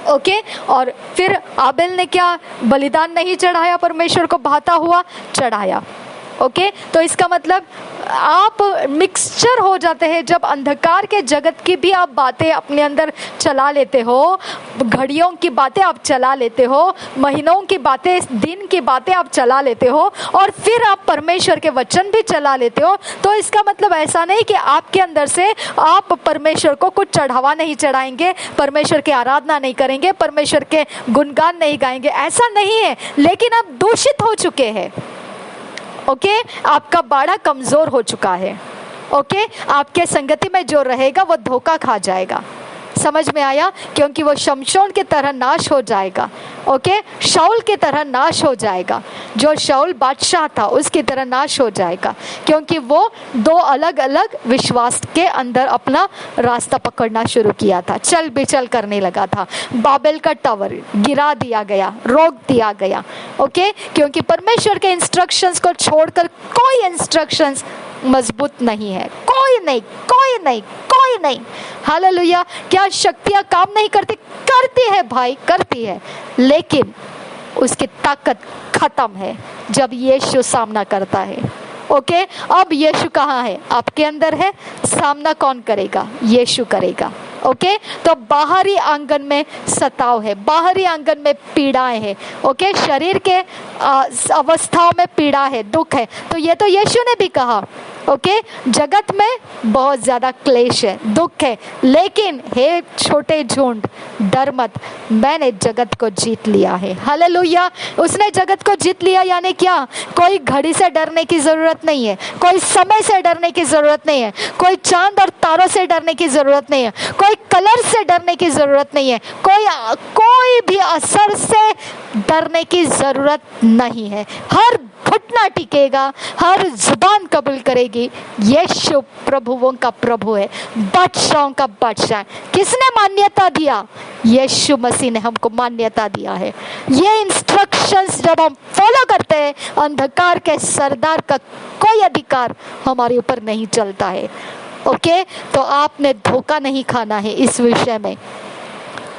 ओके, और फिर आबेल ने क्या बलिदान नहीं चढ़ाया? परमेश्वर को भाता हुआ चढ़ाया। ओके, तो इसका मतलब आप मिक्सचर हो जाते हैं जब अंधकार के जगत की भी आप बातें अपने अंदर चला लेते हो, घड़ियों की बातें आप चला लेते हो, महीनों की बातें, दिन की बातें आप चला लेते हो, और फिर आप परमेश्वर के वचन भी चला लेते हो। तो इसका मतलब ऐसा नहीं कि आपके अंदर से आप परमेश्वर को कुछ चढ़ावा नहीं चढ़ाएंगे, परमेश्वर की आराधना नहीं करेंगे, परमेश्वर के गुणगान नहीं गाएंगे, ऐसा नहीं है। लेकिन आप दूषित हो चुके हैं। ओके, आपका बाड़ा कमजोर हो चुका है। ओके, आपके संगति में जो रहेगा वो धोखा खा जाएगा। समझ में आया? क्योंकि वो शमशोन की तरह नाश हो जाएगा। ओके, शाऊल की तरह नाश हो जाएगा। जो शाऊल बादशाह था उसकी तरह नाश हो जाएगा, क्योंकि वो दो अलग अलग विश्वास के अंदर अपना रास्ता पकड़ना शुरू किया था, चल बिचल करने लगा था। बाबेल का टावर गिरा दिया गया, रोक दिया गया। ओके, क्योंकि परमेश्वर के इंस्ट्रक्शंस को छोड़कर कोई इंस्ट्रक्शंस मजबूत नहीं है। कोई नहीं, कोई नहीं, कोई नहीं। हालेलुया। क्या शक्तियां काम नहीं करती? करती है भाई, करती है, लेकिन उसकी ताकत खत्म है जब यीशु सामना करता है। ओके, अब यीशु कहाँ है? आपके अंदर है। सामना कौन करेगा? यीशु करेगा। ओके, तो बाहरी आंगन में सताव है, बाहरी आंगन में पीड़ाएं हैं। ओके, शरीर के अवस्थाओं में पीड़ा है, दुख है, तो ये तो यीशु ने भी कहा। ओके, जगत में बहुत ज्यादा क्लेश है, दुख है, लेकिन हे छोटे झुंड, डर मत, मैंने जगत को जीत लिया है। हालेलुया। उसने जगत को जीत लिया, यानी क्या? कोई घड़ी से डरने की जरूरत नहीं है, कोई समय से डरने की जरूरत नहीं है, कोई चांद और तारों से डरने की जरूरत नहीं है, कोई कलर से डरने की जरूरत नहीं है, कोई भी असर से डरने की जरूरत नहीं है। हर घुटना टिकेगा, हर जुबान कबूल करेगी, यीशु प्रभुओं का प्रभु है, बादशाहों का बादशाह। किसने मान्यता दिया? यीशु मसीह ने हमको मान्यता दिया है। ये इंस्ट्रक्शंस जब हम फॉलो करते हैं, अंधकार के सरदार का कोई अधिकार हमारे ऊपर नहीं चलता है। ओके, तो आपने धोखा नहीं खाना है इस विषय में।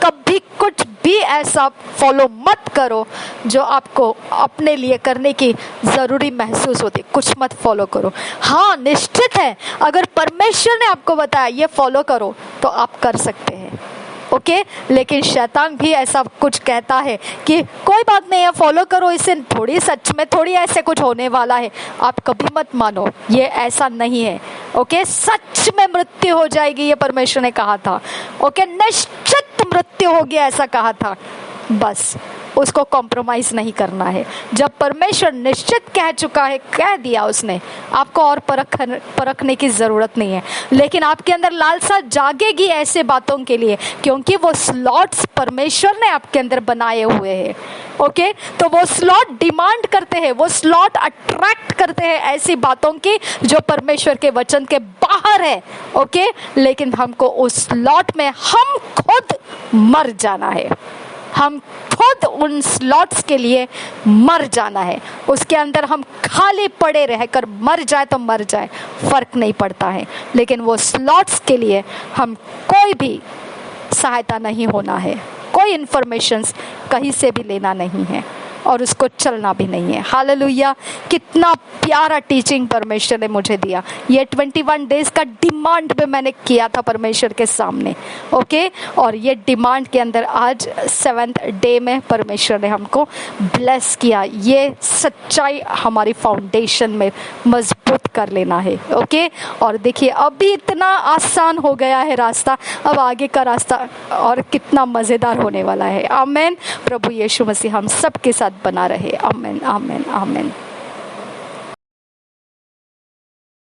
कभी कुछ भी ऐसा फॉलो मत करो जो आपको अपने लिए करने की जरूरी महसूस होती, कुछ मत फॉलो करो। हाँ, निश्चित है, अगर परमेश्वर ने आपको बताया ये फॉलो करो तो आप कर सकते हैं। ओके, लेकिन शैतान भी ऐसा कुछ कहता है कि कोई बात नहीं है, फॉलो करो, इससे थोड़ी सच में थोड़ी ऐसे कुछ होने वाला है। आप कभी मत मानो, ये ऐसा नहीं है। ओके, सच में मृत्यु हो जाएगी, ये परमेश्वर ने कहा था। ओके, निश्चित मृत्यु होगी, ऐसा कहा था। बस उसको कॉम्प्रोमाइज़ नहीं करना है। जब परमेश्वर निश्चित कह चुका है, कह दिया उसने, आपको और परखने की ज़रूरत नहीं है। लेकिन आपके अंदर लालसा जागेगी ऐसे बातों के लिए, क्योंकि वो स्लॉट्स परमेश्वर ने आपके अंदर बनाए हुए हैं। ओके, तो वो स्लॉट डिमांड करते हैं, वो स्लॉट अट्रैक्ट करते हैं ऐसी बातों की जो परमेश्वर के वचन के बाहर है। ओके, लेकिन हमको उस स्लॉट में हम खुद मर जाना है, हम खुद उन स्लॉट्स के लिए मर जाना है। उसके अंदर हम खाली पड़े रहकर मर जाए तो मर जाए, फर्क नहीं पड़ता है। लेकिन वो स्लॉट्स के लिए हम कोई भी सहायता नहीं होना है, कोई इन्फॉर्मेशंस कहीं से भी लेना नहीं है और उसको चलना भी नहीं है। हालेलुया, कितना प्यारा टीचिंग परमेश्वर ने मुझे दिया। ये 21 डेज का डिमांड भी मैंने किया था परमेश्वर के सामने। ओके, और ये डिमांड के अंदर आज 7th डे में परमेश्वर ने हमको ब्लेस किया। ये सच्चाई हमारी फाउंडेशन में मजबूत कर लेना है। ओके, और देखिए अभी इतना आसान हो गया है रास्ता, अब आगे का रास्ता और कितना मज़ेदार होने वाला है। आमीन। प्रभु यीशु मसीह हम सब के साथ बना रहे। आमीन, आमीन, आमीन।